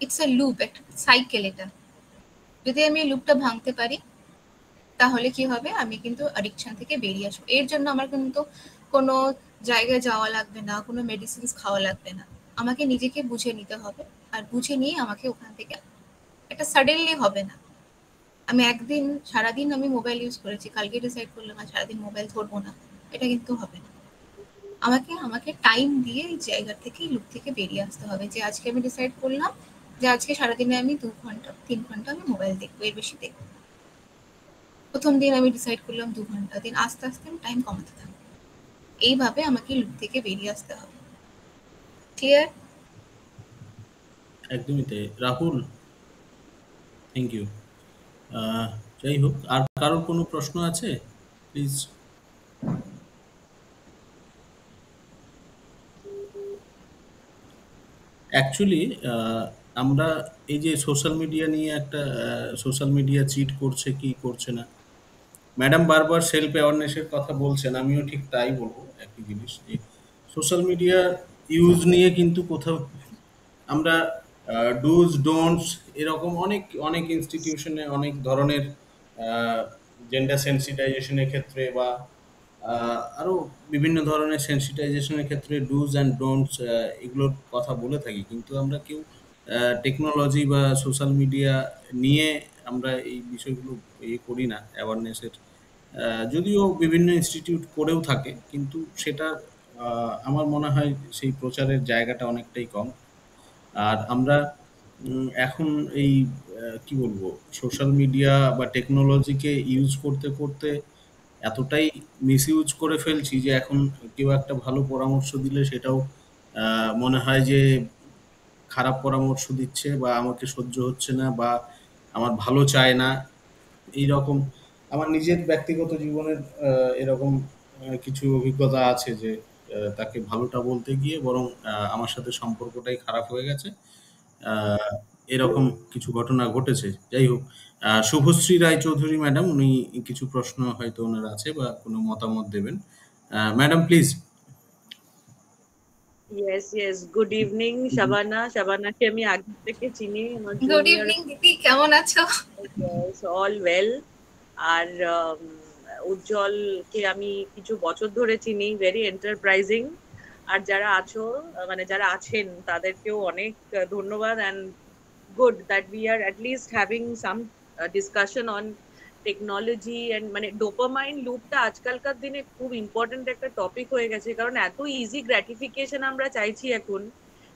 ইটস এ লুপ, একটা সাইকেল এটা। যদি আমি লুপটা ভাঙতে পারি তাহলে কি হবে, আমি কিন্তু অ্যাডিকশন থেকে বেরিয়ে আসবো। এর জন্য আমার কিন্তু কোনো জায়গায় যাওয়া লাগবে না, কোনো মেডিসিনস খাওয়া লাগবে না। আমাকে নিজেকে বুঝে নিতে হবে, আর বুঝে নিয়ে আমাকে ওখান থেকে, এটা সাডেনলি হবে না। আমি একদিন সারাদিন আমি মোবাইল ইউজ করেছি, কালকে ডিসাইড করলাম আর সারাদিন মোবাইল ধরবো না, এটা কিন্তু হবে না। আমাকে টাইম দিয়ে এই জায়গা থেকে, লুপ থেকে বেরিয়ে আসতে হবে। যে আজকে আমি ডিসাইড করলাম যে আজকে সারাদিনে আমি 2 ঘন্টা 3 ঘন্টা আমি মোবাইল দেখবো, এর বেশি দেখবো। প্রথম দিন আমি ডিসাইড করলাম 2 ঘন্টা, দিন আস্তে আস্তে আমি টাইম কমাতে থাকবো। এইভাবে আমাকে লুপ থেকে বেরিয়ে আসতে হবে। ক্লিয়ার? একদমই তাই। Rahul, thank you. যাই হোক, আর কারোর কোনো প্রশ্ন আছে প্লিজ? অ্যাকচুয়ালি আমরা এই যে সোশ্যাল মিডিয়া নিয়ে একটা সোশ্যাল মিডিয়া চিট করছে কি করছে না, ম্যাডাম বারবার সেলফ অ্যাওয়ারনেসের কথা বলছেন, আমিও ঠিক তাই বলবো একই জিনিস, যে সোশ্যাল মিডিয়া ইউজ নিয়ে কিন্তু কোথাও আমরা ডুজ ডোন্টস এরকম অনেক অনেক ইনস্টিটিউশনে অনেক ধরনের জেন্ডার সেন্সিটাইজেশনের ক্ষেত্রে বা আরও বিভিন্ন ধরনের সেন্সিটাইজেশনের ক্ষেত্রে ডুজ অ্যান্ড ডোন্টস এগুলোর কথা বলে থাকি, কিন্তু আমরা কেউ টেকনোলজি বা সোশ্যাল মিডিয়া নিয়ে আমরা এই বিষয়গুলো ইয়ে করি না অ্যাওয়ারনেসের। যদিও বিভিন্ন ইনস্টিটিউট করেও থাকে, কিন্তু সেটা আমার মনে হয় সেই প্রচারের জায়গাটা অনেকটাই কম। আর আমরা এখন এই কি বলবো, সোশ্যাল মিডিয়া বা টেকনোলজিকে ইউজ করতে করতে এতটাই মিসইউজ করে ফেলছি যে এখন কেউ একটা ভালো পরামর্শ দিলে সেটাও মনে হয় যে খারাপ পরামর্শ দিচ্ছে বা আমাকে সহ্য হচ্ছে না বা আমার ভালো চায় না। এই রকম আমার নিজের ব্যক্তিগত জীবনের এরকম কিছু অভিজ্ঞতা আছে যে তাকে ভালোটা বলতে গিয়ে বরং আমার সাথে সম্পর্কটাই খারাপ হয়ে গেছে। আহ, এরকম কিছু ঘটনা ঘটেছে। যাই হোক, শুভশ্রী রায়চৌধুরী ম্যাডাম, উনি কিছু প্রশ্ন হয়তো ওনার আছে বা কোনো মতামত দেবেন। Madam please. Yes yes, good evening Shabana. শাবানাকে আমি আগে থেকে চিনি, আমার গুড জুনিয়র। ইভিনিং দিদি, কেমন আছো? All well. আর উজ্জ্বলকে আমি কিছু বছর ধরে চিনি, ভেরি এন্টারপ্রাইজিং। আর যারা আছো, মানে যারা আছেন, তাদেরকেও অনেক ধন্যবাদ। And good that we are at least having some discussion on technology and মানে ডোপামাইন লুপটা আজকালকার দিনে খুব ইম্পর্টেন্ট একটা টপিক হয়ে গেছে, কারণ এত ইজি গ্র্যাটিফিকেশন আমরা চাইছি এখন।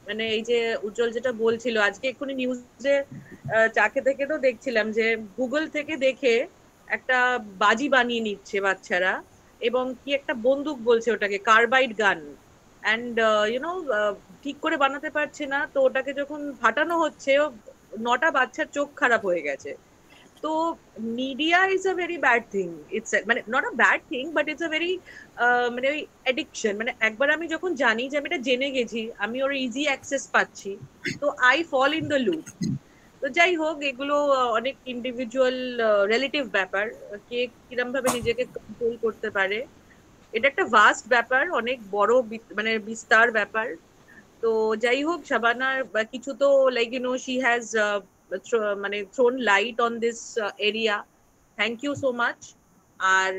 মানে এই যে উজ্জ্বল যেটা বলছিল, আজকে এক্ষুনি নিউজে চা খেতে খেতেও দেখছিলাম যে গুগল থেকে দেখে একটা বাজি বানিয়ে নিচ্ছে বাচ্চারা, এবং কি একটা বন্দুক বলছে ওটাকে, কার্বাইড গান। অ্যান্ড ইউনো, ঠিক করে বানাতে পারছে না, তো ওটাকে যখন ফাটানো হচ্ছে 9টা বাচ্চার চোখ খারাপ হয়ে গেছে। তো media is a very bad thing, it's মানে not a bad thing, but it's a very মানে ওই অ্যাডিকশন। মানে একবার আমি যখন জানি যে আমি এটা জেনে গেছি, আমি ওর ইজি অ্যাক্সেস পাচ্ছি, তো I fall in the loop. তো যাই হোক, এগুলো অনেক ইন্ডিভিজুয়াল রিলেটিভ ব্যাপার, কে কিরম ভাবে নিজেকে কন্ট্রোল করতে পারে। এটা একটা ভাস্ট ব্যাপার, অনেক বড় মানে বিস্তার ব্যাপার। তো যাই হোক, শাবানার কিছু তো like you know she has মানে thrown light on this area. Thank you so much. আর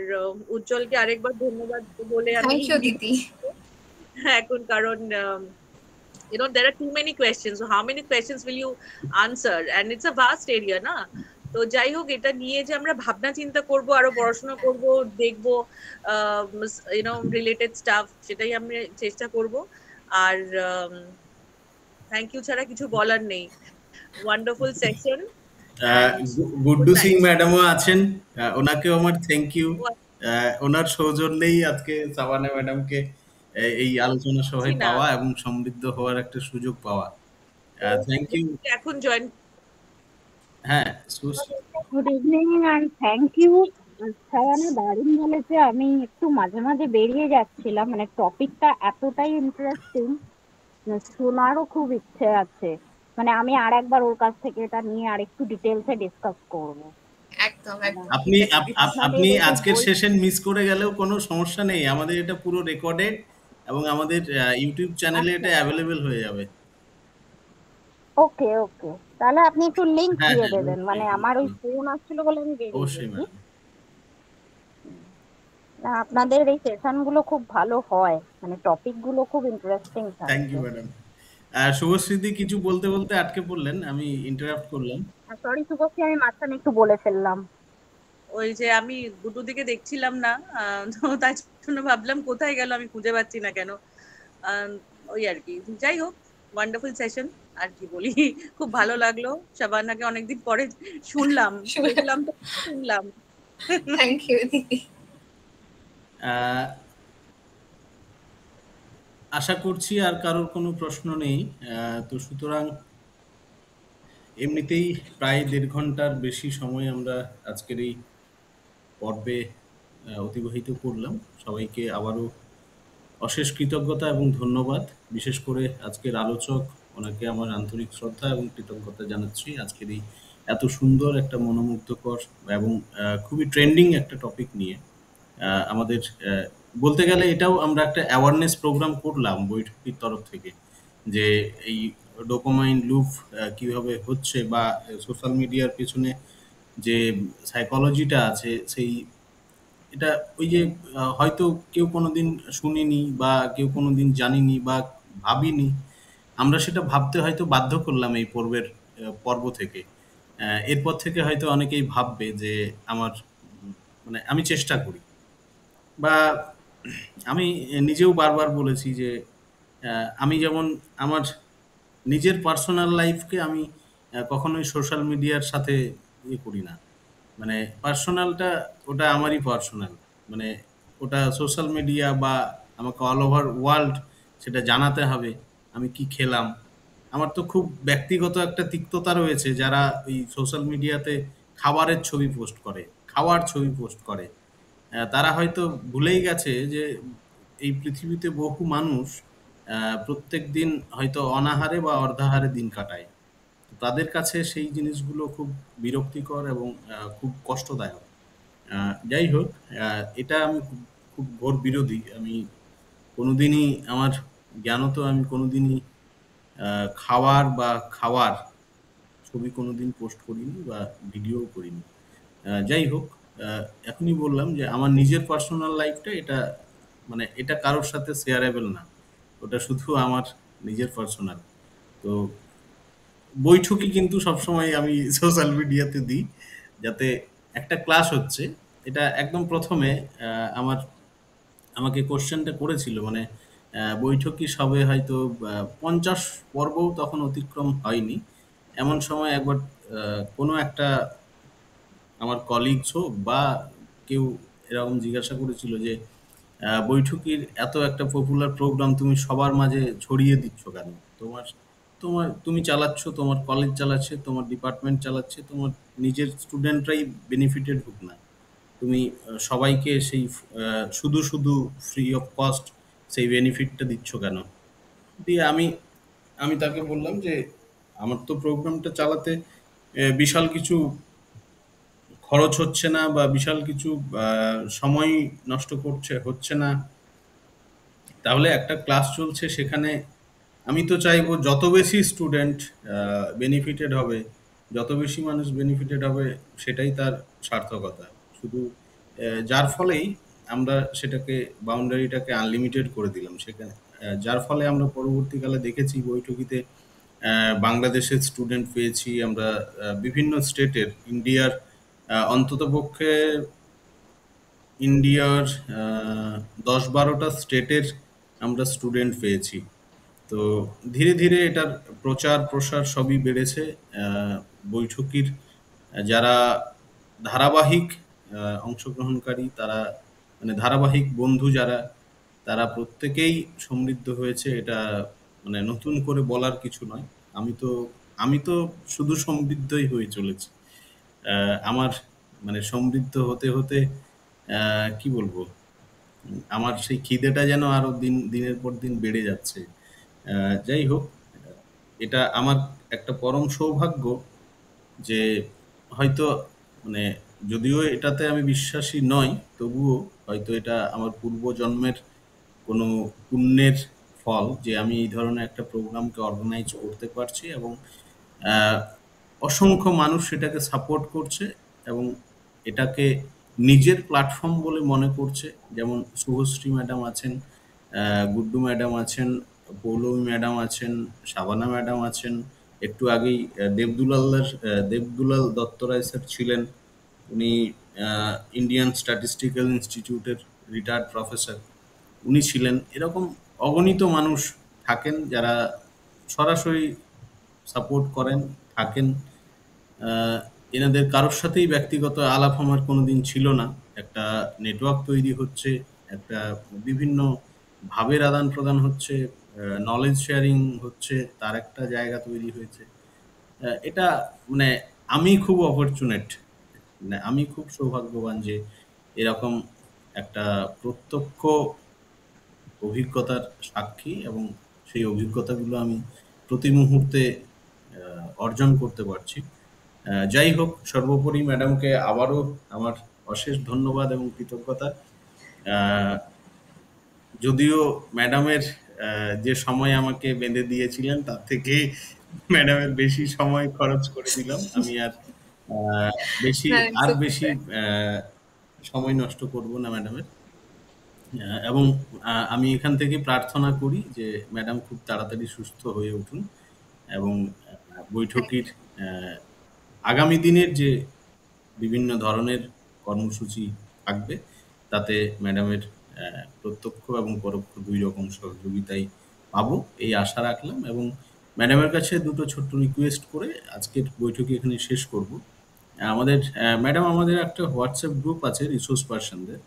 উজ্জ্বলকে আরেকবার ধন্যবাদ বলে আমি থ্যাংক ইউ দিদি। এখন, কারণ you know there are too many questions, so how many questions will you answer, and it's a vast area na. তো যাই হোক, এটা নিয়ে যে আমরা ভাবনা চিন্তা করব, আরো পড়াশোনা করব, দেখবো ইউনো রিলেটেড স্টাফ, সেটাই আমি চেষ্টা করব। আর থ্যাংক ইউ ছাড়া কিছু বলার নেই। Wonderful session. গুড্ডু সিং ম্যাডামও আছেন, ওনাকেও আমার থ্যাংক ইউ। ওনার সৌজন্যেই আজকে সাবানা ম্যাডামকে এই আলোচনা সভায় পাওয়া এবং সমৃদ্ধ হওয়ার একটা সুযোগ পাওয়া। Thank you. এখন জয়েন। হ্যাঁ, good evening and thank you. Shabana দারুণ বলেছে। আমি একটু মাঝে মাঝে বেরিয়ে যাচ্ছিলাম, মানে টপিকটা এতটাই ইন্টারেস্টিং, শোনারও খুব ইচ্ছে আছে। মানে আমি আর একবার ওর কাছ থেকে এটা নিয়ে আর একটু ডিটেলসে ডিসকাস করব। একদম। আপনি আজকের সেশন মিস করে গেলেও কোনো সমস্যা নেই, আমাদের এটা পুরো রেকর্ডেড এবং আমাদের ইউটিউব চ্যানেলে এটা অ্যাভেলেবেল হয়ে যাবে। ওকে ওকে, তাহলে আপনি একটু লিংক দিয়ে দেবেন। মানে আমার ওই ফোন আসছিল বলে আমি বেরিয়ে অবশ্যই ম্যাম। আপনাদের এই সেশনগুলো খুব ভালো হয়, মানে টপিকগুলো খুব ইন্টারেস্টিং থাকে। Thank you madam. শুভশ্রীদি কিছু বলতে বলতে আটকে পড়লেন, আমি ইন্টারাপ্ট করলাম। সরি শুভশ্রী, আমি মাঝখানে একটু বলে ফেললাম। ওই যে আমি দুটো দিকে দেখছিলাম না, তো তাই জন্য ভাবলাম কোথায় গেল, আমি খুঁজে পাচ্ছি না কেন। ওই আর কি। যাই হোক, ওয়ান্ডারফুল সেশন। আর কি বলি, খুব ভালো লাগলো। শাবানাকে অনেকদিন পরে শুনলাম। থ্যাংক ইউ দিদি। আশা করছি আর কারোর কোনো প্রশ্ন নেই। তো সুতরাং এমনিতেই প্রায় 1.5 ঘন্টার বেশি সময় আমরা আজকের এই পর্বে অতিবাহিত করলাম। সবাইকে আবারও অশেষ কৃতজ্ঞতা এবং ধন্যবাদ। বিশেষ করে আজকের আলোচক, ওনাকে আমার আন্তরিক শ্রদ্ধা এবং কৃতজ্ঞতা জানাচ্ছি আজকের এই এত সুন্দর একটা মনোমুগ্ধকর এবং খুবই ট্রেন্ডিং একটা টপিক নিয়ে আমাদের বলতে গেলে এটাও আমরা একটা অ্যাওয়ারনেস প্রোগ্রাম করলাম বৈঠকির তরফ থেকে, যে এই ডোপামাইন লুপ কিভাবে হচ্ছে বা সোশ্যাল মিডিয়ার পেছনে যে সাইকোলজিটা আছে, সেই এটা ওই যে হয়তো কেউ কোনোদিন শুনিনি বা কেউ কোনোদিন জানিনি বা ভাবিনি, আমরা সেটা ভাবতে হয়তো বাধ্য করলাম এই পর্ব থেকে। এরপর থেকে হয়তো অনেকেই ভাববে যে আমার মানে আমি চেষ্টা করি, বা আমি নিজেও বারবার বলেছি যে আমি যেমন আমার নিজের পার্সোনাল লাইফকে আমি কখনোই সোশ্যাল মিডিয়ার সাথে ইয়ে করি না। মানে পার্সোনালটা ওটা আমারই পার্সোনাল, মানে ওটা সোশ্যাল মিডিয়া বা আমাকে অল ওভার ওয়ার্ল্ড সেটা জানাতে হবে আমি কি খেলাম। আমার তো খুব ব্যক্তিগত একটা তিক্ততা রয়েছে যারা এই সোশ্যাল মিডিয়াতে খাবারের ছবি পোস্ট করে, খাওয়ার ছবি পোস্ট করে। তারা হয়তো ভুলেই গেছে যে এই পৃথিবীতে বহু মানুষ প্রত্যেক দিন হয়তো অনাহারে বা অর্ধাহারে দিন কাটায়। তো তাদের কাছে সেই জিনিসগুলো খুব বিরক্তিকর এবং খুব কষ্টদায়ক। যাই হোক, এটা আমি খুব ঘোর বিরোধী। আমি কোনোদিনই আমার জ্ঞানত আমি কোনোদিনই খাওয়ার বা খাওয়ার ছবি কোনোদিন পোস্ট করিনি বা ভিডিও করিনি। যাই হোক, এখনই বললাম যে আমার নিজের পার্সোনাল লাইফটা এটা মানে এটা কারোর সাথে শেয়ারেবল না, ওটা শুধু আমার নিজের পার্সোনাল। তো বৈঠকি কিন্তু সবসময় আমি সোশ্যাল মিডিয়াতে দিই, যাতে একটা ক্লাস হচ্ছে এটা একদম প্রথমে আমাকে কোশ্চেনটা করেছিল, মানে বৈঠকি সবে হয়তো 50 পর্বও তখন অতিক্রম হয়নি। এমন সময় একবার কোনো একটা আমার কলিগস হোক বা কেউ এরকম জিজ্ঞাসা করেছিল যে বৈঠকির এত একটা পপুলার প্রোগ্রাম তুমি সবার মাঝে ছড়িয়ে দিচ্ছ কেন? তোমার তোমার তুমি চালাচ্ছ, তোমার কলেজ চালাচ্ছে, তোমার ডিপার্টমেন্ট চালাচ্ছে, তোমার নিজের স্টুডেন্টরাই বেনিফিটেড হোক না, তুমি সবাইকে সেই শুধু শুধু ফ্রি অফ কস্ট সেই বেনিফিটটা দিচ্ছ কেন? দিয়ে আমি আমি তাকে বললাম যে আমার তো প্রোগ্রামটা চালাতে বিশাল কিছু খরচ হচ্ছে না বা বিশাল কিছু সময় নষ্ট হচ্ছে না। তাহলে একটা ক্লাস চলছে, সেখানে আমি তো চাইবো যত বেশি স্টুডেন্ট বেনিফিটেড হবে, যত বেশি মানুষ বেনিফিটেড হবে, সেটাই তার সার্থকতা। শুধু যার ফলেই আমরা সেটাকে বাউন্ডারিটাকে আনলিমিটেড করে দিলাম সেখানে, যার ফলে আমরা পরবর্তীকালে দেখেছি বৈঠকিতে বাংলাদেশের স্টুডেন্ট পেয়েছি আমরা, বিভিন্ন স্টেটের অন্ততপক্ষে ইন্ডিয়ার 10-12টা স্টেটের আমরা স্টুডেন্ট পেয়েছি। তো ধীরে ধীরে এটার প্রচার প্রসার সবই বেড়েছে। বৈঠকির যারা ধারাবাহিক অংশগ্রহণকারী, তারা মানে ধারাবাহিক বন্ধু যারা, তারা প্রত্যেকেই সমৃদ্ধ হয়েছে। এটা মানে নতুন করে বলার কিছু নয়। আমি তো শুধু সমৃদ্ধই হয়ে চলেছি। আমার মানে সমৃদ্ধ হতে হতে কি বলবো, আমার সেই খিদেটা যেন আরো দিনের পর দিন বেড়ে যাচ্ছে। যাই হোক, এটা আমার একটা পরম সৌভাগ্য যে হয়তো মানে যদিও এটাতে আমি বিশ্বাসী নই, তবুও হয়তো এটা আমার পূর্বজন্মের কোনো পুণ্যের ফল যে আমি এই ধরনের একটা প্রোগ্রামকে অর্গানাইজ করতে পারছি এবং আহ, অসংখ্য মানুষ সেটাকে সাপোর্ট করছে এবং এটাকে নিজের প্ল্যাটফর্ম বলে মনে করছে। যেমন শুভশ্রী ম্যাডাম আছেন, গুড্ডু ম্যাডাম আছেন, পৌলমী ম্যাডাম আছেন, শাবানা ম্যাডাম আছেন, একটু আগেই দেবদুলাল দত্তরায় স্যার ছিলেন, উনি ইন্ডিয়ান স্ট্যাটিস্টিক্যাল ইনস্টিটিউটের রিটায়ার্ড প্রফেসর, উনি ছিলেন। এরকম অগণিত মানুষ থাকেন যারা সরাসরি সাপোর্ট করেন থাকেন। এনাদের কারোর সাথেই ব্যক্তিগত আলাপ আমার কোনোদিন ছিল না। একটা নেটওয়ার্ক তৈরি হচ্ছে, একটা বিভিন্ন ভাবের আদান প্রদান হচ্ছে, নলেজ শেয়ারিং হচ্ছে, তার একটা জায়গা তৈরি হয়েছে। এটা মানে আমি খুব অপরচুনেট, মানে আমি খুব সৌভাগ্যবান যে এরকম একটা প্রত্যক্ষ অভিজ্ঞতার সাক্ষী, এবং সেই অভিজ্ঞতাগুলো আমি প্রতি মুহূর্তে অর্জন করতে পারছি। যাই হোক, সর্বোপরি ম্যাডামকে আবারও আমার অশেষ ধন্যবাদ এবং কৃতজ্ঞতা। যদিও ম্যাডামের যে সময় আমাকে বেঁধে দিয়েছিলেন তার থেকে ম্যাডামের বেশি সময় খরচ করে দিলাম, আমি আর বেশি No, it's okay, sir. সময় নষ্ট করব না ম্যাডামের। এবং আমি এখান থেকে প্রার্থনা করি যে ম্যাডাম খুব তাড়াতাড়ি সুস্থ হয়ে উঠুন, এবং বৈঠকির আগামী দিনের যে বিভিন্ন ধরনের কর্মসূচি থাকবে তাতে ম্যাডামের প্রত্যক্ষ এবং পরোক্ষ দুই রকম সহযোগিতাই পাবো এই আশা রাখলাম। এবং ম্যাডামের কাছে দুটো ছোট্ট রিকোয়েস্ট করে আজকের বৈঠকে এখানে শেষ করব। ম্যাডাম, আমাদের একটা হোয়াটসঅ্যাপ গ্রুপ আছে রিসোর্স পার্সনদের,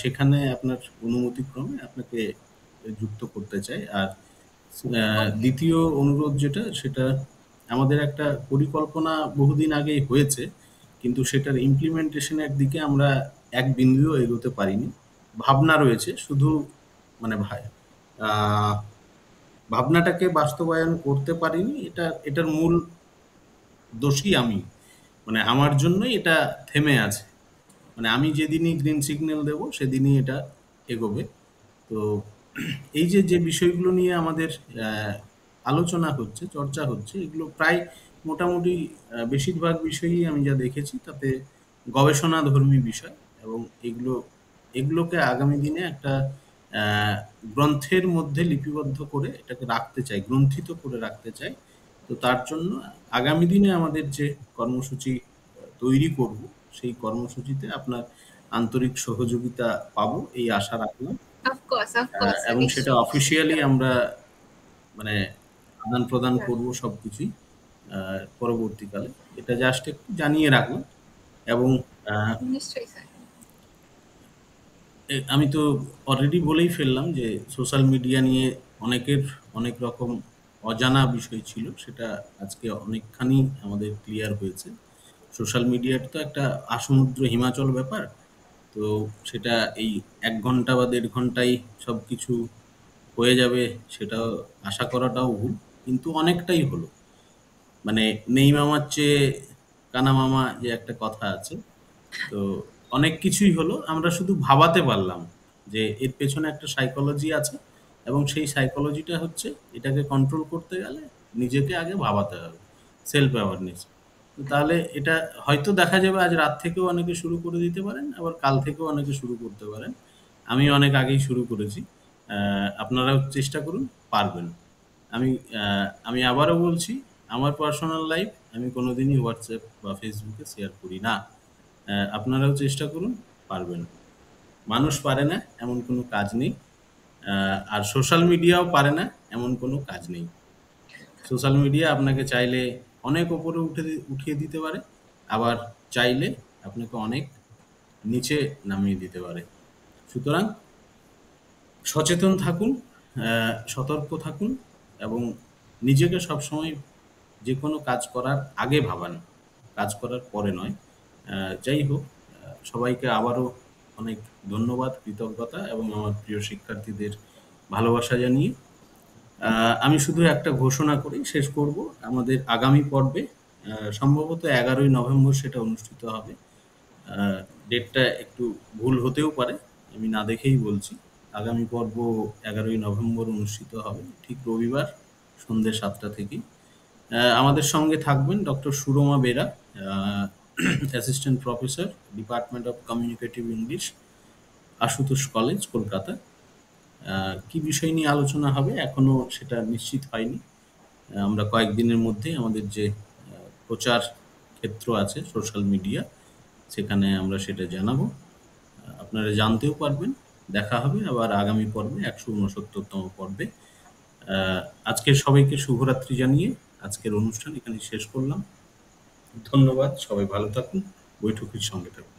সেখানে আপনার অনুমতিক্রমে আপনাকে যুক্ত করতে চাই। আর দ্বিতীয় অনুরোধ যেটা, সেটা আমাদের একটা পরিকল্পনা বহুদিন আগেই হয়েছে, কিন্তু সেটার ইমপ্লিমেন্টেশনের দিকে আমরা এক বিন্দুও এগোতে পারিনি। ভাবনা রয়েছে, শুধু মানে ভাবনাটাকে বাস্তবায়ন করতে পারিনি। এটার মূল দোষী আমি, মানে আমার জন্যই এটা থেমে আছে। মানে আমি যেদিনই গ্রিন সিগন্যাল দেব সেদিনই এটা এগোবে। তো এই যে বিষয়গুলো নিয়ে আমাদের আলোচনা হচ্ছে, চর্চা হচ্ছে, এগুলো প্রায় মোটামুটি বেশিরভাগ বিষয়ই আমি যা দেখেছি তাতে গবেষণাধর্মী বিষয়, এবং এগুলোকে আগামী দিনে একটা গ্রন্থের মধ্যে লিপিবদ্ধ করে এটাকে রাখতে চাই, গ্রন্থিত করে রাখতে চাই। তো তার জন্য আগামী দিনে আমাদের যে কর্মসূচি তৈরি করব, সেই কর্মসূচিতে আপনার আন্তরিক সহযোগিতা পাবো এই আশা রাখলাম। Of course, এবং সেটা নিশ্চয়ই। অফিসিয়ালি আমরা মানে আদান প্রদান করব সবকিছুই পরবর্তীকালে। এটা জাস্ট একটু জানিয়ে রাখলাম। এবং নিশ্চয়ই স্যার। আমি তো অলরেডি বলেই ফেললাম যে সোশ্যাল মিডিয়া নিয়ে অনেকের অনেক রকম অজানা বিষয় ছিল, সেটা আজকে অনেকখানি আমাদের ক্লিয়ার হয়েছে। সোশ্যাল মিডিয়ার তো একটা আসমুদ্র হিমাচল ব্যাপার, তো সেটা এই 1 ঘন্টা বা 1.5 ঘন্টায় সব কিছু হয়ে যাবে সেটাও আশা করাটাও ভুল, কিন্তু অনেকটাই হলো। মানে নেই মামার চেয়ে কানা মামা যে একটা কথা আছে, তো অনেক কিছুই হলো। আমরা শুধু ভাবাতে পারলাম যে এর পেছনে একটা সাইকোলজি আছে, এবং সেই সাইকোলজিটা হচ্ছে এটাকে কন্ট্রোল করতে গেলে নিজেকে আগে ভাবাতে হবে, সেলফ অ্যাওয়ারনেস। তো তাহলে এটা হয়তো দেখা যাবে আজ রাত থেকেও অনেকে শুরু করে দিতে পারেন, আবার কাল থেকেও অনেকে শুরু করতে পারেন। আমি অনেক আগেই শুরু করেছি, আপনারাও চেষ্টা করুন, পারবেন। আমি আবারও বলছি, আমার পার্সোনাল লাইফ আমি কোনোদিনই হোয়াটসঅ্যাপ বা ফেসবুকে শেয়ার করি না। আপনারাও চেষ্টা করুন, পারবেন। মানুষ পারে না এমন কোনো কাজ নেই, আর সোশ্যাল মিডিয়াও পারে না এমন কোনো কাজ নেই। সোশ্যাল মিডিয়া আপনাকে চাইলে অনেক ওপরে উঠিয়ে দিতে পারে, আবার চাইলে আপনাকে অনেক নিচে নামিয়ে দিতে পারে। সুতরাং সচেতন থাকুন, সতর্ক থাকুন, এবং নিজেকে সবসময় যে কোনো কাজ করার আগে ভাবান, কাজ করার পরে নয়। যাই হোক, সবাইকে আবারও অনেক ধন্যবাদ, কৃতজ্ঞতা, এবং আমার প্রিয় শিক্ষার্থীদের ভালোবাসা জানিয়ে আমি শুধু একটা ঘোষণা করেই শেষ করব। আমাদের আগামী পর্বে সম্ভবত 11ই নভেম্বর সেটা অনুষ্ঠিত হবে। ডেটটা একটু ভুল হতেও পারে, আমি না দেখেই বলছি। আগামী পর্ব 11ই নভেম্বর অনুষ্ঠিত হবে, ঠিক রবিবার সন্ধ্যে 7টা থেকে। আমাদের সঙ্গে থাকবেন doctor Surma Bera, assistant professor, department of communicative English, Ashutosh college, Kolkata. কি বিষয় নিয়ে আলোচনা হবে এখনো সেটা নিশ্চিত হয়নি। আমরা কয়েকদিনের মধ্যেই আমাদের যে প্রচার ক্ষেত্র আছে সোশ্যাল মিডিয়া, সেখানে আমরা সেটা জানাবো, আপনারা জানতেও পারবেন। দেখা হবে আবার আগামী পর্বে, 169তম পর্বে। আজকে সবাইকে শুভরাত্রি জানিয়ে আজকের অনুষ্ঠান এখানে শেষ করলাম। ধন্যবাদ, সবাই ভালো থাকুন, বৈঠকের সঙ্গে থাকুন।